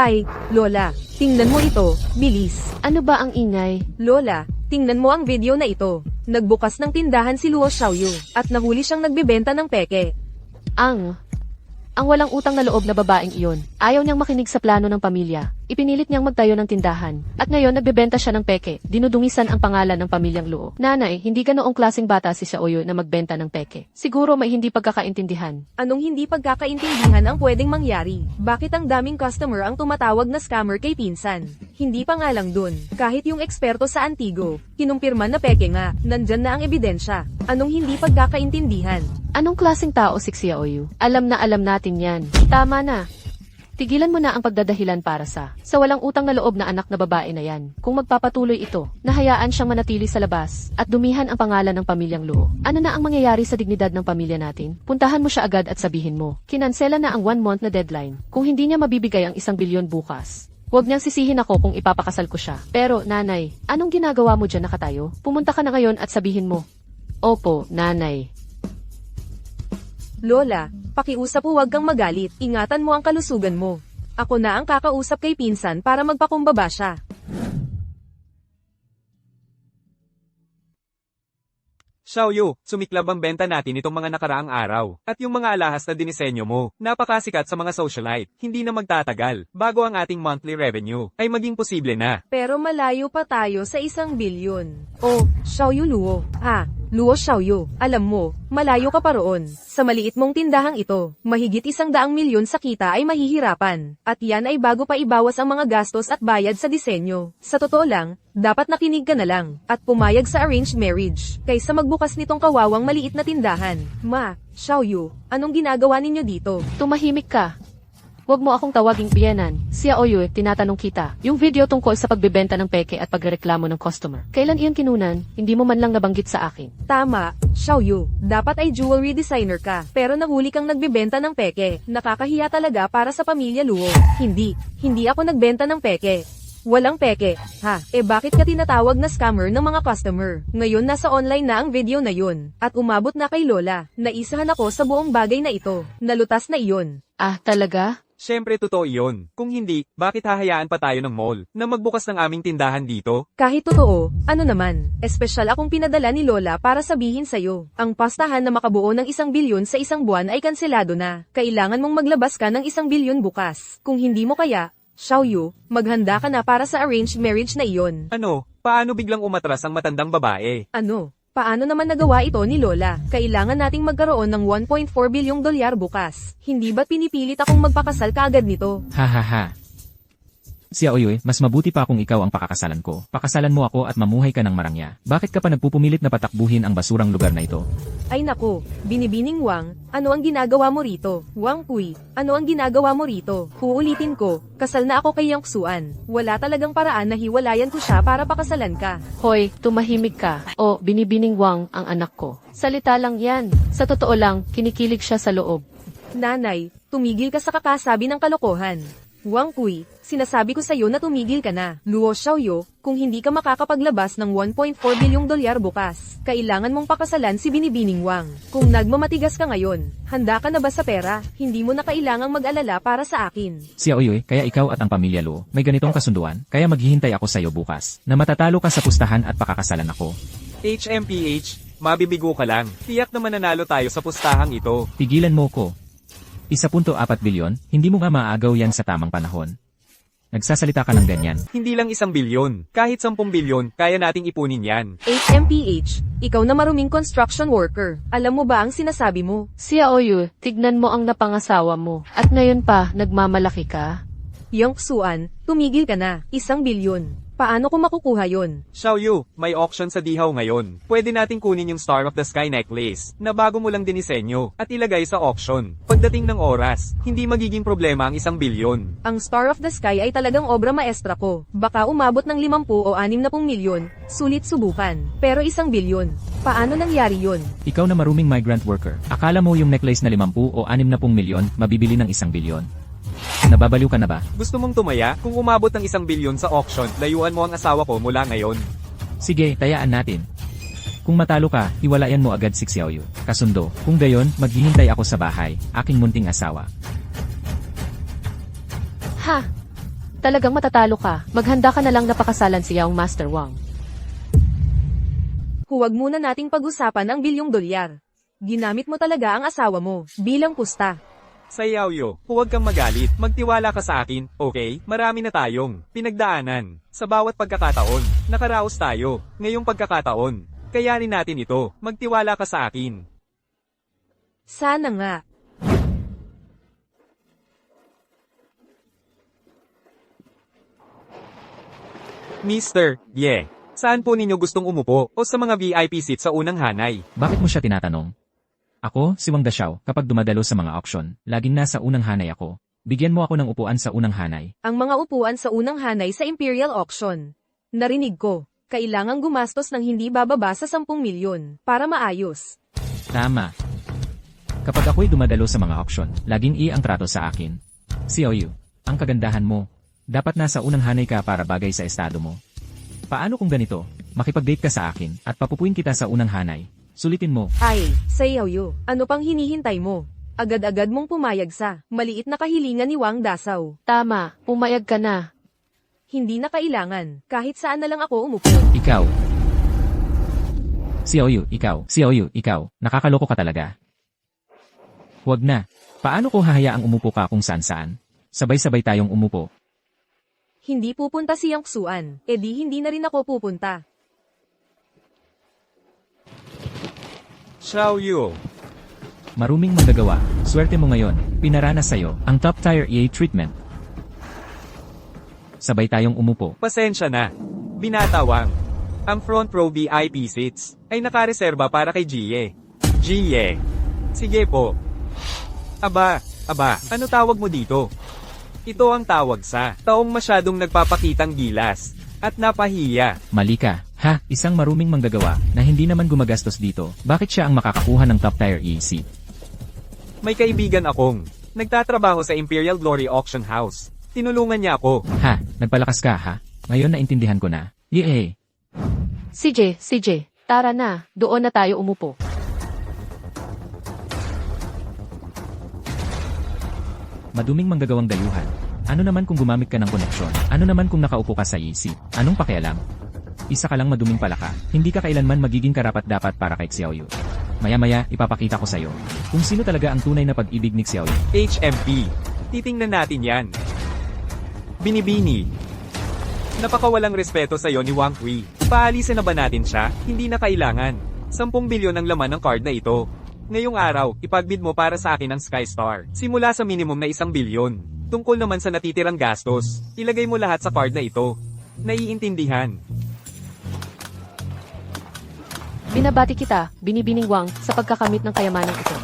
Ay, Lola, tingnan mo ito, bilis. Ano ba ang ingay? Lola, tingnan mo ang video na ito. Nagbukas ng tindahan si Luo Xiaoyu, at nahuli siyang nagbebenta ng peke. Ang walang utang na loob na babaeng iyon. Ayaw niyang makinig sa plano ng pamilya. Ipinilit niyang magtayo ng tindahan. At ngayon nagbebenta siya ng peke. Dinudungisan ang pangalan ng pamilyang Luo. Nanay, hindi ka noong klaseng bata si Xiaoyu na magbenta ng peke. Siguro may hindi pagkakaintindihan. Anong hindi pagkakaintindihan ang pwedeng mangyari? Bakit ang daming customer ang tumatawag na scammer kay pinsan? Hindi pa nga lang dun. Kahit yung eksperto sa Antigo, kinumpirma na peke nga. Nandyan na ang ebidensya. Anong hindi pagkakaintindihan? Anong klaseng tao si Xiaoyu? Alam natin yan. Tama na. Tigilan mo na ang pagdadahilan para sa walang utang na loob na anak na babae na yan. Kung magpapatuloy ito, nahayaan siyang manatili sa labas at dumihan ang pangalan ng pamilyang Luo. Ano na ang mangyayari sa dignidad ng pamilya natin? Puntahan mo siya agad at sabihin mo, kinansela na ang 1 month na deadline. Kung hindi niya mabibigay ang 1 bilyon bukas, huwag niyang sisihin ako kung ipapakasal ko siya. Pero, nanay, anong ginagawa mo dyan nakatayo? Pumunta ka na ngayon at sabihin mo, opo, nanay. Lola, pakiusap huwag kang magalit. Ingatan mo ang kalusugan mo. Ako na ang kakausap kay pinsan para magpakumbaba siya. Xiaoyu, sumiklab ang benta natin itong mga nakaraang araw. At yung mga alahas na dinisenyo mo, napakasikat sa mga socialite. Hindi na magtatagal, bago ang ating monthly revenue, ay maging posible na. Pero malayo pa tayo sa 1 bilyon. Oh, Xiaoyu Luo. Luo Xiaoyu, alam mo, malayo ka pa roon. Sa maliit mong tindahang ito, mahigit 100 milyon sa kita ay mahihirapan. At yan ay bago pa ibawas ang mga gastos at bayad sa disenyo. Sa totoo lang, dapat nakinig ka na lang, at pumayag sa arranged marriage, kaysa magbukas nitong kawawang maliit na tindahan. Ma, Xiaoyu, anong ginagawa ninyo dito? Tumahimik ka. Huwag mo akong tawaging biyenan. Xiaoyu, tinatanong kita. Yung video tungkol sa pagbebenta ng peke at pagreklamo ng customer. Kailan iyon kinunan? Hindi mo man lang nabanggit sa akin. Tama, Xiaoyu, dapat ay jewelry designer ka, pero nahuli kang nagbebenta ng peke. Nakakahiya talaga para sa pamilya Luo. Hindi ako nagbenta ng peke. Walang peke. Bakit ka tinatawag na scammer ng mga customer? Ngayon nasa online na ang video na yun. At umabot na kay Lola. Naisahan ako sa buong bagay na ito. Nalutas na iyon. Talaga? Siyempre totoo iyon. Kung hindi, bakit hahayaan pa tayo ng mall na magbukas ng aming tindahan dito? Kahit totoo, ano naman, espesyal akong pinadala ni Lola para sabihin sa'yo. Ang pastahan na makabuo ng 1 bilyon sa 1 buwan ay kanselado na. Kailangan mong maglabas ka ng 1 bilyon bukas. Kung hindi mo kaya, Xiaoyu, maghanda ka na para sa arranged marriage na iyon. Ano? Paano biglang umatras ang matandang babae? Ano? Paano naman nagawa ito ni Lola? Kailangan nating magkaroon ng 1.4 bilyong dolyar bukas. Hindi ba't pinipilit akong magpakasal kaagad nito? Hahaha. Xiaoyu, mas mabuti pa kung ikaw ang pakakasalan ko. Pakasalan mo ako at mamuhay ka ng marangya. Bakit ka pa nagpupumilit na patakbuhin ang basurang lugar na ito? Ay nako, Binibining Wang, ano ang ginagawa mo rito? Wang Kui, ano ang ginagawa mo rito? Uulitin ko, kasal na ako kay Yang Xuan. Wala talagang paraan na hiwalayan ko siya para pakasalan ka. Hoy, tumahimik ka. O, Binibining Wang ang anak ko. Salita lang yan. Sa totoo lang, kinikilig siya sa loob. Nanay, tumigil ka sa kakasabi ng kalokohan. Wang Kui, sinasabi ko sa'yo na tumigil ka na. Luo Xiaoyu, kung hindi ka makakapaglabas ng 1.4 bilyong dolyar bukas, kailangan mong pakasalan si Binibining Wang. Kung nagmamatigas ka ngayon, handa ka na ba sa pera? Hindi mo na kailangang mag-alala para sa akin. Xiaoyu, kaya ikaw at ang pamilya Luo, may ganitong kasunduan, kaya maghihintay ako sa'yo bukas, na matatalo ka sa pustahan at pakakasalan ako. HMPH, Mabibigo ka lang. Tiyak na mananalo tayo sa pustahang ito. Tigilan mo ko. 1.4 bilyon, hindi mo nga maagaw yan sa tamang panahon. Nagsasalita ka ng ganyan. Hindi lang 1 bilyon. Kahit 10 bilyon, kaya nating ipunin yan. HMPH, ikaw na maruming construction worker. Alam mo ba ang sinasabi mo? Si Aoyu, tignan mo ang napangasawa mo. At ngayon pa, nagmamalaki ka? Yang Xuan, tumigil ka na. 1 bilyon. Paano ko makukuha yon? Xiaoyu, may auction sa Dihaw ngayon. Pwede nating kunin yung Star of the Sky necklace, na bago mo lang dinisenyo, at ilagay sa auction. Pagdating ng oras, hindi magiging problema ang 1 bilyon. Ang Star of the Sky ay talagang obra maestra ko. Baka umabot ng 50 o 60 milyon, sulit subukan. Pero 1 bilyon. Paano nangyari yon? Ikaw na maruming migrant worker. Akala mo yung necklace na 50 o 60 milyon, mabibili ng 1 bilyon. Nababaliw ka na ba? Gusto mong tumaya? Kung umabot ng 1 bilyon sa auction, layuan mo ang asawa ko mula ngayon. Sige, tayaan natin. Kung matalo ka, hiwalayan mo agad si Xiaoyu. Kasundo, kung gayon, maghihintay ako sa bahay, aking munting asawa. Ha? Talagang matatalo ka. Maghanda ka na lang na pakasalan si Yaong Master Wang. Huwag muna nating pag-usapan ang bilyong dolyar. Ginamit mo talaga ang asawa mo, bilang pusta. Sa Xiaoyu, huwag kang magalit. Magtiwala ka sa akin, okay? Marami na tayong pinagdaanan. Sa bawat pagkakataon, nakaraos tayo. Ngayong pagkakataon, kayanin natin ito. Magtiwala ka sa akin. Sana nga. Mister, saan po ninyo gustong umupo o sa mga VIP seat sa unang hanay? Bakit mo siya tinatanong? Ako, si Wang Dashaw, kapag dumadalo sa mga auction, laging nasa unang hanay ako. Bigyan mo ako ng upuan sa unang hanay. Ang mga upuan sa unang hanay sa Imperial Auction. Narinig ko, kailangang gumastos ng hindi bababa sa 10 milyon para maayos. Tama. Kapag ako'y dumadalo sa mga auction, laging ang trato sa akin. Xiaoyu, ang kagandahan mo. Dapat nasa unang hanay ka para bagay sa estado mo. Paano kung ganito? Makipag-date ka sa akin at papupuin kita sa unang hanay. Sulitin mo. Ay, sa Xiaoyu, ano pang hinihintay mo? Agad-agad mong pumayag sa maliit na kahilingan ni Wang Dashaw. Tama, pumayag ka na. Hindi na kailangan, kahit saan na lang ako umupo. Ikaw. Xiaoyu, ikaw. Nakakaloko ka talaga. Huwag na. Paano ko hahayaang umupo ka kung saan-saan? Sabay-sabay tayong umupo. Hindi pupunta si Yang Xuan, edi hindi na rin ako pupunta. Xiaoyu. Maruming magagawa. Swerte mo ngayon. Pinaranas sa'yo ang top tier EA treatment. Sabay tayong umupo. Pasensya na. Binatawang. Ang front row VIP seats ay nakareserba para kay Jie. Sige po. Aba, ano tawag mo dito? Ito ang tawag sa taong masyadong nagpapakitang gilas at napahiya. Mali ka. Ha, isang maruming manggagawa na hindi naman gumagastos dito. Bakit siya ang makakakuha ng top tier EA seat? May kaibigan akong nagtatrabaho sa Imperial Glory Auction House. Tinulungan niya ako. Ha, nagpalakas ka ha? Ngayon naintindihan ko na. Yee. CJ, tara na, doon na tayo umupo. Maduming manggagawang dayuhan. Ano naman kung gumamit ka ng koneksyon? Ano naman kung nakaupo ka sa EC? Anong pakialam? Isa ka lang maduming palaka. Hindi ka kailanman magiging karapat-dapat para kay Xiaoyu. Maya-maya, ipapakita ko sa'yo kung sino talaga ang tunay na pag-ibig ni Xiaoyu. HMP. Titingnan natin yan. Binibini. Napakawalang respeto sa'yo ni Wang Kui. Paalisin na ba natin siya? Hindi na kailangan. 10 bilyon ang laman ng card na ito. Ngayong araw, ipagbid mo para sa akin ang Skystar. Simula sa minimum na 1 bilyon. Tungkol naman sa natitirang gastos, ilagay mo lahat sa card na ito. Naiintindihan. Binabati kita, Binibining Wang, sa pagkakamit ng kayamanang ito.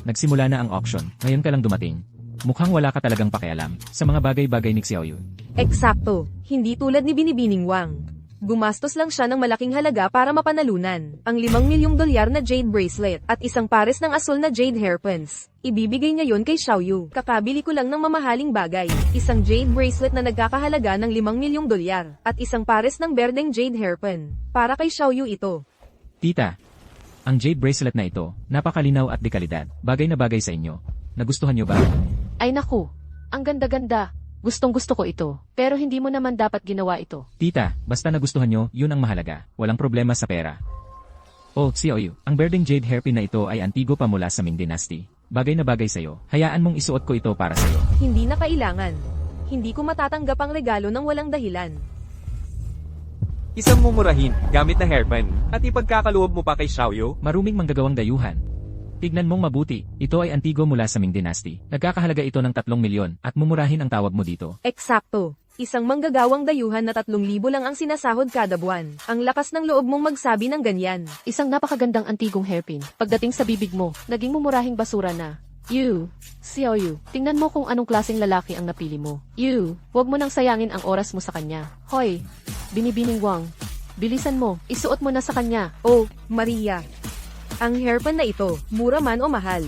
Nagsimula na ang auction. Ngayon ka lang dumating. Mukhang wala ka talagang pakialam sa mga bagay-bagay ni Xiaoyu. Eksakto, hindi tulad ni Binibining Wang. Gumastos lang siya ng malaking halaga para mapanalunan ang 5 milyong dolyar na jade bracelet at isang pares ng asul na jade hairpins. Ibibigay niya yon kay Xiaoyu. Kakabili ko lang ng mamahaling bagay. Isang jade bracelet na nagkakahalaga ng 5 milyong dolyar at isang pares ng berdeng jade hairpin. Para kay Xiaoyu ito. Tita, ang jade bracelet na ito, napakalinaw at dekalidad. Bagay na bagay sa inyo. Nagustuhan niyo ba? Ay naku, ang ganda-ganda. Gustong-gusto ko ito. Pero hindi mo naman dapat ginawa ito. Tita, basta nagustuhan nyo, yun ang mahalaga. Walang problema sa pera. Oh, Xiaoyu, ang berdeng jade hairpin na ito ay antigo pa mula sa Ming Dynasty. Bagay na bagay sa'yo. Hayaan mong isuot ko ito para sa'yo. Hindi na kailangan. Hindi ko matatanggap ang regalo ng walang dahilan. Isang mumurahin, gamit na hairpin, at ipagkakaloob mo pa kay Xiaoyu? Maruming manggagawang dayuhan. Tignan mong mabuti, ito ay antigo mula sa Ming Dynasty. Nagkakahalaga ito ng 3 milyon at mumurahin ang tawag mo dito. Eksakto. Isang manggagawang dayuhan na 3,000 lang ang sinasahod kada buwan. Ang lakas ng loob mong magsabi ng ganyan. Isang napakagandang antigong hairpin. Pagdating sa bibig mo, naging mumurahing basura na. Xiaoyu, tingnan mo kung anong klaseng lalaki ang napili mo. Huwag mo nang sayangin ang oras mo sa kanya. Hoy, binibining Wang. Bilisan mo, isuot mo na sa kanya. Oh, Maria. Ang hairpin na ito, mura man o mahal.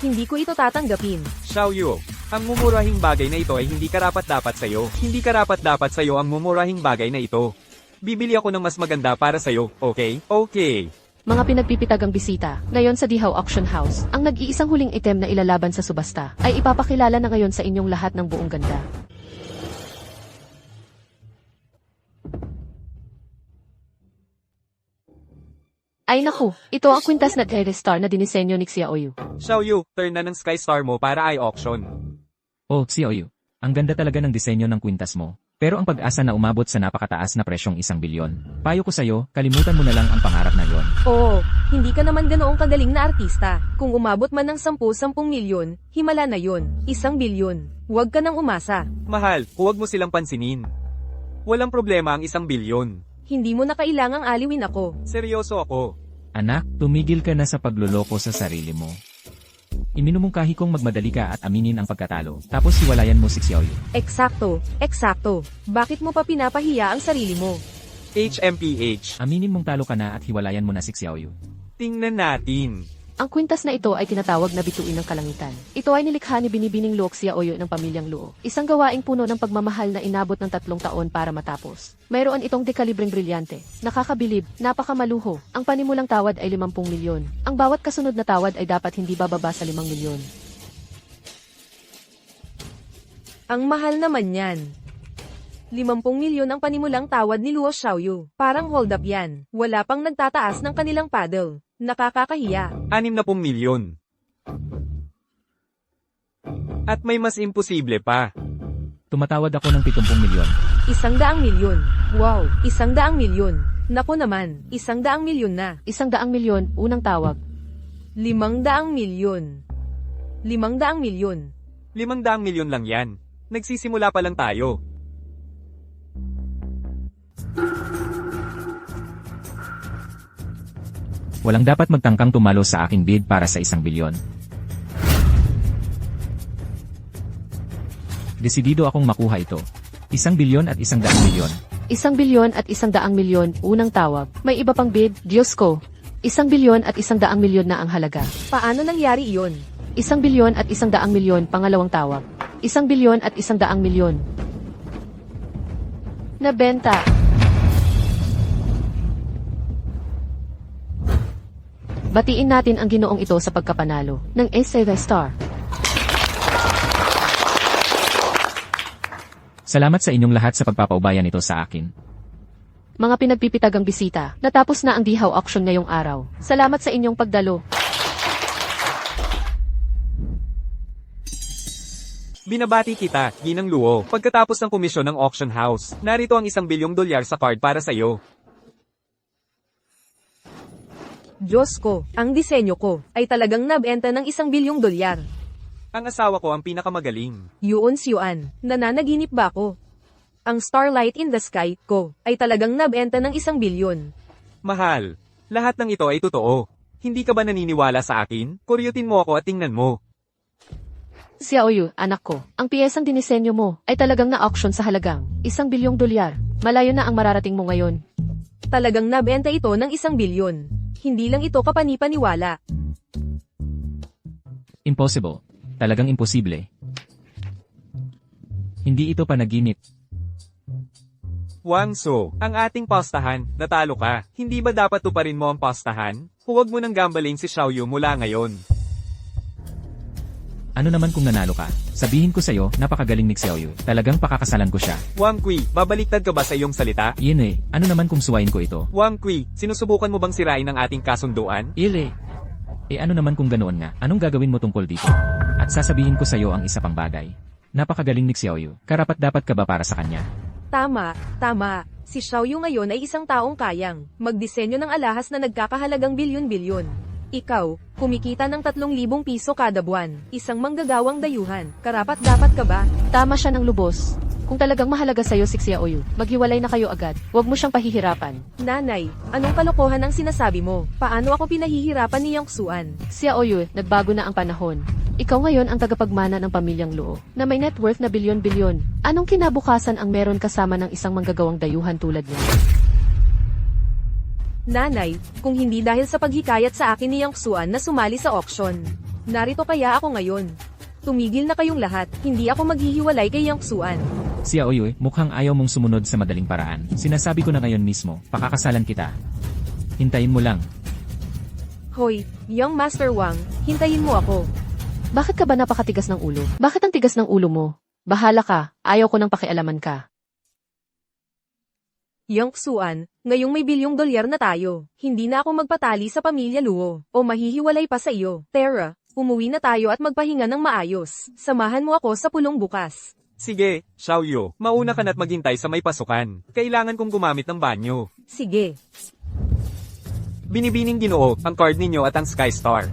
Hindi ko ito tatanggapin. Xiaoyu, ang mumurahing bagay na ito ay hindi karapat-dapat sa'yo. Hindi karapat-dapat sa'yo ang mumurahing bagay na ito. Bibili ako ng mas maganda para sa'yo, okay? Okay. Mga pinagpipitagang bisita, ngayon sa Dihaw Auction House, ang nag-iisang huling item na ilalaban sa subasta, ay ipapakilala na ngayon sa inyong lahat ng buong ganda. Ay naku, ito ang kwintas na Dairy Star na dinisenyo ni Xiaoyu. Xiaoyu, turn na ng Sky Star mo para i-auction. Oh, Xiaoyu, ang ganda talaga ng disenyo ng kwintas mo. Pero ang pag-asa na umabot sa napakataas na presyong 1 bilyon. Payo ko sa'yo, kalimutan mo na lang ang pangarap na yon. Oo, hindi ka naman ganoong kagaling na artista. Kung umabot man ng 10 milyon, himala na yon. 1 bilyon. Huwag ka nang umasa. Mahal, huwag mo silang pansinin. Walang problema ang 1 bilyon. Hindi mo na kailangang aliwin ako. Seryoso ako. Anak, tumigil ka na sa pagluloko sa sarili mo. Iminumungkahi kong magmadali ka at aminin ang pagkatalo, tapos hiwalayan mo si Xiaoyu. Eksakto, eksakto. Bakit mo pa pinapahiya ang sarili mo? HMPH. Aminin mong talo ka na at hiwalayan mo na si Xiaoyu. Tingnan natin. Ang kwintas na ito ay tinatawag na bituin ng kalangitan. Ito ay nilikha ni Binibining Luo Xiaoyu ng pamilyang Luo. Isang gawaing puno ng pagmamahal na inabot ng 3 taon para matapos. Mayroon itong dekalibreng brilyante. Nakakabilib, napakamaluho. Ang panimulang tawad ay 50 milyon. Ang bawat kasunod na tawad ay dapat hindi bababa sa 5 milyon. Ang mahal naman yan. 50 milyon ang panimulang tawad ni Luo Xiaoyu. Parang hold up yan. Wala pang nagtataas ng kanilang paddle. Nakakakahiya. 60 milyon. At may mas imposible pa. Tumatawad ako ng 70 milyon. 100 milyon. Wow, 100 milyon. Naku naman, 100 milyon na. 100 milyon, unang tawag. 500 milyon. 500 milyon. 500 milyon lang yan. Nagsisimula pa lang tayo. Walang dapat magtangkang tumalo sa aking bid para sa 1 bilyon. Desidido akong makuha ito. 1 bilyon at 100 milyon. 1 bilyon at 100 milyon, unang tawag. May iba pang bid, Diyos ko. 1 bilyon at 100 milyon na ang halaga. Paano nangyari iyon? 1 bilyon at 100 milyon, pangalawang tawag. 1 bilyon at 100 milyon. Nabenta. Batiin natin ang ginoong ito sa pagkapanalo ng Sky Star. Salamat sa inyong lahat sa pagpapaubayan nito sa akin. Mga pinagpipitagang bisita, natapos na ang Dihaw Auction ngayong araw. Salamat sa inyong pagdalo. Binabati kita, Ginang Luo. Pagkatapos ng komisyon ng auction house, narito ang 1 bilyong dolyar sa card para sa'yo. Diyos ko, ang disenyo ko ay talagang nabenta ng 1 bilyong dolyar. Ang asawa ko ang pinakamagaling. Yuan, nananaginip ba ako? Ang Starlight in the Sky ko ay talagang nabenta ng 1 bilyon. Mahal, lahat ng ito ay totoo. Hindi ka ba naniniwala sa akin? Kuryutin mo ako at tingnan mo. Xiaoyu, anak ko, ang piyesang dinisenyo mo ay talagang na-auction sa halagang 1 bilyong dolyar. Malayo na ang mararating mo ngayon. Talagang nabenta ito ng 1 bilyon. Hindi lang ito kapanipaniwala. Impossible. Talagang imposible. Hindi ito panaginip. Wangso, ang ating pastahan, natalo ka. Hindi ba dapat tuparin mo ang pastahan? Huwag mo nang gambaling si Xiaoyu mula ngayon. Ano naman kung nanalo ka? Sabihin ko sa'yo, napakagaling ni Xiaoyu. Talagang pakakasalan ko siya. Wang Kui, babaliktad ka ba sa iyong salita? Yun ano naman kung suwain ko ito? Wang Kui, sinusubukan mo bang sirain ang ating kasunduan? Ano naman kung ganoon nga? Anong gagawin mo tungkol dito? At sasabihin ko sa'yo ang isa pang bagay. Napakagaling ni Xiaoyu. Karapat-dapat ka ba para sa kanya? Tama, tama. Si Xiaoyu ngayon ay isang taong kayang magdisenyo ng alahas na nagkakahalagang bilyon-bilyon. Ikaw, kumikita ng 3,000 piso kada buwan. Isang manggagawang dayuhan. Karapat-dapat ka ba? Tama siya ng lubos. Kung talagang mahalaga sa'yo si Xiaoyu, maghiwalay na kayo agad. Huwag mo siyang pahihirapan. Nanay, anong kalokohan ang sinasabi mo? Paano ako pinahihirapan ni Yongsuan? Xiaoyu, nagbago na ang panahon. Ikaw ngayon ang tagapagmana ng pamilyang Luo, na may net worth na bilyon-bilyon. Anong kinabukasan ang meron kasama ng isang manggagawang dayuhan tulad niya? Nanay, kung hindi dahil sa paghikayat sa akin ni Yongsuan na sumali sa auction. Narito kaya ako ngayon. Tumigil na kayong lahat, hindi ako maghihiwalay kay Yongsuan. Xiaoyu, mukhang ayaw mong sumunod sa madaling paraan. Sinasabi ko na ngayon mismo, pakakasalan kita. Hintayin mo lang. Hoy, Young Master Wang, hintayin mo ako. Bakit ka ba napakatigas ng ulo? Bakit ang tigas ng ulo mo? Bahala ka, ayaw ko nang pakialaman ka. Yongsuan, ngayong may $1 billion na tayo, hindi na ako magpatali sa pamilya Luo, o mahihiwalay pa sa iyo. Tara, umuwi na tayo at magpahinga ng maayos. Samahan mo ako sa pulong bukas. Sige, Xiaoyu, mauna ka na't maghintay sa may pasukan. Kailangan kong gumamit ng banyo. Sige. Binibining Ginoo, ang card ninyo at ang Sky Star.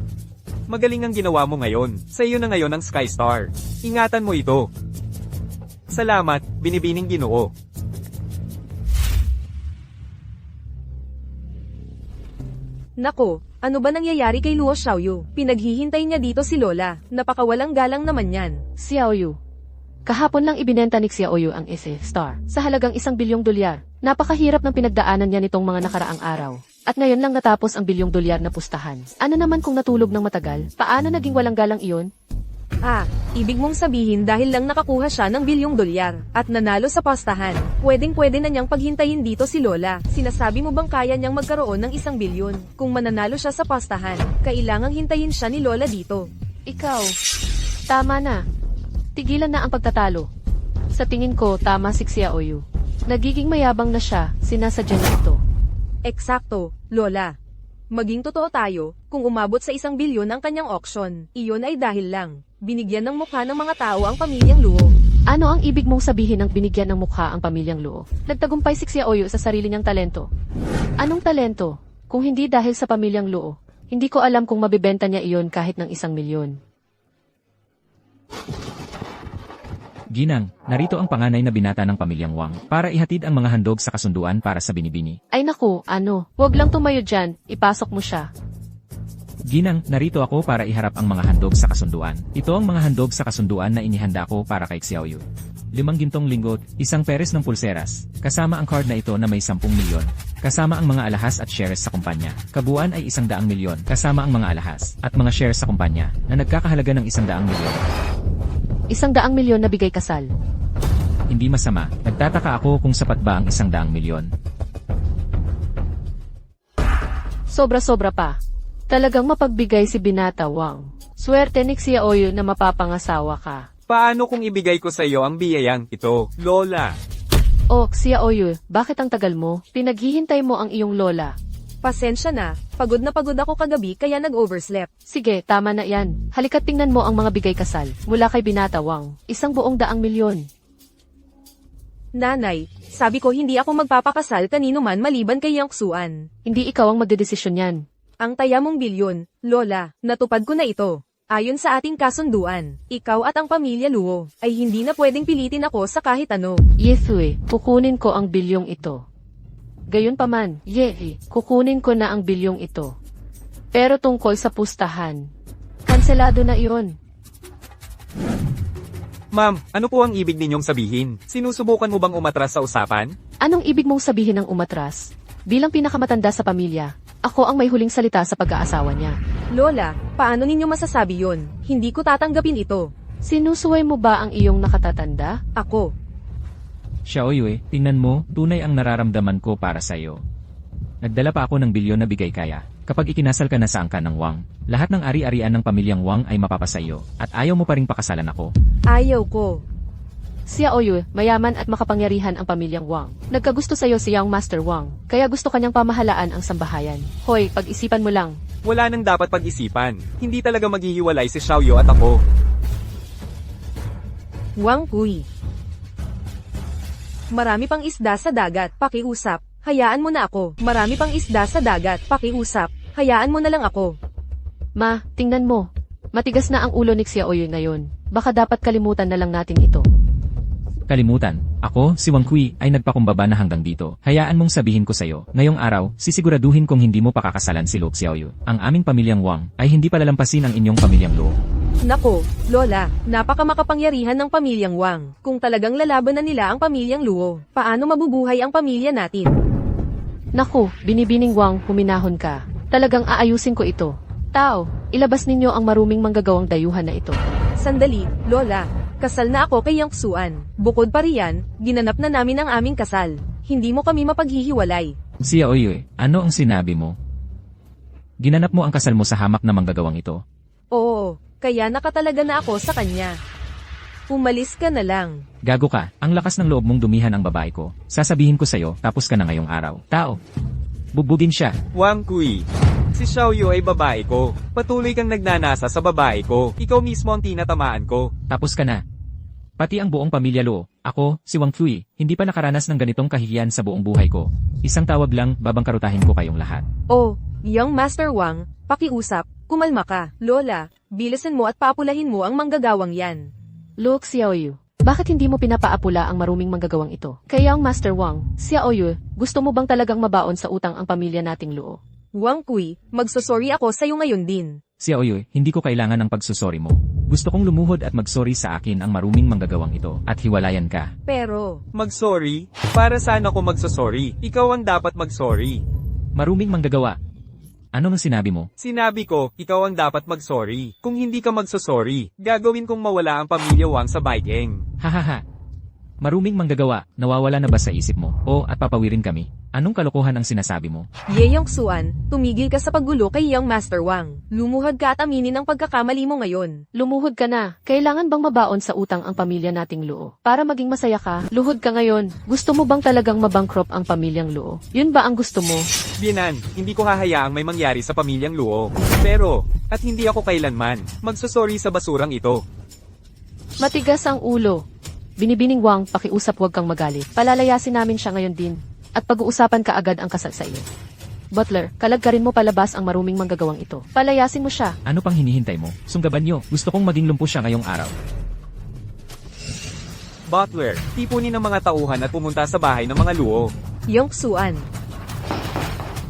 Magaling ang ginawa mo ngayon. Sa iyo na ngayon ang Sky Star. Ingatan mo ito. Salamat, Binibining Ginoo. Nako, ano ba nangyayari kay Luo Xiaoyu? Pinaghihintay niya dito si Lola. Napakawalang galang naman yan. Xiaoyu. Kahapon lang ibinenta ni Xiaoyu ang Star sa halagang $1 bilyong. Napakahirap ng pinagdaanan niya nitong mga nakaraang araw. At ngayon lang natapos ang $1 bilyong na pustahan. Ano naman kung natulog ng matagal? Paano naging walang galang iyon? Ibig mong sabihin dahil lang nakakuha siya ng $1 bilyong at nanalo sa postahan, pwedeng-pwede na niyang paghintayin dito si Lola. Sinasabi mo bang kaya niyang magkaroon ng $1 bilyon? Kung mananalo siya sa postahan, kailangang hintayin siya ni Lola dito. Ikaw. Tama na. Tigilan na ang pagtatalo. Sa tingin ko, tama si Xiaoyu. Nagiging mayabang na siya, sinasadya niya ito. Eksakto, Lola. Maging totoo tayo, kung umabot sa $1 bilyon ang kanyang auction, iyon ay dahil lang binigyan ng mukha ng mga tao ang pamilyang Luo. Ano ang ibig mong sabihin ng binigyan ng mukha ang pamilyang Luo? Nagtagumpay si Xiaoyu sa sarili niyang talento. Anong talento? Kung hindi dahil sa pamilyang Luo, hindi ko alam kung mabibenta niya iyon kahit ng $1 milyon. Ginang, narito ang panganay na binata ng pamilyang Wang para ihatid ang mga handog sa kasunduan para sa binibini. Ay naku, wag lang tumayo dyan, ipasok mo siya. Ginang, narito ako para iharap ang mga handog sa kasunduan. Ito ang mga handog sa kasunduan na inihanda ko para kay Xiaoyu. 5 gintong linggot, 1 peres ng pulseras, kasama ang card na ito na may 10 milyon, kasama ang mga alahas at shares sa kumpanya. Kabuuan ay 100 milyon, kasama ang mga alahas at mga shares sa kumpanya na nagkakahalaga ng 100 milyon. 100 milyon na bigay kasal. Hindi masama, nagtataka ako kung sapat ba ang 100 milyon. Sobra-sobra pa. Talagang mapagbigay si Binata Wang. Swerte ni Xiaoyu na mapapangasawa ka. Paano kung ibigay ko sa iyo ang biyayang ito, Lola? Oh, Xiaoyu, bakit ang tagal mo? Pinaghihintay mo ang iyong lola. Pasensya na, pagod na pagod ako kagabi kaya nag-overslept. Sige, tama na yan. Halika't tingnan mo ang mga bigay kasal mula kay Binata Wang. 100 milyon. Nanay, sabi ko hindi ako magpapakasal kanino man maliban kay Yongsuan. Hindi ikaw ang magdedesisyon yan. Ang taya mong bilyon, Lola, natupad ko na ito. Ayon sa ating kasunduan, ikaw at ang pamilya Luo ay hindi na pwedeng pilitin ako sa kahit ano. Yesue, kukunin ko ang bilyong ito. Gayunpaman, kukunin ko na ang bilyong ito. Pero tungkol sa pustahan, kanselado na iyon. Ma'am, ano po ang ibig ninyong sabihin? Sinusubukan mo bang umatras sa usapan? Anong ibig mong sabihin ng umatras? Bilang pinakamatanda sa pamilya, ako ang may huling salita sa pag-aasawa niya. Lola, paano ninyo masasabi yon? Hindi ko tatanggapin ito. Sinusuway mo ba ang iyong nakatatanda? Ako. Xiaoyu, tingnan mo, tunay ang nararamdaman ko para sa iyo. Nagdala pa ako ng bilyon na bigay kaya. Kapag ikinasal ka na sa angkan ng Wang, lahat ng ari-arian ng pamilyang Wang ay mapapasayo, at ayaw mo pa ring pakasalan ako. Ayaw ko. Si Xiaoyu, mayaman at makapangyarihan ang pamilyang Wang. Nagkagusto sa'yo si Young Master Wang, kaya gusto kanyang pamahalaan ang sambahayan. Hoy, pag-isipan mo lang. Wala nang dapat pag-isipan. Hindi talaga maghihiwalay si Xiaoyu at ako. Wang Kui. Marami pang isda sa dagat, pakiusap. Hayaan mo na ako. Marami pang isda sa dagat, pakiusap. Hayaan mo na lang ako. Ma, tingnan mo. Matigas na ang ulo ni Xiaoyu ngayon. Baka dapat kalimutan na lang natin ito. Kalimutan, ako, si Wang Kui, ay nagpakumbaba na hanggang dito. Hayaan mong sabihin ko sa'yo, ngayong araw, sisiguraduhin kong hindi mo pakakasalan si Luo Xiaoyu. Ang aming pamilyang Wang, ay hindi palalampasin ang inyong pamilyang Luo. Nako, Lola, napakamakapangyarihan ng pamilyang Wang. Kung talagang lalaban na nila ang pamilyang Luo, paano mabubuhay ang pamilya natin? Naku, binibining Wang, huminahon ka. Talagang aayusin ko ito. Tao, ilabas ninyo ang maruming manggagawang dayuhan na ito. Sandali, Lola. Kasal na ako kay Yang Xuan. Bukod pa riyan, ginanap na namin ang aming kasal. Hindi mo kami mapaghihiwalay. Xiaoyu, ano ang sinabi mo? Ginanap mo ang kasal mo sa hamak na manggagawang ito. Oo, kaya nakatalaga na ako sa kanya. Umalis ka na lang. Gago ka, ang lakas ng loob mong dumihan ang babae ko. Sasabihin ko sa'yo, tapos ka na ngayong araw. Tao, bubugin siya. Wang Kui. Si Xiaoyu ay babae ko. Patuloy kang nagnanasa sa babae ko. Ikaw mismo ang tinatamaan ko. Tapos ka na. Pati ang buong pamilya Luo, ako, si Wang Kui, hindi pa nakaranas ng ganitong kahihiyan sa buong buhay ko. Isang tawag lang, babangkarutahin ko kayong lahat. Oh, Young Master Wang, pakiusap, kumalma ka. Lola, bilisan mo at paapulahin mo ang manggagawang yan. Luo Xiaoyu, bakit hindi mo pinapaapula ang maruming manggagawang ito? Kay Young Master Wang, Xiaoyu, gusto mo bang talagang mabaon sa utang ang pamilya nating Luo? Wang Kui, magsosorry ako sa'yo ngayon din. Xiaoyu, hindi ko kailangan ng pagsusori mo. Gusto kong lumuhod at magsorry sa akin ang maruming manggagawang ito, at hiwalayan ka. Pero, Mag-sorry? Para saan ako magsosorry? Ikaw ang dapat mag-sorry. Maruming manggagawa. Ano ang sinabi mo? Sinabi ko, ikaw ang dapat mag-sorry. Kung hindi ka magsosorry, gagawin kong mawala ang pamilya Wang sa Baikeng. Hahaha. Maruming manggagawa, nawawala na ba sa isip mo? O at papawirin kami? Anong kalokohan ang sinasabi mo? Ye Yang Xuan, tumigil ka sa paggulo kay Young Master Wang. Lumuhod ka at aminin ang pagkakamali mo ngayon. Lumuhod ka na. Kailangan bang mabaon sa utang ang pamilya nating Luo? Para maging masaya ka, luhod ka ngayon. Gusto mo bang talagang mabankrupt ang pamilyang Luo? Yun ba ang gusto mo? Binan, hindi ko hahayaang may mangyari sa pamilyang Luo. Pero, at hindi ako kailanman, magsosorry sa basurang ito. Matigas ang ulo. Binibining Wang, pakiusap huwag kang magalit. Palalayasin namin siya ngayon din. At pag-uusapan ka agad ang kasal sa iyo. Butler, kalagkarin mo palabas ang maruming manggagawang ito. Palayasin mo siya. Ano pang hinihintay mo? Sunggaban nyo, gusto kong maging lumpo siya ngayong araw. Butler, tipunin ng mga tauhan at pumunta sa bahay ng mga Luo. Young Xuan,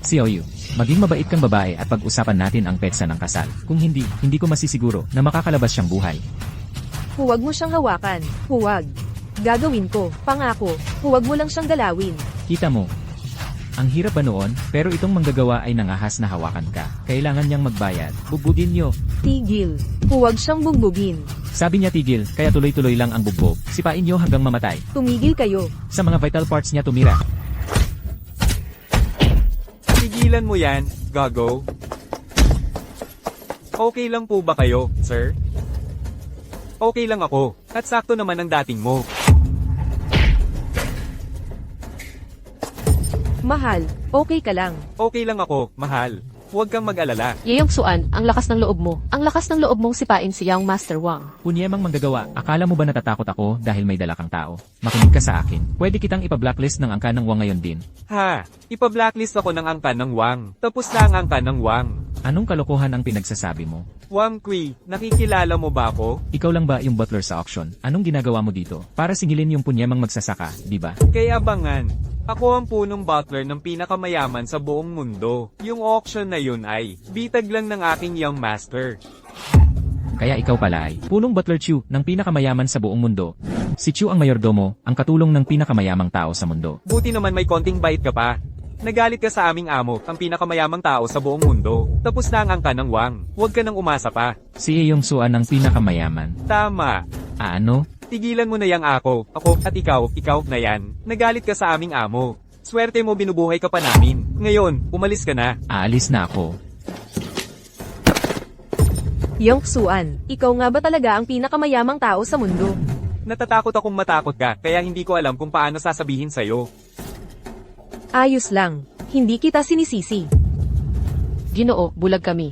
Xiaoyu, maging mabait kang babae at pag-usapan natin ang petsa ng kasal. Kung hindi, hindi ko masisiguro na makakalabas siyang buhay. huwag mo siyang hawakan. Huwag. Gagawin ko, pangako. Huwag mo lang siyang galawin. Kita mo. Ang hirap ba noon, pero itong manggagawa ay nangahas na hawakan ka. Kailangan niyang magbayad. Bugbugin niyo. Tigil. Huwag siyang bugbugin. Sabi niya tigil, kaya tuloy-tuloy lang ang bugbog. Sipain niyo hanggang mamatay. Tumigil kayo. Sa mga vital parts niya tumira. Tigilan mo yan, gago. Okay lang po ba kayo, sir? Okay lang ako, at sakto naman ang dating mo. Mahal, okay ka lang. Okay lang ako, mahal. Huwag kang mag-alala. Yeyong Xuan, ang lakas ng loob mo. Ang lakas ng loob mong sipain si Young Master Wang. Punyemang manggagawa, akala mo ba natatakot ako dahil may dala kang tao? Makinig ka sa akin. Pwede kitang ipa-blacklist ng angka ng Wang ngayon din. Ha, ipa-blacklist ako ng angkan ng Wang. Tapos na ang angkan ng Wang. Anong kalokohan ang pinagsasabi mo? Wang Kui, nakikilala mo ba ako? Ikaw lang ba yung butler sa auction? Anong ginagawa mo dito? Para singilin yung punyemang magsasaka, di ba? Kaya abangan. Ako ang punong butler ng pinakamayaman sa buong mundo. Yung auction na yun ay, bitag lang ng aking young master. Kaya ikaw pala ay punong butler Chu ng pinakamayaman sa buong mundo. Si Chu ang mayordomo, ang katulong ng pinakamayamang tao sa mundo. Buti naman may konting bait ka pa. Nagalit ka sa aming amo, ang pinakamayamang tao sa buong mundo. Tapos na ang angka ng Wang. Huwag ka nang umasa pa. Si Yeyong Suan ang pinakamayaman. Tama. Ano? Tigilan mo na yang ako at ikaw na yan. Nagalit ka sa aming amo. Swerte mo binubuhay ka pa namin. Ngayon, umalis ka na. Aalis na ako. Yong Xuan, ikaw nga ba talaga ang pinakamayamang tao sa mundo? Natatakot akong matakot ka, kaya hindi ko alam kung paano sasabihin sa'yo. Ayos lang. Hindi kita sinisisi. Ginoo, bulag kami.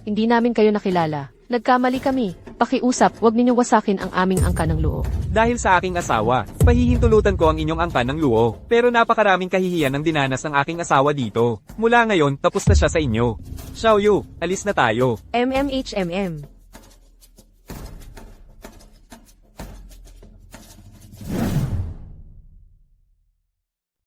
Hindi namin kayo nakilala. Nagkamali kami. Pakiusap, huwag ninyong wasakin ang aming angka ng luo. Dahil sa aking asawa, pahihintulutan ko ang inyong angka ng luo. Pero napakaraming kahihiyan ang dinanas ng aking asawa dito. Mula ngayon, tapos na siya sa inyo. Xiao Yu, alis na tayo. MMHMM.